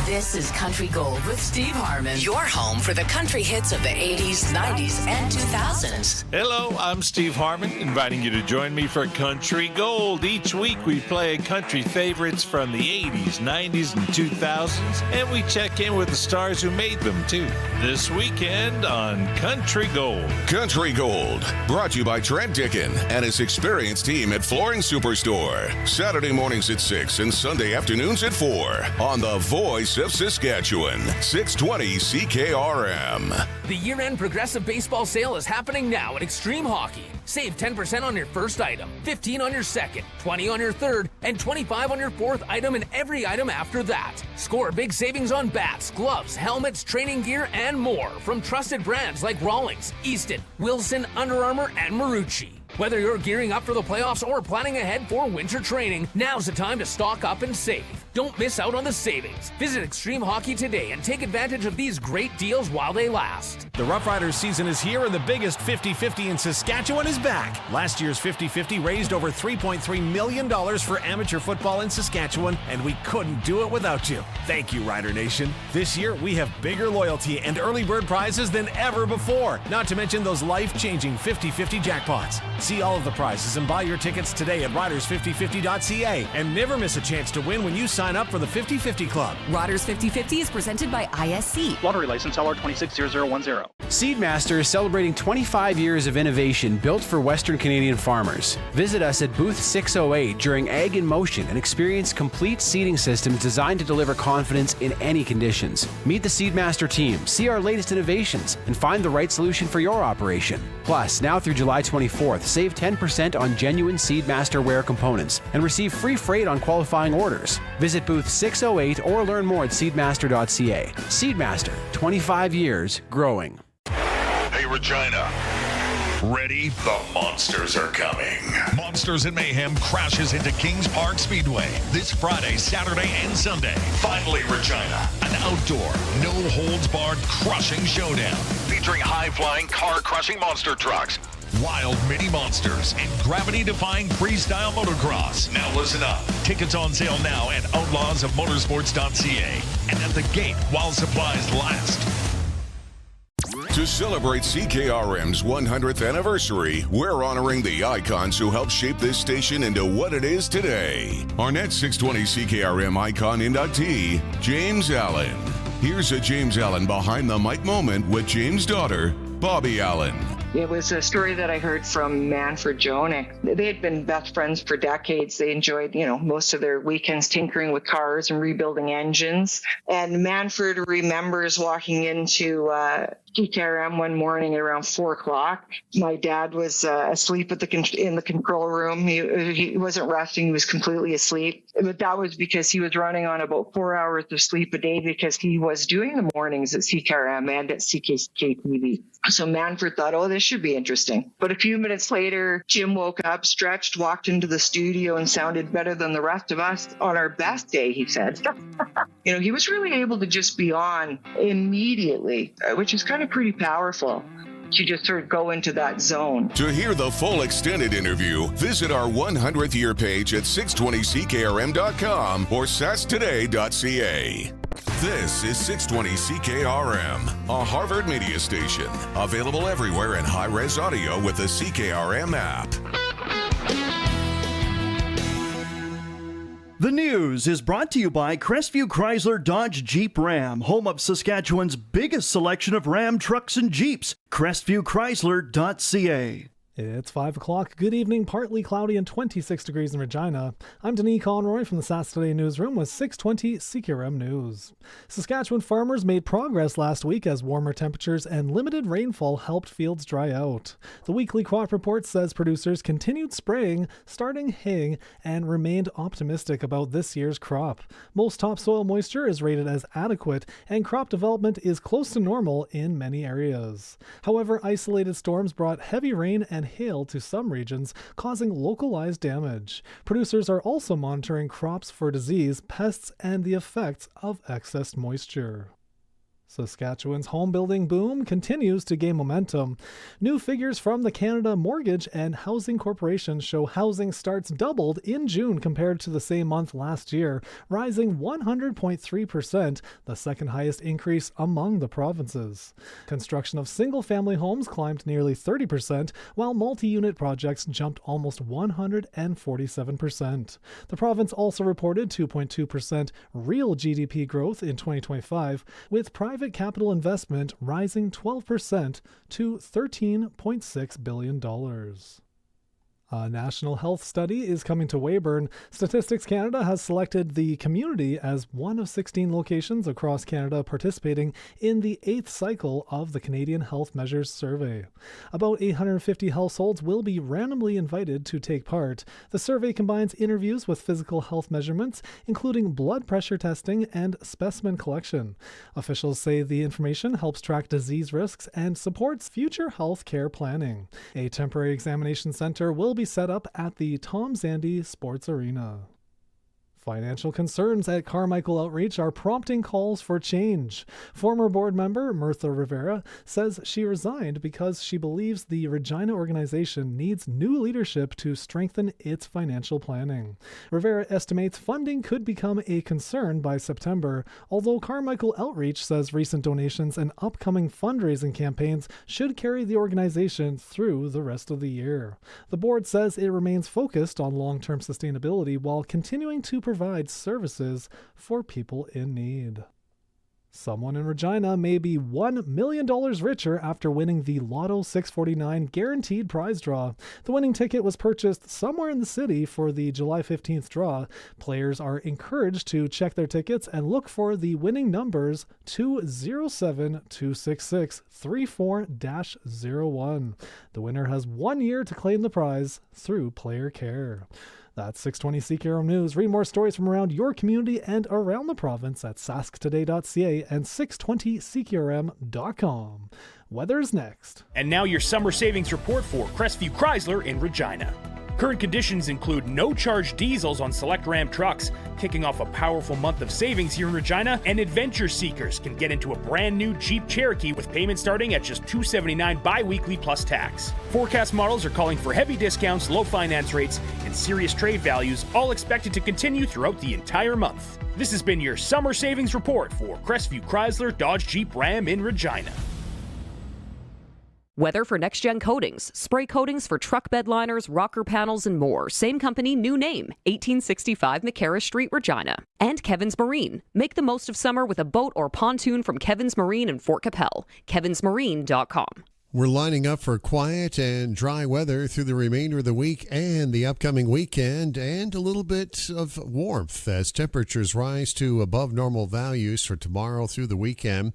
This is Country Gold with Steve Harmon. Your home for the country hits of the 80s, 90s, and 2000s. Hello, I'm Steve Harmon, inviting you to join me for Country Gold. Each week we play country favorites from the 80s, 90s, and 2000s, and we check in with the stars who made them, too. This weekend on Country Gold. Country Gold, brought to you by Trent Dickin and his experienced team at Flooring Superstore. Saturday mornings at 6 and Sunday afternoons at 4 on the Voice of Saskatchewan, 620 CKRM. The year-end Progressive Baseball Sale is happening now at Extreme Hockey. Save 10% on your first item, 15 on your second, 20 on your third, and 25 on your fourth item and every item after that. Score big savings on bats, gloves, helmets, training gear, and more from trusted brands like Rawlings, Easton, Wilson, Under Armour, and Marucci. Whether you're gearing up for the playoffs or planning ahead for winter training, now's the time to stock up and save. Don't miss out on the savings. Visit Extreme Hockey today and take advantage of these great deals while they last. The Roughriders season is here and the biggest 50-50 in Saskatchewan is back. Last year's 50-50 raised over $3.3 million for amateur football in Saskatchewan, and we couldn't do it without you. Thank you, Rider Nation. This year, we have bigger loyalty and early bird prizes than ever before, not to mention those life-changing 50-50 jackpots. See all of the prizes and buy your tickets today at riders5050.ca, and never miss a chance to win when you sign up for the 50-50 Club. Riders 50-50 is presented by ISC. Lottery license LR260010. Seedmaster is celebrating 25 years of innovation built for Western Canadian farmers. Visit us at booth 608 during Ag in Motion and experience complete seeding systems designed to deliver confidence in any conditions. Meet the Seedmaster team, see our latest innovations, and find the right solution for your operation. Plus, now through July 24th, save 10% on genuine Seedmaster wear components and receive free freight on qualifying orders. Visit booth 608 or learn more at seedmaster.ca. Seedmaster, 25 years growing. Hey, Regina. Ready? The monsters are coming. Monsters in Mayhem crashes into Kings Park Speedway this Friday, Saturday, and Sunday. Finally, Regina, an outdoor, no-holds-barred crushing showdown featuring high-flying, car-crushing monster trucks, wild mini monsters, and gravity-defying freestyle motocross. Now listen up. Tickets on sale now at outlawsofmotorsports.ca and at the gate while supplies last. To celebrate CKRM's 100th anniversary, we're honoring the icons who helped shape this station into what it is today. Our next 620 CKRM icon inductee, James Allen. Here's a James Allen behind the mic moment with James' daughter, Bobby Allen. It was a story that I heard from Manfred Jonick. They had been best friends for decades. They enjoyed, most of their weekends tinkering with cars and rebuilding engines. And Manfred remembers walking into CKRM one morning at around 4 o'clock. My dad was asleep in the control room. He wasn't resting. He was completely asleep. But that was because he was running on about 4 hours of sleep a day because he was doing the mornings at CKRM and at CKTV. So Manfred thought, this should be interesting. But a few minutes later, Jim woke up, stretched, walked into the studio and sounded better than the rest of us on our best day, he said. He was really able to just be on immediately, which is kind of pretty powerful. You just sort of go into that zone. To hear the full extended interview, visit our 100th year page at 620ckrm.com or sastoday.ca. This is 620 CKRM, a Harvard media station. Available everywhere in high-res audio with the CKRM app. The news is brought to you by Crestview Chrysler Dodge Jeep Ram, home of Saskatchewan's biggest selection of Ram trucks and Jeeps. CrestviewChrysler.ca. It's 5 o'clock. Good evening. Partly cloudy and 26 degrees in Regina. I'm Denis Conroy from the Saskatoon Newsroom with 620 CKRM News. Saskatchewan farmers made progress last week as warmer temperatures and limited rainfall helped fields dry out. The weekly crop report says producers continued spraying, starting haying, and remained optimistic about this year's crop. Most topsoil moisture is rated as adequate, and crop development is close to normal in many areas. However, isolated storms brought heavy rain and hail to some regions, causing localized damage. Producers are also monitoring crops for disease, pests, and the effects of excess moisture. Saskatchewan's home building boom continues to gain momentum. New figures from the Canada Mortgage and Housing Corporation show housing starts doubled in June compared to the same month last year, rising 100.3%, the second highest increase among the provinces. Construction of single-family homes climbed nearly 30%, while multi-unit projects jumped almost 147%. The province also reported 2.2% real GDP growth in 2025, with private capital investment rising 12% to $13.6 billion. A national health study is coming to Weyburn. Statistics Canada has selected the community as one of 16 locations across Canada participating in the 8th cycle of the Canadian Health Measures Survey. About 850 households will be randomly invited to take part. The survey combines interviews with physical health measurements, including blood pressure testing and specimen collection. Officials say the information helps track disease risks and supports future health care planning. A temporary examination center will be set up at the Tom Zandy Sports Arena. Financial concerns at Carmichael Outreach are prompting calls for change. Former board member Mirtha Rivera says she resigned because she believes the Regina organization needs new leadership to strengthen its financial planning. Rivera estimates funding could become a concern by September, although Carmichael Outreach says recent donations and upcoming fundraising campaigns should carry the organization through the rest of the year. The board says it remains focused on long-term sustainability while continuing to provide services for people in need. Someone in Regina may be $1 million richer after winning the Lotto 649 guaranteed prize draw. The winning ticket was purchased somewhere in the city for the July 15th draw. Players are encouraged to check their tickets and look for the winning numbers 207-266-34-01. The winner has 1 year to claim the prize through player care. That's 620 CKRM News. Read more stories from around your community and around the province at sasktoday.ca and 620ckrm.com. Weather's next. And now your summer savings report for Crestview Chrysler in Regina. Current conditions include no-charge diesels on select Ram trucks, kicking off a powerful month of savings here in Regina, and adventure seekers can get into a brand new Jeep Cherokee with payments starting at just $279 bi-weekly plus tax. Forecast models are calling for heavy discounts, low finance rates, and serious trade values, all expected to continue throughout the entire month. This has been your summer savings report for Crestview Chrysler Dodge Jeep Ram in Regina. Weather for next-gen coatings, spray coatings for truck bed liners, rocker panels, and more. Same company, new name, 1865 McCarra Street, Regina. And Kevin's Marine. Make the most of summer with a boat or pontoon from Kevin's Marine in Fort Capel. kevinsmarine.com. We're lining up for quiet and dry weather through the remainder of the week and the upcoming weekend, and a little bit of warmth as temperatures rise to above normal values for tomorrow through the weekend.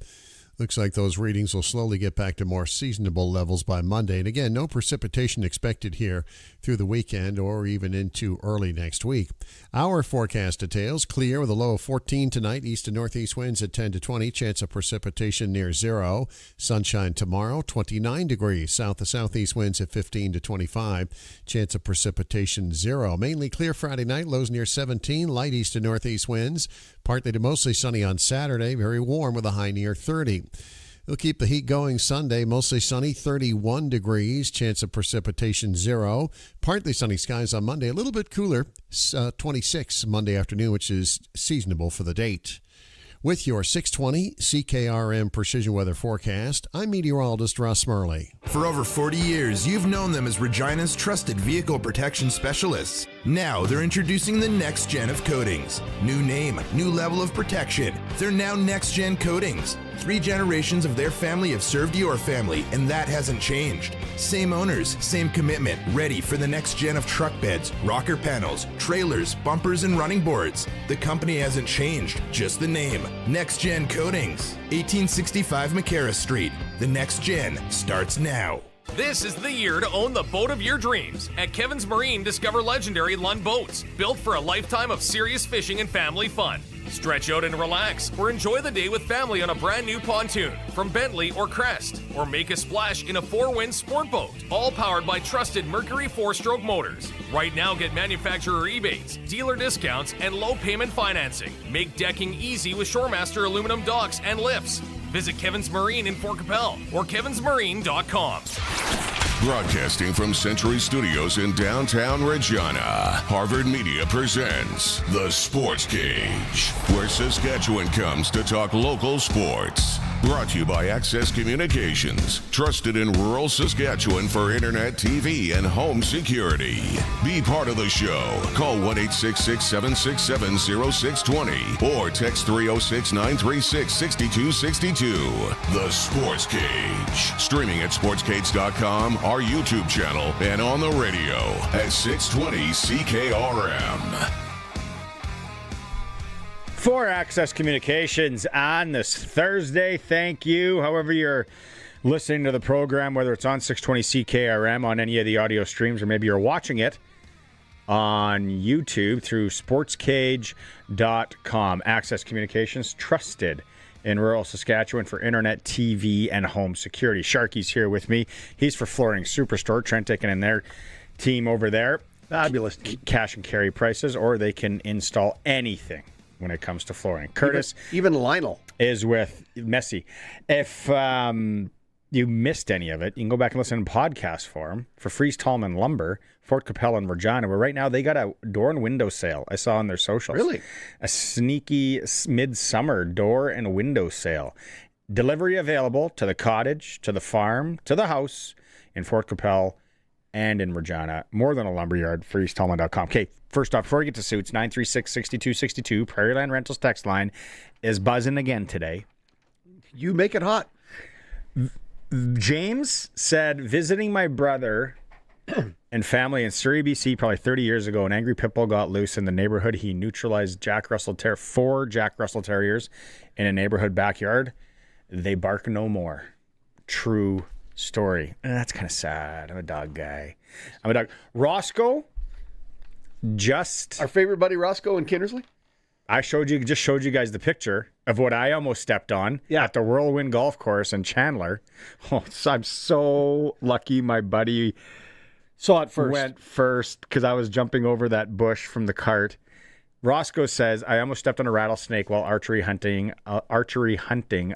Looks like those readings will slowly get back to more seasonable levels by Monday. And again, no precipitation expected here through the weekend or even into early next week. Our forecast details: clear with a low of 14 tonight, east to northeast winds at 10 to 20, chance of precipitation near 0. Sunshine tomorrow, 29 degrees, south to southeast winds at 15 to 25, chance of precipitation 0. Mainly clear Friday night, lows near 17, light east to northeast winds, partly to mostly sunny on Saturday, very warm with a high near 30. It'll keep the heat going Sunday, mostly sunny, 31 degrees, chance of precipitation 0. Partly sunny skies on Monday, a little bit cooler, 26 Monday afternoon, which is seasonable for the date. With your 620 CKRM Precision Weather Forecast, I'm meteorologist Russ Murley. For over 40 years, you've known them as Regina's trusted vehicle protection specialists. Now they're introducing the next gen of coatings. New name, new level of protection. They're now next gen coatings. 3 generations of their family have served your family, and that hasn't changed. Same owners, same commitment, ready for the next gen of truck beds, rocker panels, trailers, bumpers, and running boards. The company hasn't changed, just the name. Next Gen Coatings, 1865 McCarra Street. The next gen starts now. This is the year to own the boat of your dreams. At Kevin's Marine, discover legendary Lund boats, built for a lifetime of serious fishing and family fun. Stretch out and relax, or enjoy the day with family on a brand new pontoon from Bentley or Crest, or make a splash in a 4-wind sport boat, all powered by trusted Mercury 4-stroke motors. Right now, get manufacturer rebates, dealer discounts, and low payment financing. Make decking easy with Shoremaster aluminum docks and lifts. Visit Kevin's Marine in Fort Capel or kevinsmarine.com. Broadcasting from Century Studios in downtown Regina, Harvard Media presents The Sports Cage, where Saskatchewan comes to talk local sports. Brought to you by Access Communications, trusted in rural Saskatchewan for internet, TV, and home security. Be part of the show. Call 1-866-767-0620 or text 306-936-6262. The Sports Cage. Streaming at sportscage.com, our YouTube channel, and on the radio at 620 CKRM. For Access Communications on this Thursday, thank you. However you're listening to the program, whether it's on 620 CKRM, on any of the audio streams, or maybe you're watching it on YouTube through sportscage.com. Access Communications, trusted in rural Saskatchewan for internet, TV, and home security. Sharky's here with me. He's for Flooring Superstore. Trent taking in their team over there. Fabulous. Cash and carry prices, or they can install anything when it comes to flooring. Curtis, even Lionel, is with Messi. If you missed any of it, you can go back and listen to podcast form for Fries Tallman Lumber, Fort Capel and Regina, where right now they got a door and window sale. I saw on their socials. Really? A sneaky midsummer door and window sale. Delivery available to the cottage, to the farm, to the house in Fort Capel and in Regina. More than a lumberyard, FriesTallman.com. Okay, first off, before we get to suits, 936-6262, Prairie Land Rentals text line is buzzing again today. You make it hot. James said, visiting my brother and family in Surrey, BC, probably 30 years ago, an angry pit bull got loose in the neighborhood. He neutralized four Jack Russell Terriers in a neighborhood backyard. They bark no more. True story. And that's kind of sad. I'm a dog guy. I'm a dog. Roscoe, our favorite buddy Roscoe in Kindersley. I showed you guys the picture of what I almost stepped on at the Whirlwind Golf Course in Chandler. Oh, I'm so lucky my buddy saw it first. Went first because I was jumping over that bush from the cart. Roscoe says, I almost stepped on a rattlesnake while archery hunting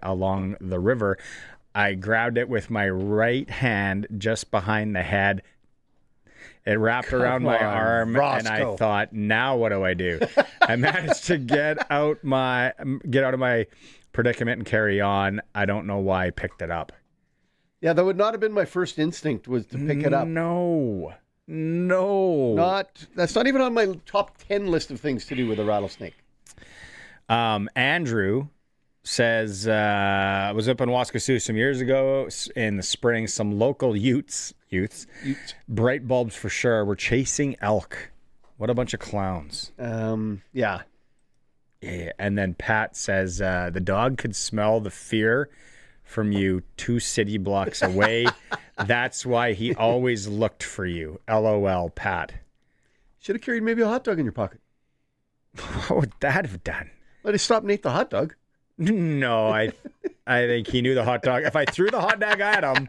along the river. I grabbed it with my right hand just behind the head. It wrapped around my arm, Roscoe. And I thought, now what do I do? I managed to get out of my predicament and carry on. I don't know why I picked it up. Yeah, that would not have been my first instinct, was to pick it up. No. That's not even on my top 10 list of things to do with a rattlesnake. Andrew says, I was up in Waskasiu some years ago in the spring. Some local youths, bright bulbs for sure, were chasing elk. What a bunch of clowns. Yeah. And then Pat says, the dog could smell the fear from you 2 city blocks away. That's why he always looked for you. LOL, Pat. Should have carried maybe a hot dog in your pocket. What would that have done? Let it stop and eat the hot dog. No, I think he knew the hot dog. If I threw the hot dog at him,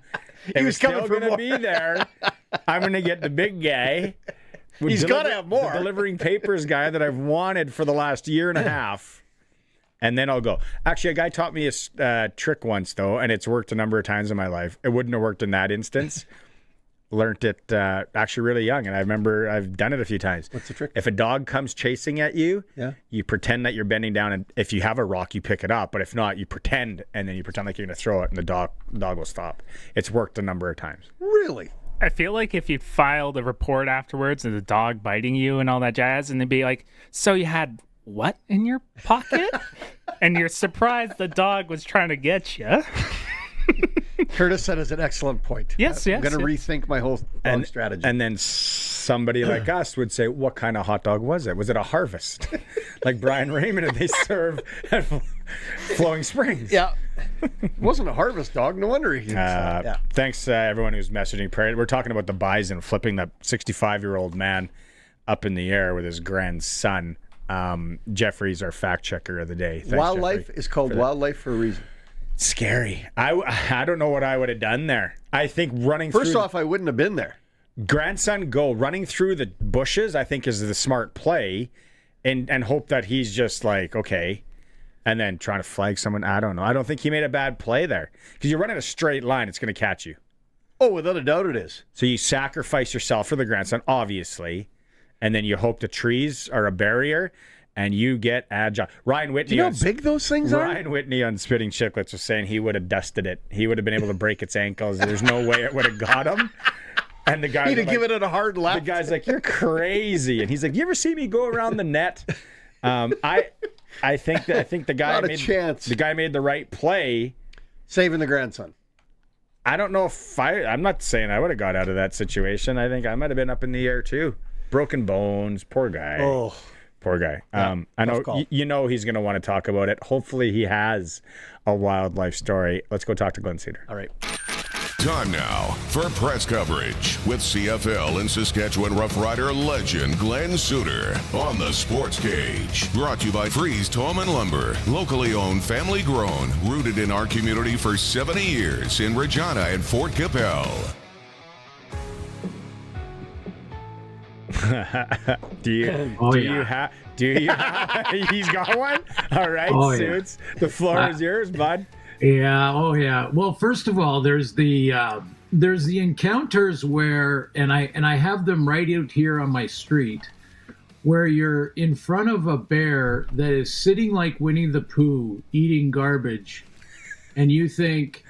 it was still going to be there. I'm going to get the big guy. He's got to have more. The delivering papers guy that I've wanted for the last year and a half. And then I'll go. Actually, a guy taught me a trick once, though, and it's worked a number of times in my life. It wouldn't have worked in that instance. Learned it actually really young, and I remember I've done it a few times. What's the trick? If a dog comes chasing at you, you pretend that you're bending down, and if you have a rock, you pick it up. But if not, you pretend, and then you pretend like you're going to throw it, and the dog will stop. It's worked a number of times. Really? I feel like if you filed a report afterwards of the dog biting you and all that jazz, and they'd be like, so you had what in your pocket? And you're surprised the dog was trying to get you. Curtis said it's an excellent point. Yes. I'm going to rethink my whole dog strategy. And then somebody like us would say, what kind of hot dog was it? Was it a Harvest? Like Brian Raymond, and they serve at Flowing Springs. Yeah. It wasn't a Harvest dog. No wonder he Thanks everyone who's messaging. We're talking about the bison flipping that 65-year-old man up in the air with his grandson. Jeffrey's our fact checker of the day. Thanks, wildlife Jeffrey, is called wildlife for a reason. Scary. I don't know what I would have done there. I think First off, I wouldn't have been there. Grandson running through the bushes, I think is the smart play, and hope that he's just like, okay, and then trying to flag someone. I don't know. I don't think he made a bad play there because you're running a straight line. It's going to catch you. Oh, without a doubt it is. So you sacrifice yourself for the grandson, obviously, and then you hope the trees are a barrier, and you get agile. Ryan Whitney. Do you know how big those things are? Ryan Whitney on Spitting Chicklets was saying he would have dusted it. He would have been able to break its ankles. There's no way it would have got him. And the guy he'd have given it a hard left. The guy's like, "You're crazy," and he's like, "You ever see me go around the net?" I think the guy Not a chance. The guy made the right play, saving the grandson. I don't know if I'm not saying I would have got out of that situation. I think I might have been up in the air too. Broken bones. Poor guy. Oh, poor guy. Yeah, I know he's going to want to talk about it. Hopefully he has a wildlife story. Let's go talk to Glen Suitor. All right. Time now for press coverage with CFL and Saskatchewan Roughrider legend Glen Suitor on the Sportscage. Brought to you by Freeze Tome and Lumber. Locally owned, family grown, rooted in our community for 70 years in Regina and Fort Capel. Do you have he's got one? All right, Suits. The floor is yours, bud. Yeah. Oh, yeah. Well, first of all, there's the encounters where, and I have them right out here on my street, where you're in front of a bear that is sitting like Winnie the Pooh eating garbage, and you think,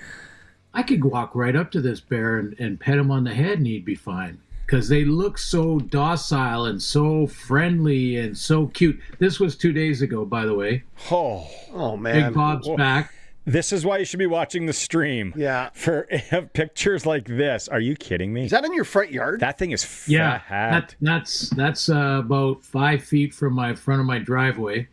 I could walk right up to this bear and pet him on the head and he'd be fine. Because they look so docile and so friendly and so cute. This was 2 days ago, by the way. Oh man. Big Bob's back. This is why you should be watching the stream. Yeah. For pictures like this. Are you kidding me? Is that in your front yard? That thing is fat. Yeah. That's about 5 feet from my front of my driveway.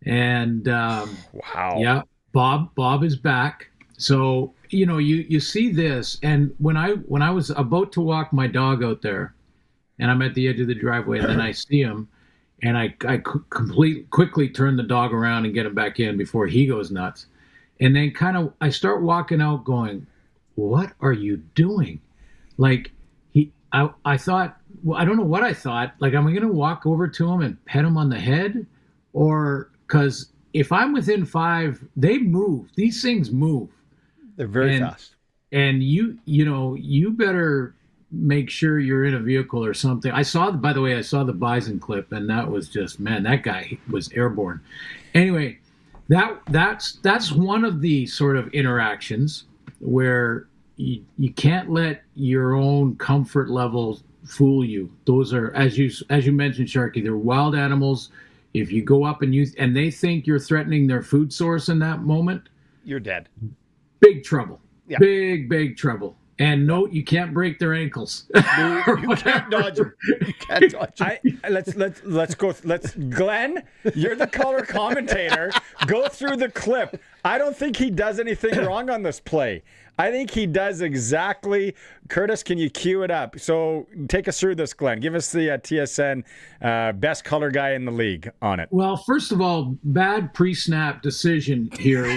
And wow. Yeah, Bob is back. So, you see this, and when I was about to walk my dog out there, and I'm at the edge of the driveway, and then I see him, and I quickly turn the dog around and get him back in before he goes nuts. And then I start walking out going, what are you doing? Like, I thought, well, I don't know what I thought. Like, am I going to walk over to him and pet him on the head? Or, because if I'm within 5, they move. These things move. They're very fast. And you better make sure you're in a vehicle or something. By the way, I saw the bison clip, and that was just, man, that guy was airborne. Anyway, that's one of the sort of interactions where you can't let your own comfort level fool you. Those are, as you mentioned, Sharky, they're wild animals. If you go up and they think you're threatening their food source in that moment, you're dead. Big trouble. Yeah. Big trouble. And note, you can't break their ankles. You can't dodge them. You can't dodge them. Let's go. Glenn, you're the color commentator. Go through the clip. I don't think he does anything wrong on this play. I think he does exactly. Curtis, can you cue it up? So take us through this, Glenn. Give us the TSN best color guy in the league on it. Well, first of all, bad pre-snap decision here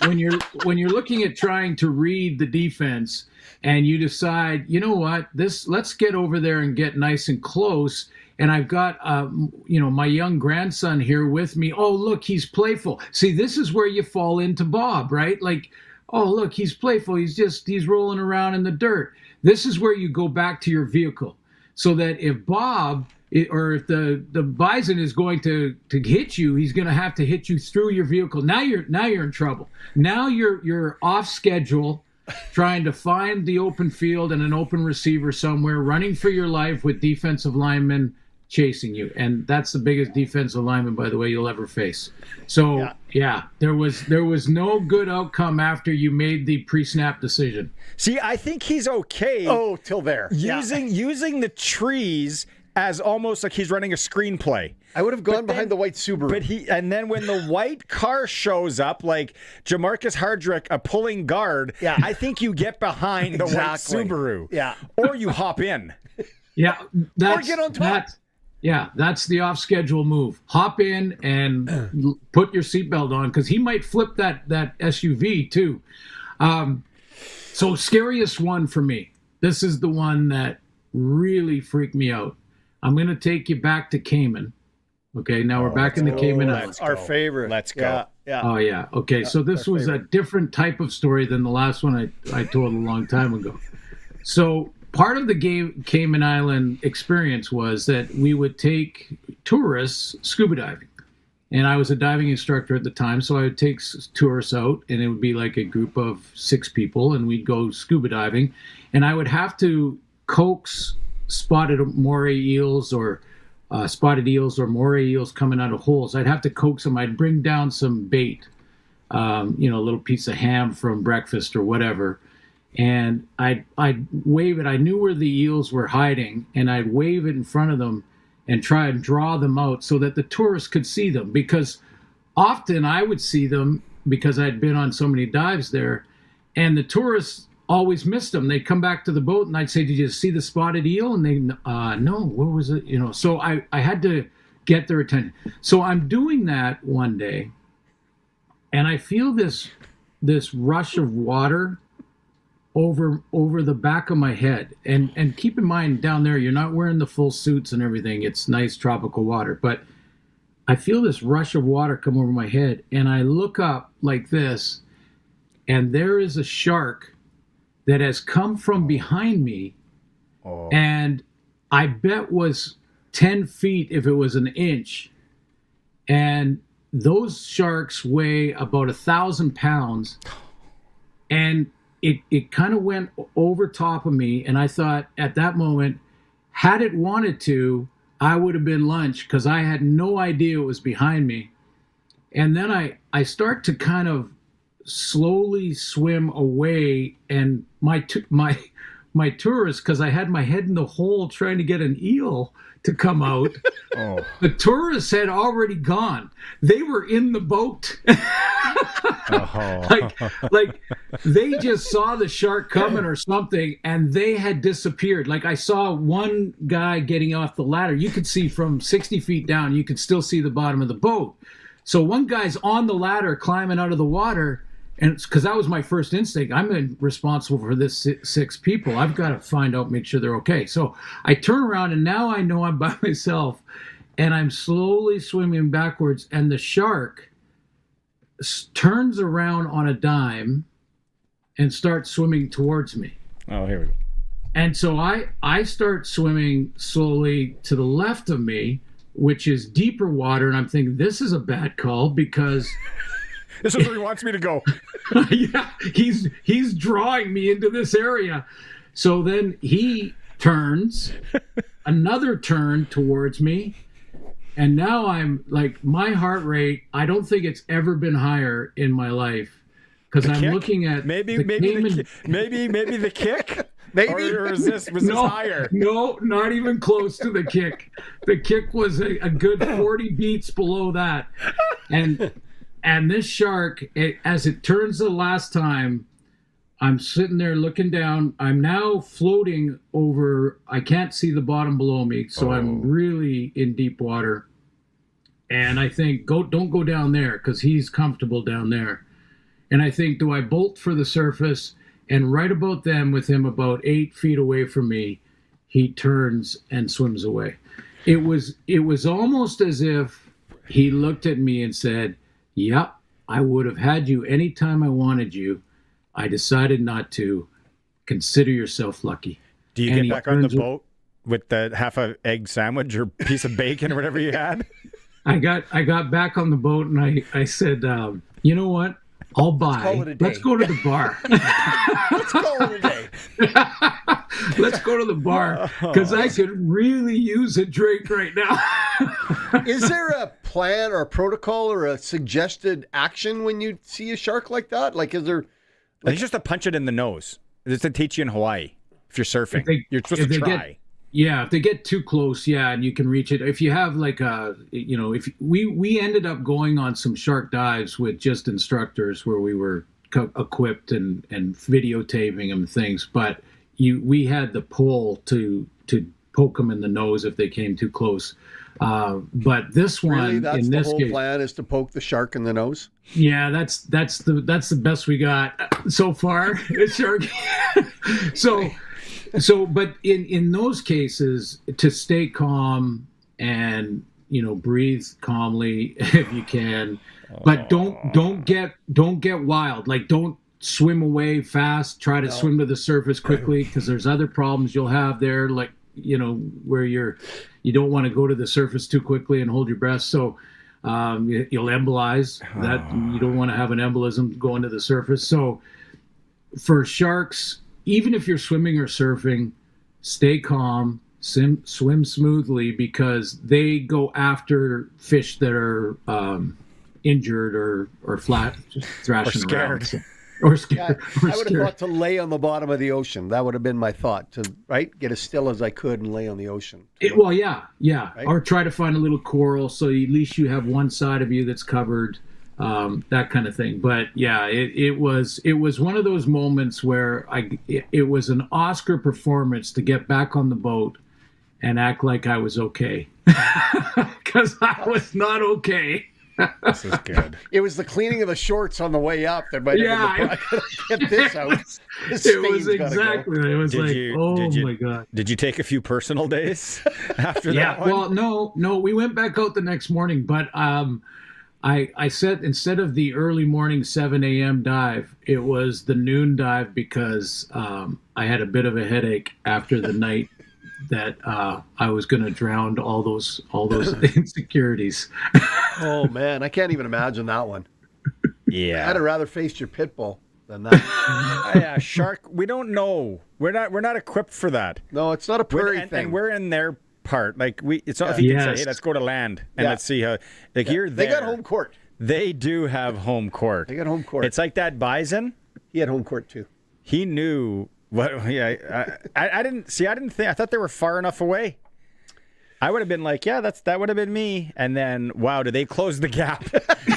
when you're looking at trying to read the defense and you decide, you know what, let's get over there and get nice and close. And I've got, my young grandson here with me. Oh, look, he's playful. See, this is where you fall into Bob, right? Like, oh, look, he's playful. He's rolling around in the dirt. This is where you go back to your vehicle so that if Bob or if the bison is going to hit you, he's going to have to hit you through your vehicle. Now you're in trouble. Now you're off schedule trying to find the open field and an open receiver somewhere, running for your life with defensive linemen chasing you. And that's the biggest defensive lineman, by the way, you'll ever face. So yeah, there was no good outcome after you made the pre-snap decision. See, I think he's okay. Oh, till there. Using the trees as almost like he's running a screenplay. I would have gone behind the white Subaru. And then when the white car shows up, like Jamarcus Hardrick, a pulling guard, I think you get behind the white Subaru. Yeah. Or you hop in. Yeah. Or get on top. That's the off-schedule move. Hop in and put your seatbelt on because he might flip that SUV too. So scariest one for me. This is the one that really freaked me out. I'm going to take you back to Cayman, Okay, now we're back in the Cayman Islands. Our favorite. Let's go. Yeah. Oh yeah. Okay, so this was a different type of story than the last one I told a long time ago. So part of the Cayman Island experience was that we would take tourists scuba diving. And I was a diving instructor at the time, so I would take tourists out, and it would be like a group of 6 people, and we'd go scuba diving. And I would have to coax spotted moray eels or spotted eels or moray eels coming out of holes. I'd have to coax them. I'd bring down some bait, a little piece of ham from breakfast or whatever. And I'd wave it. I knew where the eels were hiding, and I'd wave it in front of them and try and draw them out so that the tourists could see them. Because often I would see them because I'd been on so many dives there, and the tourists always missed them. They'd come back to the boat, and I'd say, "Did you see the spotted eel?" And they, "No, where was it?" So I had to get their attention. So I'm doing that one day, and I feel this rush of water over the back of my head. And keep in mind, down there, you're not wearing the full suits and everything. It's nice tropical water. But I feel this rush of water come over my head, and I look up like this, and there is a shark that has come from behind me, and I bet was 10 feet if it was an inch. And those sharks weigh about 1,000 pounds. And it kind of went over top of me, and I thought at that moment, had it wanted to, I would have been lunch, because I had no idea it was behind me. And then I start to kind of slowly swim away, and my tourists, because I had my head in the hole trying to get an eel to come out. The tourists had already gone. They were in the boat. like they just saw the shark coming or something, and they had disappeared. Like I saw one guy getting off the ladder. You could see from 60 feet down, you could still see the bottom of the boat. So one guy's on the ladder climbing out of the water, and it's because that was my first instinct. I'm responsible for this 6 people. I've got to find out, make sure they're okay. So I turn around, and now I know I'm by myself, and I'm slowly swimming backwards, and the shark turns around on a dime and starts swimming towards me. Oh, here we go. And so I start swimming slowly to the left of me, which is deeper water, and I'm thinking, this is a bad call, because this is where he wants me to go. Yeah, he's drawing me into this area. So then he turns, another turn towards me, and now I'm like, my heart rate, I don't think it's ever been higher in my life, because I'm looking at maybe the kick. Maybe or was this higher? No, not even close to the kick. The kick was a good 40 beats below that, and this shark, as it turns the last time, I'm sitting there looking down. I'm now floating over. I can't see the bottom below me, so I'm really in deep water. And I think, don't go down there, because he's comfortable down there. And I think, do I bolt for the surface? And right about then, with him about 8 feet away from me, he turns and swims away. It was almost as if he looked at me and said, "Yep, I would have had you anytime I wanted you. I decided not to. Consider yourself lucky." Do you get back on the boat with the half a egg sandwich or piece of bacon or whatever you had? I got back on the boat, and I said, you know what? I'll buy. Let's go to the bar. Let's call it a day. Let's go to the bar, because I could really use a drink right now. Is there a plan or a protocol or a suggested action when you see a shark like that? Like, is there? It's just to punch it in the nose. It's to teach you in Hawaii. If you're surfing, you're supposed to try. If they get too close, and you can reach it. If you have like if we ended up going on some shark dives with just instructors where we were equipped and videotaping them things, but we had the pole to poke them in the nose if they came too close. But this one, really, that's in the this whole case, plan is to poke the shark in the nose. Yeah, that's the best we got so far. Shark. So, but in those cases, to stay calm and breathe calmly if you can, but don't get wild. Like, don't swim away fast. Try to swim to the surface quickly, because there's other problems you'll have there, like, where you don't want to go to the surface too quickly and hold your breath. So you'll embolize. That you don't want to have an embolism going to the surface. So for sharks, even if you're swimming or surfing, stay calm, swim smoothly, because they go after fish that are injured or flat, just thrashing scared. around. Or scared. I would have thought to lay on the bottom of the ocean. That would have been my thought, to get as still as I could and lay on the ocean. Yeah. Right? Or try to find a little coral, so at least you have one side of you that's covered, that kind of thing. But yeah, it was one of those moments where it was an Oscar performance to get back on the boat and act like I was okay, because I was not okay. This is good. It was the cleaning of the shorts on the way up that might have been get this out. It was exactly. It was my God. Did you take a few personal days after that one? Well, no, we went back out the next morning, but I said, instead of the early morning 7 a.m. dive, it was the noon dive, because I had a bit of a headache after the night that I was going to drown all those insecurities. Oh man, I can't even imagine that one. Yeah, I'd have rather faced your pit bull than that. Yeah, shark. We don't know. We're not equipped for that. No, it's not a prairie thing. And we're in their part. Like it's not if you can say, hey, let's go to land and let's see how. Like you're there. They got home court. They do have home court. They got home court. It's like that bison. He had home court too. He knew what. Yeah, I didn't see. I didn't think. I thought they were far enough away. I would have been like, yeah, that would have been me. And then, wow, do they close the gap?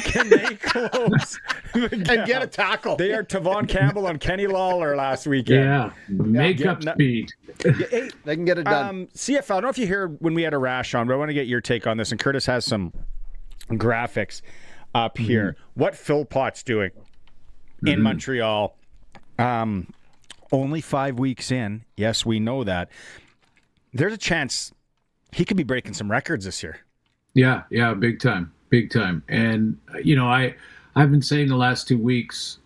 Can they close the gap? And get a tackle? They are Tavon Campbell and Kenny Lawler last weekend. Yeah, makeup speed. They can get it done. CFL, I don't know if you hear when we had Arash on, but I want to get your take on this. And Curtis has some graphics up here. What Philpott's doing in Montreal. Only 5 weeks in. Yes, we know that. There's a chance he could be breaking some records this year. Yeah, big time. And I've been saying the last 2 weeks,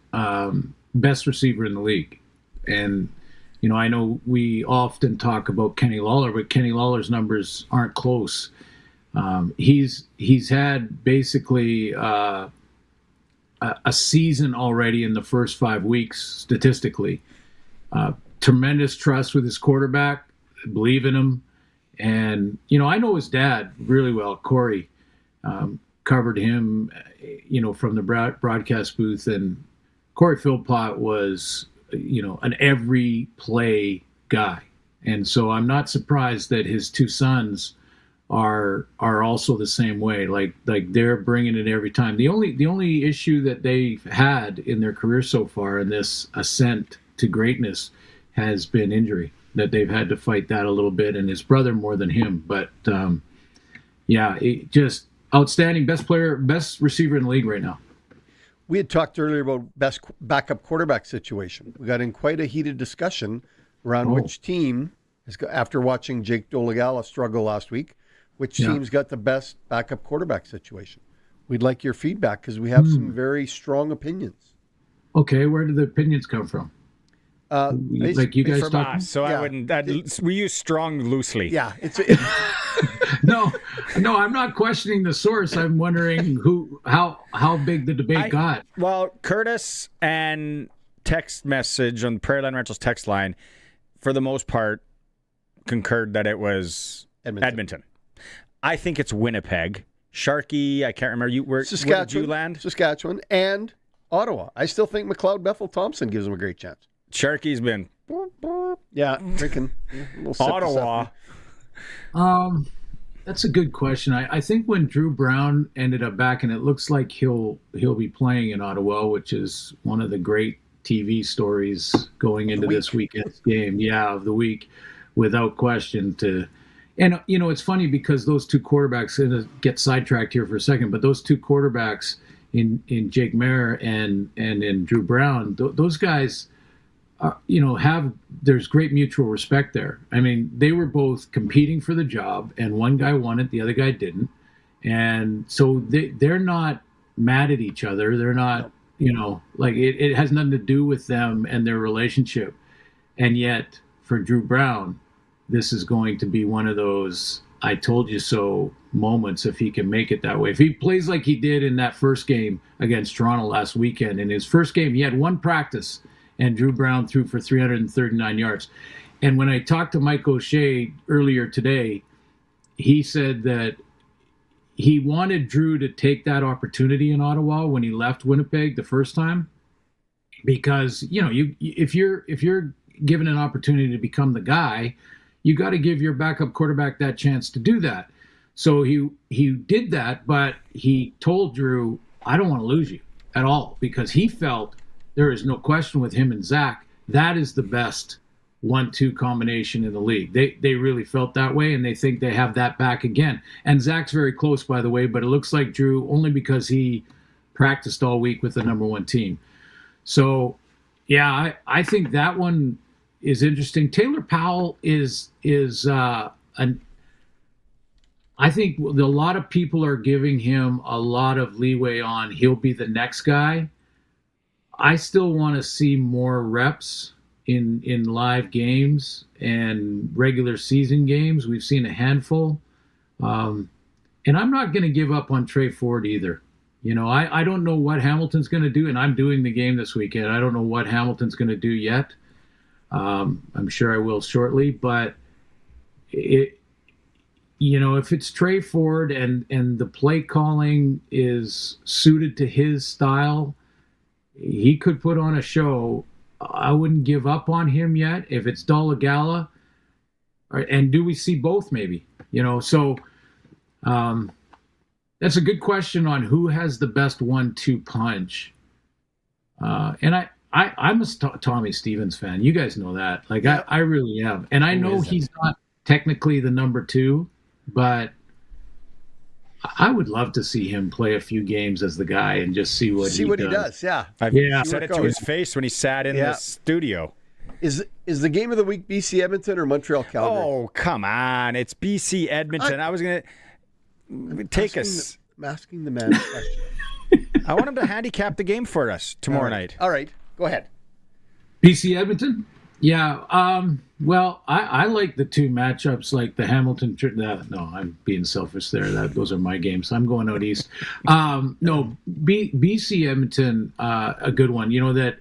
best receiver in the league. And I know we often talk about Kenny Lawler, but Kenny Lawler's numbers aren't close. He's had basically a season already in the first 5 weeks statistically. Tremendous trust with his quarterback. Believe in him. And, I know his dad really well, Corey, covered him, from the broadcast booth. And Corey Philpott was, an every play guy. And so I'm not surprised that his two sons are also the same way. Like they're bringing it every time. The only issue that they've had in their career so far in this ascent to greatness has been injury. That they've had to fight that a little bit, and his brother more than him. But just outstanding, best player, best receiver in the league right now. We had talked earlier about best backup quarterback situation. We got in quite a heated discussion around which team, after watching Jake Dolegala struggle last week, which team's got the best backup quarterback situation. We'd like your feedback because we have some very strong opinions. Okay, where do the opinions come from? Like you guys from talking? us, so I wouldn't. We use strong loosely. Yeah, No, I'm not questioning the source. I'm wondering how big the debate got. Well, Curtis and text message on Prairie Line Rentals text line, for the most part, concurred that it was Edmonton. I think it's Winnipeg. Sharky, I can't remember. Where did you land? Saskatchewan and Ottawa. I still think McLeod Bethel Thompson gives them a great chance. Sharky's been drinking Ottawa. That's a good question. I think when Drew Brown ended up back, and it looks like he'll be playing in Ottawa, which is one of the great TV stories going into this weekend's game. Yeah, of the week, without question. And it's funny because those two quarterbacks, and get sidetracked here for a second, but those two quarterbacks in Jake Mayer and in Drew Brown, those guys. There's great mutual respect there. I mean, they were both competing for the job, and one guy won it, the other guy didn't. And so they're not mad at each other. They're not, like it has nothing to do with them and their relationship. And yet for Drew Brown, this is going to be one of those I told you so moments if he can make it that way. If he plays like he did in that first game against Toronto last weekend, in his first game, he had one practice and Drew Brown threw for 339 yards. And when I talked to Mike O'Shea earlier today, he said that he wanted Drew to take that opportunity in Ottawa when he left Winnipeg the first time, because if you're given an opportunity to become the guy, you got to give your backup quarterback that chance to do that. So he did that, but he told Drew, I don't want to lose you at all, because he felt there is no question with him and Zach, that is the best 1-2 combination in the league. They really felt that way, and they think they have that back again. And Zach's very close, by the way, but it looks like Drew only because he practiced all week with the number one team. So, yeah, I think that one is interesting. Taylor Powell is I think a lot of people are giving him a lot of leeway on he'll be the next guy. I still want to see more reps in live games and regular season games. We've seen a handful. And I'm not going to give up on Trey Ford either. I don't know what Hamilton's going to do, and I'm doing the game this weekend. I don't know what Hamilton's going to do yet. I'm sure I will shortly, but if it's Trey Ford and the play calling is suited to his style, he could put on a show. I wouldn't give up on him yet. If it's Dalagala, and do we see both maybe? So that's a good question on who has the best 1-2 punch. And I'm a Tommy Stevens fan. You guys know that. Like, yeah. I really am. And I know he's not technically the number 2, but I would love to see him play a few games as the guy and just see what he does. Yeah. I've said it to his face when he sat in the studio. Is the game of the week BC Edmonton or Montreal Calgary? Oh, come on. It's BC Edmonton. I was going to take us. I'm asking the man a question. I want him to handicap the game for us tomorrow night. All right. Go ahead. BC Edmonton? Yeah. Well, I like the two matchups, like the Hamilton. No, I'm being selfish there. Those are my games. I'm going out east. No, BC Edmonton, a good one. That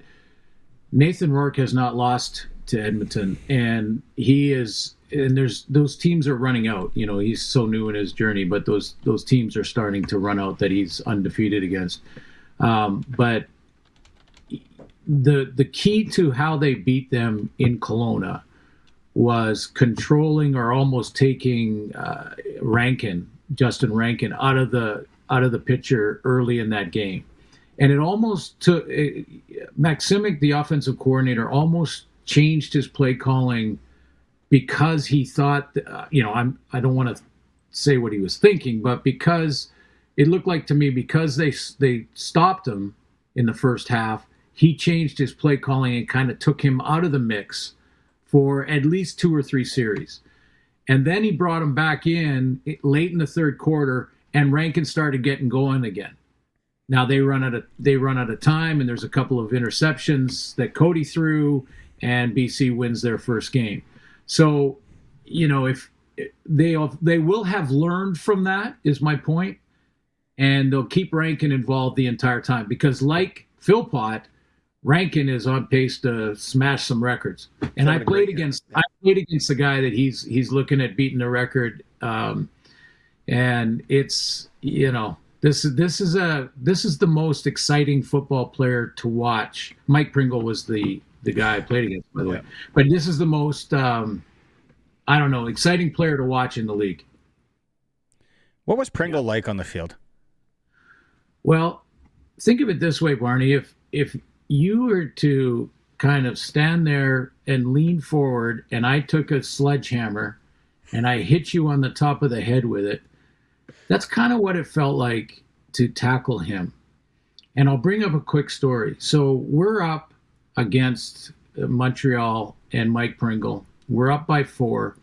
Nathan Rourke has not lost to Edmonton, and he is. And those teams are running out. He's so new in his journey, but those teams are starting to run out that he's undefeated against. But the key to how they beat them in Kelowna was controlling or almost taking Justin Rankin out of the picture early in that game, and it almost took Maximic, the offensive coordinator, almost changed his play calling because he thought, I don't want to say what he was thinking, but because it looked like to me, because they stopped him in the first half, he changed his play calling and kind of took him out of the mix for at least 2 or 3 series. And then he brought him back in late in the third quarter, and Rankin started getting going again. Now they run out of time, and there's a couple of interceptions that Cody threw, and BC wins their first game. So, if they will have learned from that, is my point, and they'll keep Rankin involved the entire time, because like Philpott, Rankin is on pace to smash some records. And I played against the guy that he's looking at beating the record, and it's this is the most exciting football player to watch. Mike Pringle was the guy I played against, by the way. But this is the most, exciting player to watch in the league. What was Pringle like on the field? Well, think of it this way, Barney. If you were to kind of stand there and lean forward, and I took a sledgehammer and I hit you on the top of the head with it, that's kind of what it felt like to tackle him. And I'll bring up a quick story. So we're up against Montreal and Mike Pringle. We're up by 4,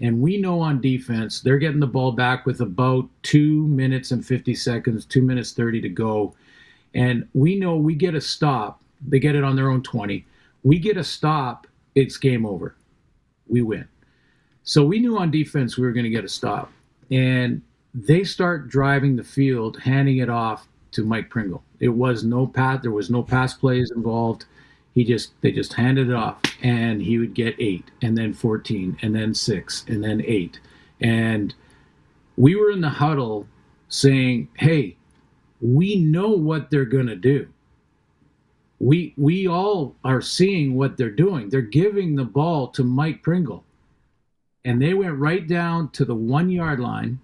And we know on defense, they're getting the ball back with about 2 minutes and 50 seconds, 2 minutes 30 to go. And we know we get a stop. They get it on their own 20. We get a stop, it's game over. We win. So we knew on defense we were going to get a stop. And they start driving the field, handing it off to Mike Pringle. It was no pass. There was no pass plays involved. They just handed it off, and he would get 8, and then 14, and then 6, and then 8. And we were in the huddle saying, hey, we know what they're going to do. We all are seeing what they're doing. They're giving the ball to Mike Pringle. And they went right down to the 1 yard line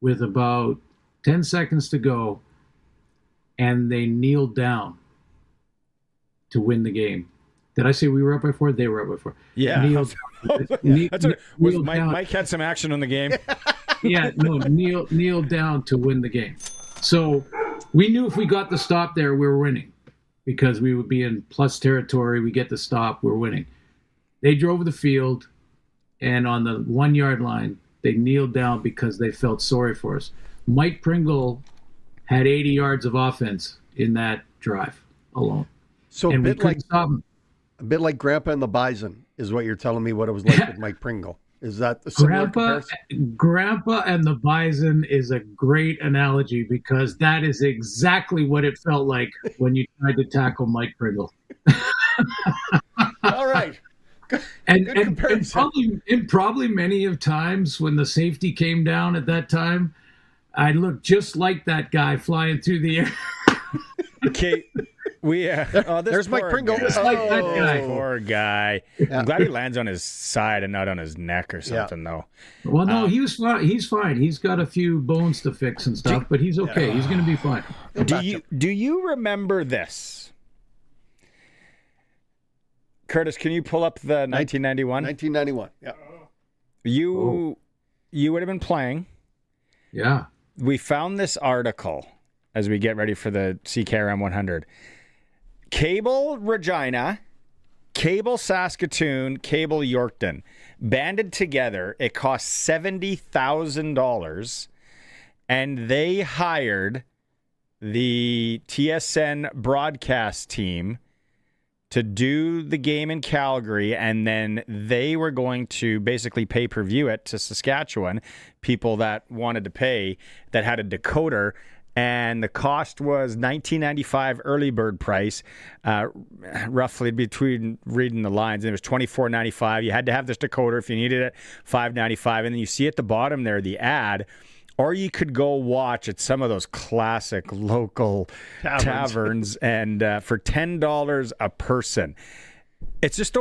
with about 10 seconds to go, and they kneeled down to win the game. Did I say we were up by 4? They were up by 4. Yeah. Mike had some action on the game. Yeah, no, kneel down to win the game. So we knew if we got the stop there, we were winning because we would be in plus territory. We get the stop, we're winning. They drove the field, and on the 1 yard line, they kneeled down because they felt sorry for us. Mike Pringle had 80 yards of offense in that drive alone. So and a bit like Grandpa and the Bison is what you're telling me what it was like with Mike Pringle. Is that the similar comparison? Grandpa and the Bison is a great analogy because that is exactly what it felt like when you tried to tackle Mike Pringle. All right. And probably many of times when the safety came down at that time, I looked just like that guy flying through the air. Okay. There's Mike Pringle. Just like that guy. Poor guy. I'm glad he lands on his side and not on his neck or something, though. Well, no, he was fine. He's fine. He's got a few bones to fix and stuff, but he's okay. He's going to be fine. Do you remember this? Curtis, can you pull up the 1991? 1991, yeah. You would have been playing. Yeah. We found this article as we get ready for the CKRM 100. Cable Regina, Cable Saskatoon, Cable Yorkton banded together. It cost $70,000, and they hired the TSN broadcast team to do the game in Calgary, and then they were going to basically pay-per-view it to Saskatchewan, people that wanted to pay, that had a decoder, and the cost was $19.95 early bird price, roughly between reading the lines, and it was $24.95. You had to have this decoder if you needed it, $5.95, and then you see at the bottom there the ad. Or you could go watch at some of those classic local taverns and for $10 a person. It's just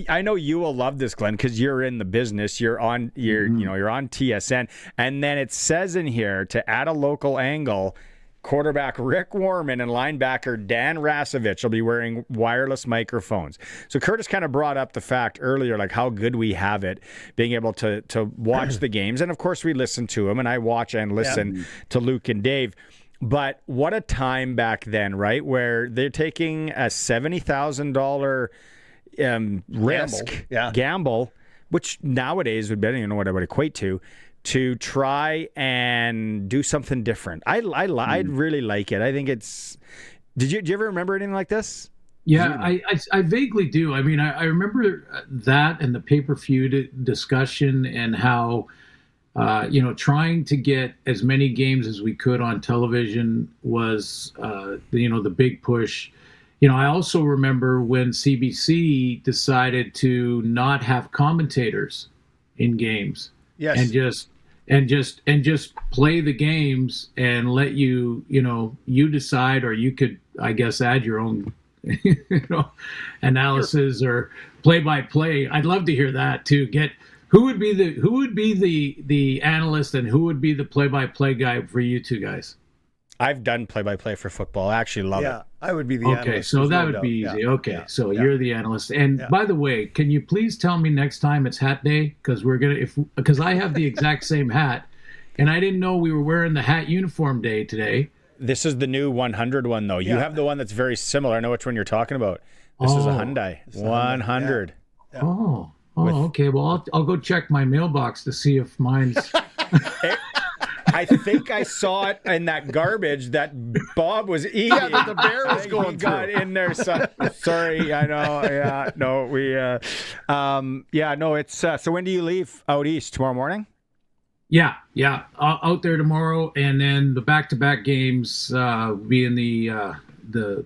I know you will love this, Glenn, because you're in the business. You're on you're on TSN, and then it says in here to add a local angle. Quarterback Rick Warman and linebacker Dan Rasovich will be wearing wireless microphones. So Curtis kind of brought up the fact earlier, like how good we have it, being able to watch the games. And, of course, we listen to them, and I watch and listen to Luke and Dave. But what a time back then, right, where they're taking a $70,000 gamble, which nowadays would be, I don't even know what I would equate to try and do something different. I really like it. I think it's. Did you ever remember anything like this? Yeah, I vaguely do. I mean, I remember that and the pay-per-view discussion and how, trying to get as many games as we could on television was, the big push. I also remember when CBC decided to not have commentators in games. Yes. And just play the games and let you decide, or you could, I guess, add your own, analysis or play-by-play. I'd love to hear that too. Who would be the analyst and who would be the play-by-play guy for you two guys? I've done play-by-play for football. I actually love it. Yeah, I would be the analyst. Okay, so that would be easy. Yeah. Okay, so you're the analyst. And by the way, can you please tell me next time it's hat day? Because I have the exact same hat, and I didn't know we were wearing the hat uniform day today. This is the new 100 one, though. You have the one that's very similar. I know which one you're talking about. This is a Hyundai 100. Oh, Oh, okay. Well, I'll go check my mailbox to see if mine's. I think I saw it in that garbage that Bob was eating. Yeah, that the bear was going through. Got in there. Sorry, I know. Yeah, no, it's. So when do you leave out east? Tomorrow morning? Yeah. Out there tomorrow, and then the back-to-back games being the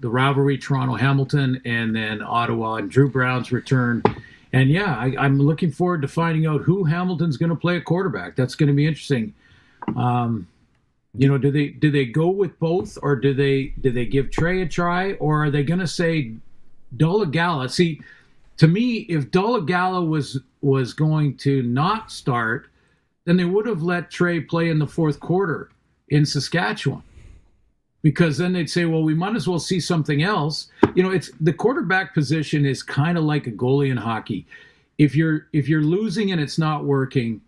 rivalry, Toronto-Hamilton, and then Ottawa and Drew Brown's return. And yeah, I'm looking forward to finding out who Hamilton's going to play at quarterback. That's going to be interesting. Do they go with both, or do they give Trey a try, or are they going to say Dolegala? See, to me, if Dolegala was going to not start, then they would have let Trey play in the fourth quarter in Saskatchewan, because then they'd say, well, we might as well see something else. It's the quarterback position is kind of like a goalie in hockey. If you're losing and it's not working,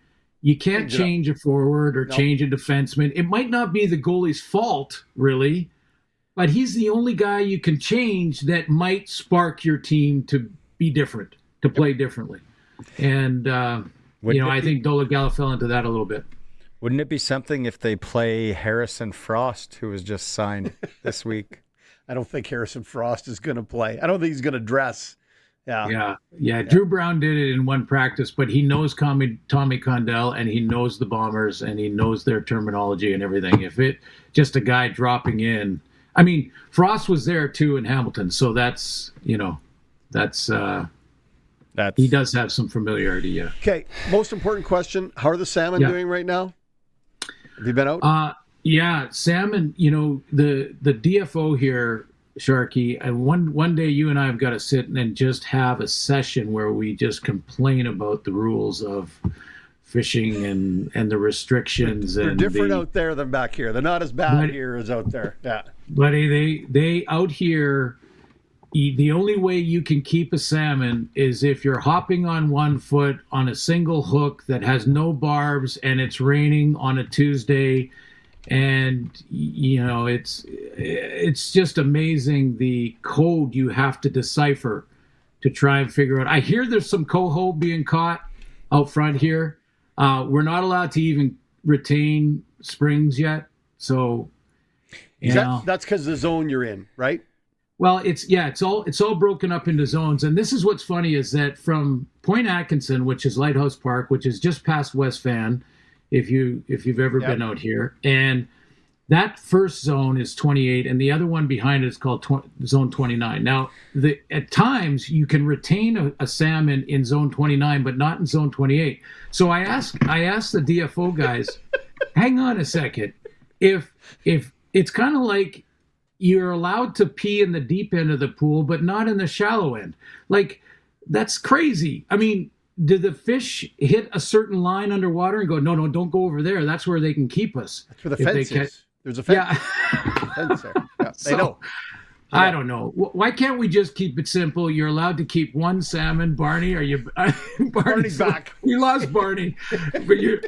you can't change a forward or change a defenseman. It might not be the goalie's fault, really, but he's the only guy you can change that might spark your team to be different, to play differently. And, I think Dolegala fell into that a little bit. Wouldn't it be something if they play Harrison Frost, who was just signed this week? I don't think Harrison Frost is going to play. I don't think he's going to dress. Yeah. Drew Brown did it in one practice, but he knows Tommy Condell, and he knows the Bombers, and he knows their terminology and everything. If it just a guy dropping in, I mean, Frost was there too in Hamilton, so that's he does have some familiarity. Yeah. Okay. Most important question: how are the salmon doing right now? Have you been out? Yeah, salmon. The DFO here, Sharky, and one day you and I have got to sit and just have a session where we just complain about the rules of fishing and the restrictions. They're different out there than back here. They're not as bad here as out there. Yeah. But they out here, the only way you can keep a salmon is if you're hopping on one foot on a single hook that has no barbs and it's raining on a Tuesday. And, it's just amazing the code you have to decipher to try and figure out. I hear there's some coho being caught out front here. We're not allowed to even retain springs yet. So, that's because the zone you're in, right? Well, it's all broken up into zones. And this is what's funny is that from Point Atkinson, which is Lighthouse Park, which is just past West Van, if you've ever been out here, and that first zone is 28, and the other one behind it is called zone 29. Now, at times you can retain a salmon in zone 29, but not in zone 28. So I asked the DFO guys, hang on a second, if it's kind of like you're allowed to pee in the deep end of the pool, but not in the shallow end, like that's crazy. I mean, did the fish hit a certain line underwater and go, no, don't go over there. That's where they can keep us. That's where the fence is. There's a fence. Yeah. Fence there. Yeah, they know. I don't know. Why can't we just keep it simple? You're allowed to keep one salmon. Barney, are you? Barney's back. You lost Barney. But you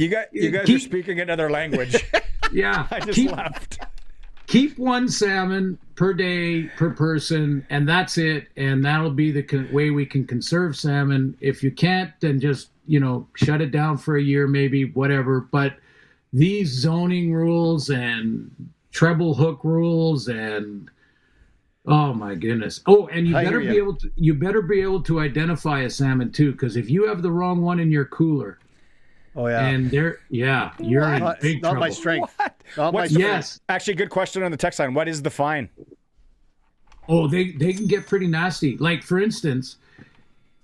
guys are speaking another language. Yeah. I just left. Keep one salmon per day per person, and that's it. And that'll be the way we can conserve salmon. If you can't, then just shut it down for a year, maybe, whatever. But these zoning rules and treble hook rules and oh my goodness. Oh, and you better be able to identify a salmon too, because if you have the wrong one in your cooler. Oh yeah, and you're in big trouble. Not my strength. Yes, actually, good question on the text line. What is the fine? Oh, they can get pretty nasty. Like for instance,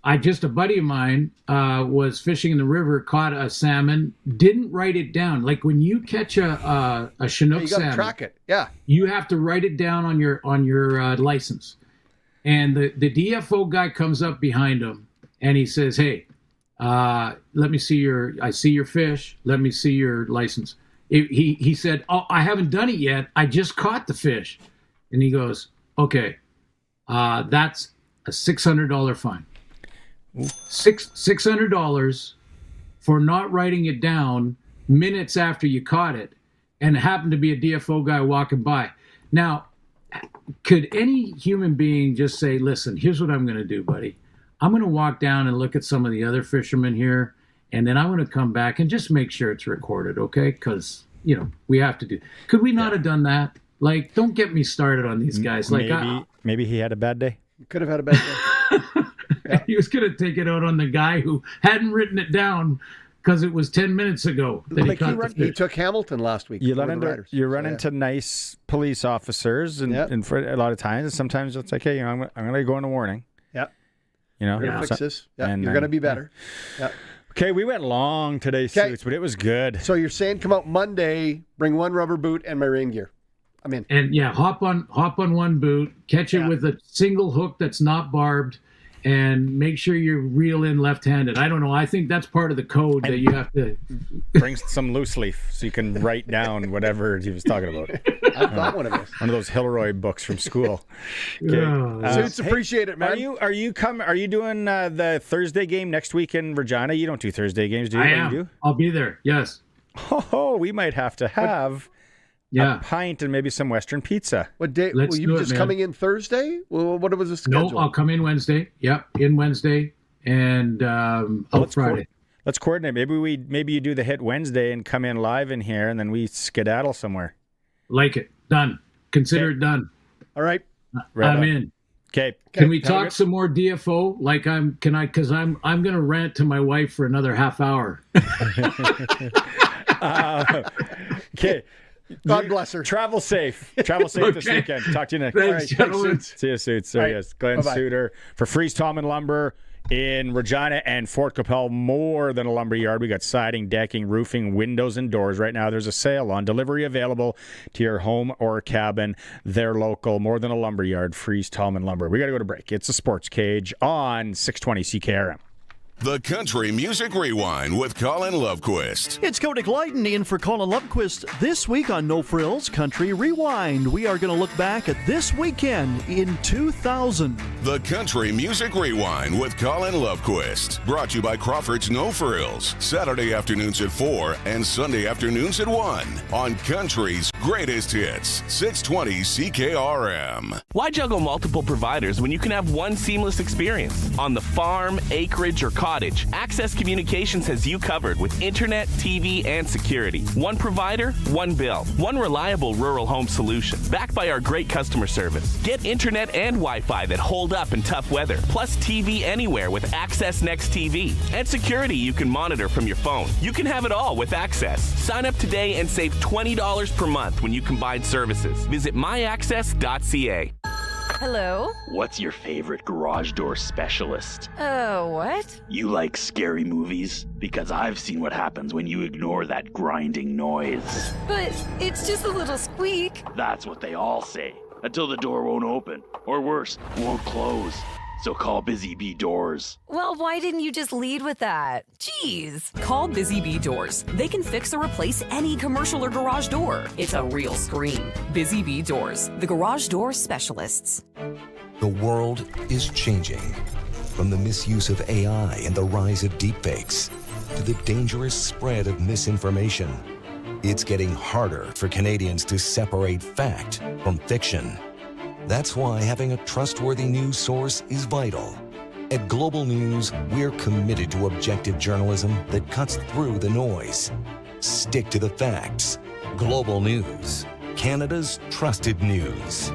a buddy of mine was fishing in the river, caught a salmon, didn't write it down. Like when you catch a Chinook you salmon, gotta track it. Yeah, you have to write it down on your license. And the DFO guy comes up behind him and he says, "Hey, let me see I see your fish. Let me see your license." He said, "Oh, I haven't done it yet. I just caught the fish." And he goes, "Okay, that's a $600 fine. $600 for not writing it down minutes after you caught it, and it happened to be a DFO guy walking by." Now, could any human being just say, "Listen, here's what I'm going to do, buddy. I'm going to walk down and look at some of the other fishermen here, and then I'm going to come back and just make sure it's recorded, okay? Because, we have to do. Could we not have done that? Like, don't get me started on these guys. Like, maybe he had a bad day. Could have had a bad day. He was going to take it out on the guy who hadn't written it down because it was 10 minutes ago that he took Hamilton last week. You run into nice police officers, and for a lot of times, and sometimes it's like, hey, I'm going to go in a warning. Yep. Fix this. Yeah, you're going to be better. Yeah. Okay, we went long today, Suits, but it was good. So you're saying come out Monday, bring one rubber boot and my rain gear. I'm in. And hop on one boot, catch it with a single hook that's not barbed, and make sure you reel in left-handed. I don't know. I think that's part of the code that you have to bring some loose leaf so you can write down whatever he was talking about. I've got one of those. One of those Hilroy books from school. Suits, appreciate it, man. Are you doing the Thursday game next week in Regina? You don't do Thursday games, do you? I am. You do? I'll be there. Yes. Oh, we might have to have a pint and maybe some Western pizza. What day? Were you just coming in Thursday? Well, what was the schedule? No, I'll come in Wednesday. Yep, in Wednesday and out Friday. Let's coordinate. Maybe you do the hit Wednesday and come in live in here, and then we skedaddle somewhere. Like it. Done. Consider it done. All right. I'm in. Okay. Can we talk some more DFO? Like because I'm going to rant to my wife for another half hour. Okay. God bless her. Travel safe. This weekend. Talk to you next. Thanks, gentlemen. See you, Suits. There he is. Glen Suitor for Freeze Tallman Lumber in Regina and Fort Capel. More than a lumber yard. We got siding, decking, roofing, windows, and doors. Right now, there's a sale on. Delivery available to your home or cabin. They're local. More than a lumber yard. Freeze Tallman Lumber. We got to go to break. It's a Sports Cage on 620 CKRM. The Country Music Rewind with Colin Lovequist. It's Cody Glyden in for Colin Lovequist. This week on No Frills Country Rewind, we are going to look back at this weekend in 2000. The Country Music Rewind with Colin Lovequist. Brought to you by Crawford's No Frills. Saturday afternoons at 4 and Sunday afternoons at 1 on Country's Greatest Hits, 620 CKRM. Why juggle multiple providers when you can have one seamless experience? On the farm, acreage, or cottage, Access Communications has you covered with internet, TV, and security. One provider, one bill. One reliable rural home solution. Backed by our great customer service. Get internet and Wi-Fi that hold up in tough weather. Plus TV anywhere with Access Next TV. And security you can monitor from your phone. You can have it all with Access. Sign up today and save $20 per month when you combine services. Visit myaccess.ca. Hello? What's your favorite garage door specialist? What? You like scary movies? Because I've seen what happens when you ignore that grinding noise. But it's just a little squeak. That's what they all say. Until the door won't open. Or worse, won't close. So call Busy Bee Doors. Well, why didn't you just lead with that? Jeez. Call Busy Bee Doors. They can fix or replace any commercial or garage door. It's a real scream. Busy Bee Doors, the garage door specialists. The world is changing. From the misuse of AI and the rise of deepfakes to the dangerous spread of misinformation, it's getting harder for Canadians to separate fact from fiction. That's why having a trustworthy news source is vital. At Global News, we're committed to objective journalism that cuts through the noise. Stick to the facts. Global News, Canada's trusted news.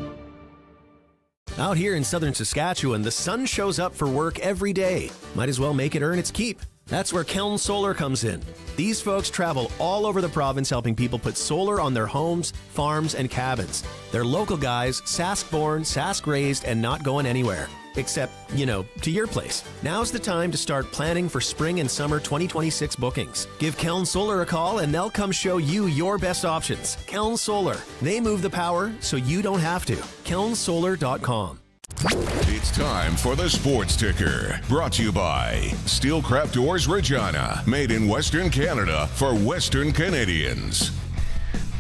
Out here in southern Saskatchewan, the sun shows up for work every day. Might as well make it earn its keep. That's where Keln Solar comes in. These folks travel all over the province helping people put solar on their homes, farms, and cabins. They're local guys, Sask-born, Sask-raised, and not going anywhere. Except, to your place. Now's the time to start planning for spring and summer 2026 bookings. Give Keln Solar a call and they'll come show you your best options. Keln Solar. They move the power so you don't have to. KelnSolar.com. It's time for the Sports Ticker, brought to you by Steelcraft Doors Regina, made in Western Canada for Western Canadians.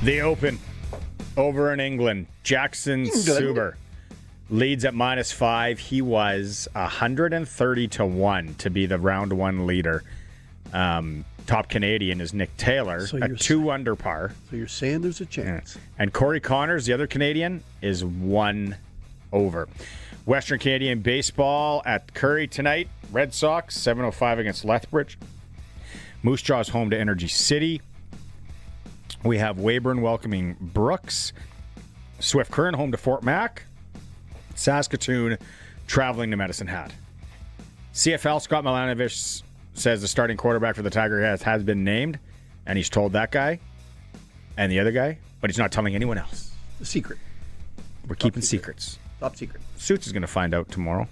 The Open over in England. Jackson Suber leads at -5. He was 130-1 to be the round one leader. Top Canadian is Nick Taylor at 2 under par. So you're saying there's a chance. And Corey Connors, the other Canadian, is 1 over. Western Canadian baseball at Curry tonight. Red Sox, 7:05 against Lethbridge. Moose Jaw's home to Energy City. We have Weyburn welcoming Brooks. Swift Current home to Fort Mac. Saskatoon traveling to Medicine Hat. CFL, Scott Milanovich says the starting quarterback for the Tiger has been named, and he's told that guy and the other guy, but he's not telling anyone else. The secret. We're keeping secrets. Top secret. Suits is going to find out tomorrow.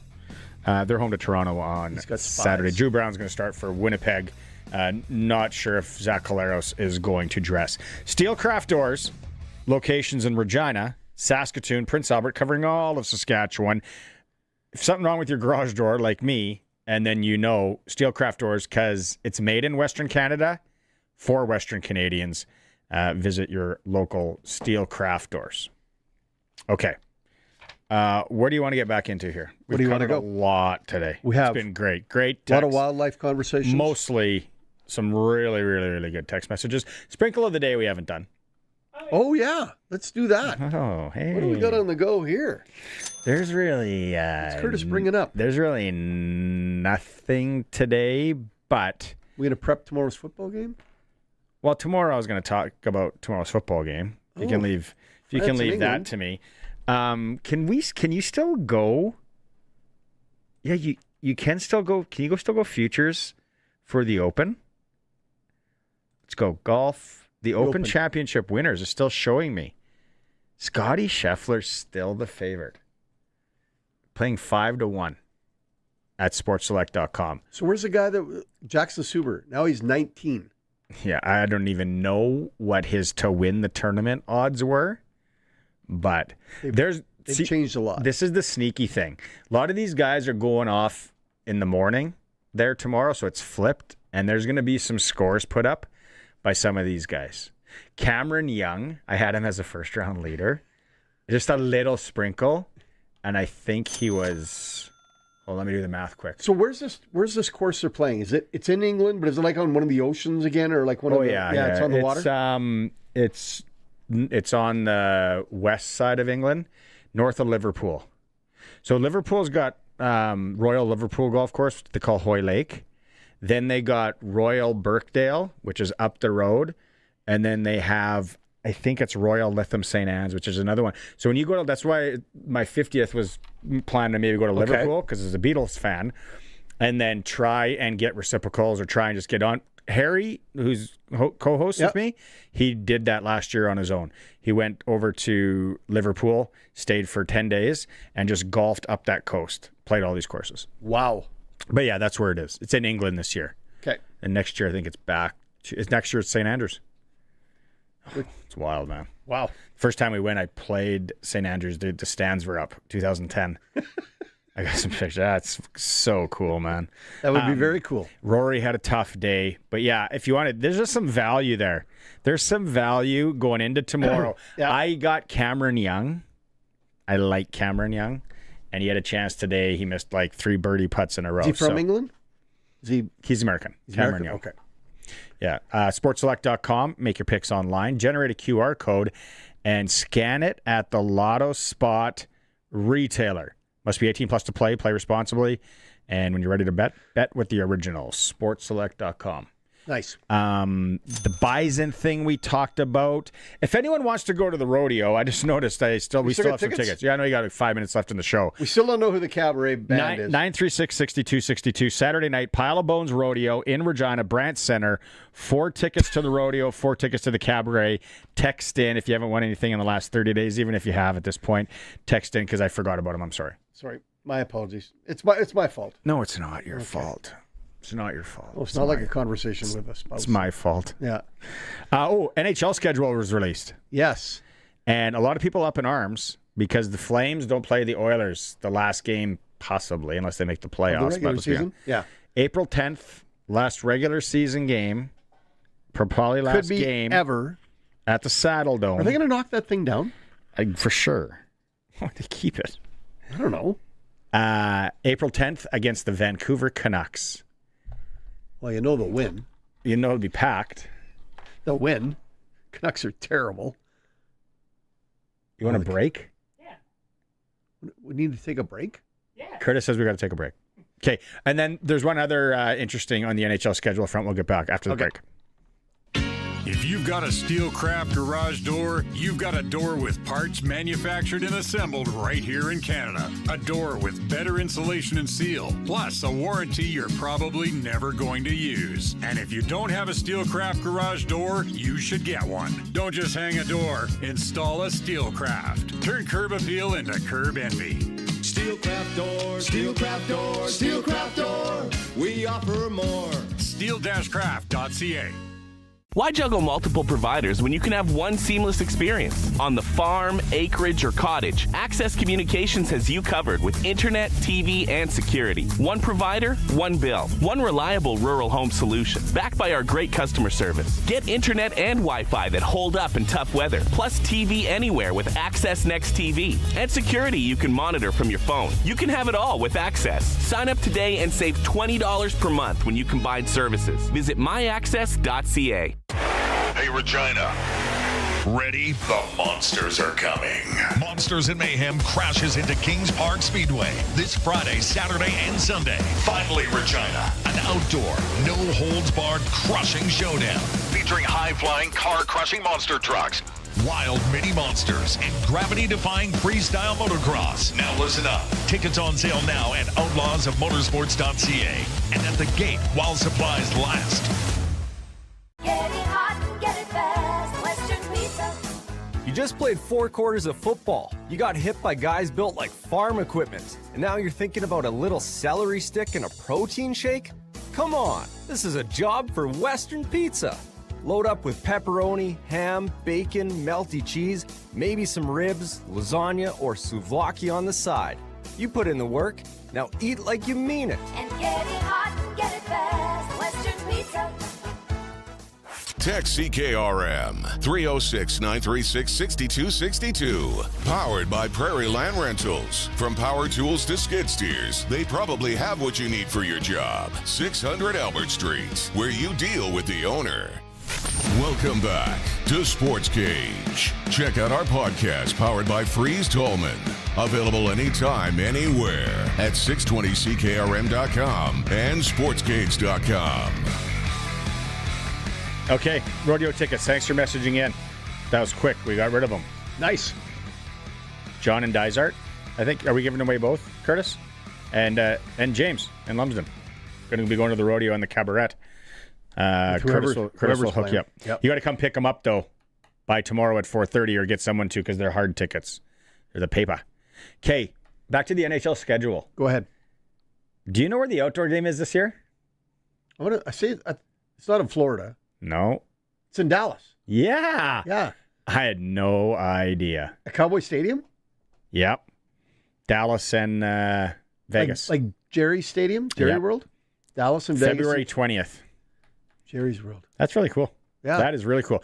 They're home to Toronto on Saturday. Drew Brown's going to start for Winnipeg. Not sure if Zach Collaros is going to dress. Steelcraft Doors, locations in Regina, Saskatoon, Prince Albert, covering all of Saskatchewan. If something wrong with your garage door, like me, and then you know Steelcraft Doors, because it's made in Western Canada for Western Canadians, visit your local Steelcraft Doors. Okay. Where do you want to get back into here? Where do you want to go? A lot today. We have. It's been great. Great A lot of text. wildlife conversations. Mostly some really, really, really good text messages. Sprinkle of the day we haven't done. Oh, yeah. Let's do that. Oh, hey. What do we got on the go here? There's really... It's Curtis bringing up. There's really nothing today, but... We going to prep tomorrow's football game? Well, tomorrow I was going to talk about tomorrow's football game. You can leave that to me. Can you still go? Yeah, you can still go. Can you still go futures for the Open? Let's go golf. The Open Championship winners are still showing me. Scotty Scheffler's still the favorite. Playing 5-1 at sportselect.com. So where's the guy that Jackson Suber? Now he's 19. Yeah, I don't even know what his to win the tournament odds were, but they've changed a lot. This is the sneaky thing. A lot of these guys are going off in the morning there tomorrow, so it's flipped, and there's going to be some scores put up by some of these guys. Cameron Young, I had him as a first-round leader. Just a little sprinkle, and I think he was... Well, let me do the math quick. So where's this course they're playing? It's in England, but is it like on one of the oceans again, or like one of the? Yeah, it's on the water. It's on the west side of England, north of Liverpool. So Liverpool's got Royal Liverpool Golf Course, they call Hoy Lake. Then they got Royal Birkdale, which is up the road, and then they have, I think it's Royal Lytham St. Anne's, which is another one. So when you go to, that's why my 50th was planning to maybe go to Liverpool, because as a Beatles fan, and then try and get reciprocals or try and just get on. Harry, who's co-host with me, he did that last year on his own. He went over to Liverpool, stayed for 10 days, and just golfed up that coast, played all these courses. Wow. But yeah, that's where it is. It's in England this year. Okay. And next year, I think it's back. Next year, it's St. Andrews. It's wild, man. Wow. First time we went, I played St. Andrews. The stands were up, 2010. I got some pictures. That's so cool, man. That would be very cool. Rory had a tough day. But yeah, if you wanted, there's just some value there. There's some value going into tomorrow. I got Cameron Young. I like Cameron Young. And he had a chance today. He missed like 3 birdie putts in a row. Is he from England? He's American. Cameron Young. Okay. Yeah. Sportselect.com. Make your picks online. Generate a QR code and scan it at the Lotto Spot retailer. Must be 18 plus to play. Play responsibly. And when you're ready to bet with the original. Sportselect.com. Nice. The Bison thing we talked about. If anyone wants to go to the rodeo, I just noticed we still have some tickets. Yeah, I know you got like 5 minutes left in the show. We still don't know who the cabaret band is. 936-6262. Saturday night, Pile of Bones Rodeo in Regina, Brant Center. 4 tickets to the rodeo, 4 tickets to the cabaret. Text in if you haven't won anything in the last 30 days, even if you have at this point. Text in because I forgot about them. I'm sorry. Sorry. My apologies. It's my fault. No, it's not your fault. It's not your fault. Well, it's not like a conversation with a spouse. It's my fault. Yeah. NHL schedule was released. Yes. And a lot of people up in arms because the Flames don't play the Oilers the last game, possibly, unless they make the playoffs. The regular season? Yeah. April 10th, last regular season game. Probably last Could be game. Ever. At the Saddle Dome. Are they going to knock that thing down? For sure. Why they keep it? I don't know. April 10th against the Vancouver Canucks. Well, you know they'll win. You know it'll be packed. They'll win. Canucks are terrible. You want a break? We need to take a break? Curtis says we got to take a break. Okay, and then there's one other interesting on the NHL schedule front. We'll get back after the break. If you've got a Steelcraft garage door, you've got a door with parts manufactured and assembled right here in Canada. A door with better insulation and seal, plus a warranty you're probably never going to use. And if you don't have a Steelcraft garage door, you should get one. Don't just hang a door, install a Steelcraft. Turn curb appeal into curb envy. Steelcraft door, Steelcraft door, Steelcraft door. We offer more. Steel-craft.ca. Why juggle multiple providers when you can have one seamless experience? On the farm, acreage, or cottage, Access Communications has you covered with internet, TV, and security. One provider, one bill. One reliable rural home solution. Backed by our great customer service. Get internet and Wi-Fi that hold up in tough weather. Plus TV anywhere with Access Next TV. And security you can monitor from your phone. You can have it all with Access. Sign up today and save $20 per month when you combine services. Visit myaccess.ca. Hey, Regina. Ready? The monsters are coming. Monsters in Mayhem crashes into Kings Park Speedway this Friday, Saturday, and Sunday. Finally, Regina. An outdoor, no-holds-barred crushing showdown featuring high-flying, car-crushing monster trucks, wild mini monsters, and gravity-defying freestyle motocross. Now listen up. Tickets on sale now at outlawsofmotorsports.ca and at the gate while supplies last. Get it hot and get it fast, Western Pizza. You just played 4 quarters of football. You got hit by guys built like farm equipment. And now you're thinking about a little celery stick and a protein shake? Come on, this is a job for Western Pizza. Load up with pepperoni, ham, bacon, melty cheese, maybe some ribs, lasagna, or souvlaki on the side. You put in the work, now eat like you mean it. And get it hot and get it fast, Western Pizza. Text CKRM 306-936-6262. Powered by Prairie Land Rentals. From power tools to skid steers, they probably have what you need for your job. 600 Albert Street, where you deal with the owner. Welcome back to Sportscage. Check out our podcast powered by Freeze Tolman. Available anytime, anywhere at 620ckrm.com and sportscage.com. Okay, rodeo tickets. Thanks for messaging in. That was quick. We got rid of them. Nice. John and Dysart. I think, are we giving away both, Curtis? And James and Lumsden. Going to be going to the rodeo and the cabaret. Curtis will hook you up. Yep. You got to come pick them up, though, by tomorrow at 4:30 or get someone to because they're hard tickets. They're the paper. Okay, back to the NHL schedule. Go ahead. Do you know where the outdoor game is this year? I see it. It's not in Florida. No. It's in Dallas. Yeah. Yeah. I had no idea. At Cowboy Stadium? Yep. Dallas and Vegas. Like Jerry's Stadium? Jerry World? Dallas and Vegas? February 20th. Jerry's World. That's really cool. Yeah. That is really cool.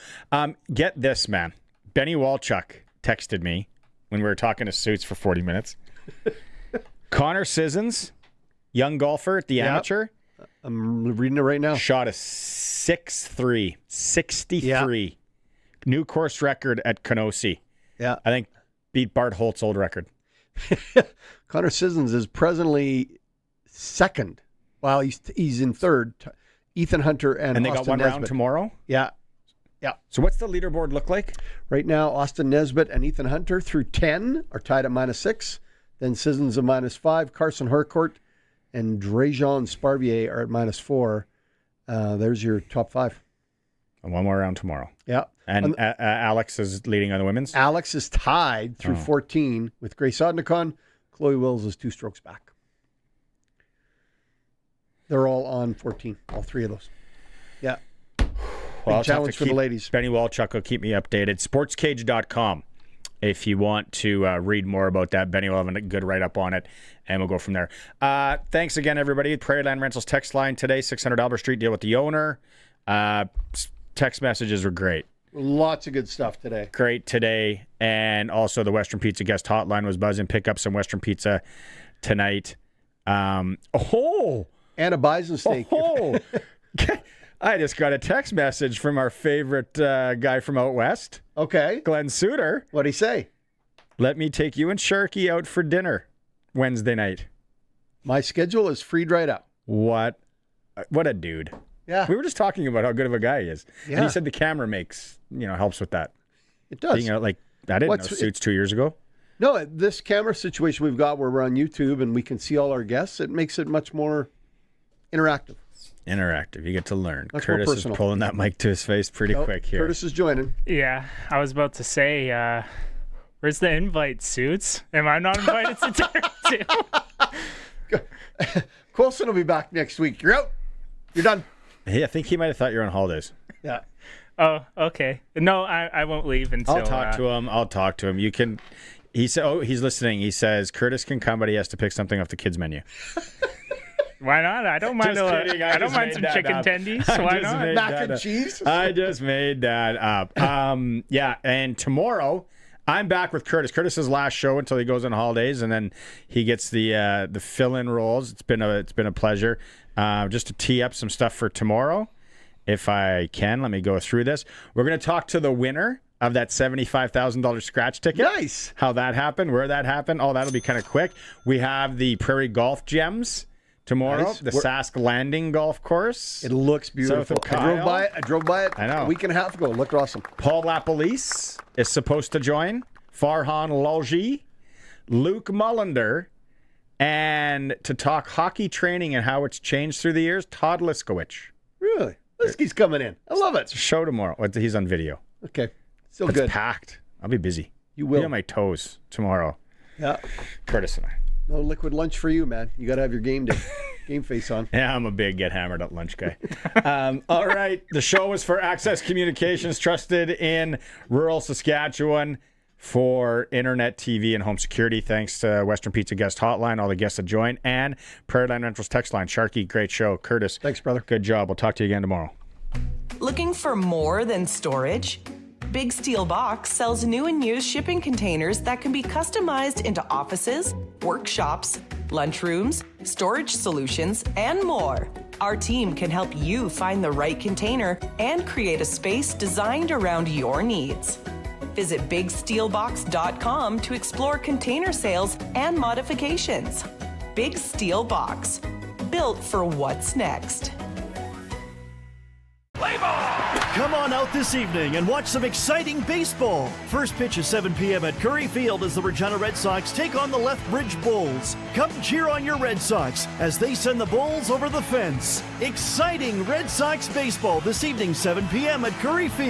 Get this, man. Benny Walchuk texted me when we were talking to Suits for 40 minutes. Connor Sissons, young golfer at the amateur. I'm reading it right now. Shot a 6'3", 63. Yeah. New course record at Kenosee. Yeah. I think beat Bart Holt's old record. Connor Sissons is presently second. Well, he's in third. Ethan Hunter and they Austin got one Nesbitt. round tomorrow? Yeah. Yeah. So what's the leaderboard look like? Right now, Austin Nesbitt and Ethan Hunter through 10 are tied at -6. Then Sissons at -5. Carson Harcourt and Drejon Sparvier are at -4. There's your top 5. And one more round tomorrow. Yeah. And Alex is leading on the women's? Alex is tied through 14 with Grace Odnikon. Chloe Wills is 2 strokes back. They're all on 14, all 3 of those. Yeah. Well, Big challenge for the ladies. Benny Walchuk will keep me updated. Sportscage.com if you want to read more about that. Benny will have a good write-up on it, and we'll go from there. Thanks again, everybody. Prairie Land Rentals text line today, 600 Albert Street, deal with the owner. Text messages were great. Lots of good stuff today. Great today. And also the Western Pizza guest hotline was buzzing. Pick up some Western Pizza tonight. And a bison steak. I just got a text message from our favorite guy from out west. Okay. Glen Suitor. What'd he say? Let me take you and Sharky out for dinner Wednesday night. My schedule is freed right up. What a dude. Yeah. We were just talking about how good of a guy he is. Yeah. And he said the camera helps with that. It does. Being out, I didn't know Suits 2 years ago. No, this camera situation we've got where we're on YouTube and we can see all our guests, it makes it much more interactive. You get to learn. Much Curtis more is personal. pulling that mic to his face pretty quick here. Curtis is joining. Yeah, I was about to say, where's the invite, Suits? Am I not invited to dinner too? Coulson will be back next week. You're out. You're done. Hey, I think he might have thought you were on holidays. Yeah. Oh, okay. No, I won't leave until... I'll talk to him. You can... He said, he's listening. He says, Curtis can come, but he has to pick something off the kids' menu. Why not? I don't mind. I don't mind some chicken tendies. Why not? Mac and cheese. I just made that up. Yeah, and tomorrow I'm back with Curtis. Curtis's last show until he goes on holidays, and then he gets the fill-in roles. It's been a pleasure. Just to tee up some stuff for tomorrow, if I can. Let me go through this. We're going to talk to the winner of that $75,000 scratch ticket. Nice. How that happened, where that happened. Oh, that'll be kind of quick. We have the Prairie Golf Gems tomorrow, Nice. the Sask Landing Golf Course. It looks beautiful. South of I drove by it a week and a half ago. It looked awesome. Paul Lapalisse is supposed to join. Farhan Lalji, Luke Mullender, and to talk hockey training and how it's changed through the years, Todd Liskowicz. Really? Liskey's coming in. I love it. It's a show tomorrow. He's on video. Okay. Still It's good. packed. I'll be busy. You will. Be on my toes tomorrow. Yeah. Curtis and I. No liquid lunch for you, man. You got to have your game face on. Yeah, I'm a big get hammered at lunch guy. All right. The show is for Access Communications, trusted in rural Saskatchewan for internet, TV, and home security. Thanks to Western Pizza Guest Hotline, all the guests that join, and Prairie Line Rentals Text Line. Sharky, great show. Curtis. Thanks, brother. Good job. We'll talk to you again tomorrow. Looking for more than storage? Big Steel Box sells new and used shipping containers that can be customized into offices, workshops, lunchrooms, storage solutions, and more. Our team can help you find the right container and create a space designed around your needs. Visit BigSteelBox.com to explore container sales and modifications. Big Steel Box, built for what's next. Come on out this evening and watch some exciting baseball. First pitch is 7 p.m. at Curry Field as the Regina Red Sox take on the Lethbridge Bulls. Come cheer on your Red Sox as they send the Bulls over the fence. Exciting Red Sox baseball this evening, 7 p.m. at Curry Field.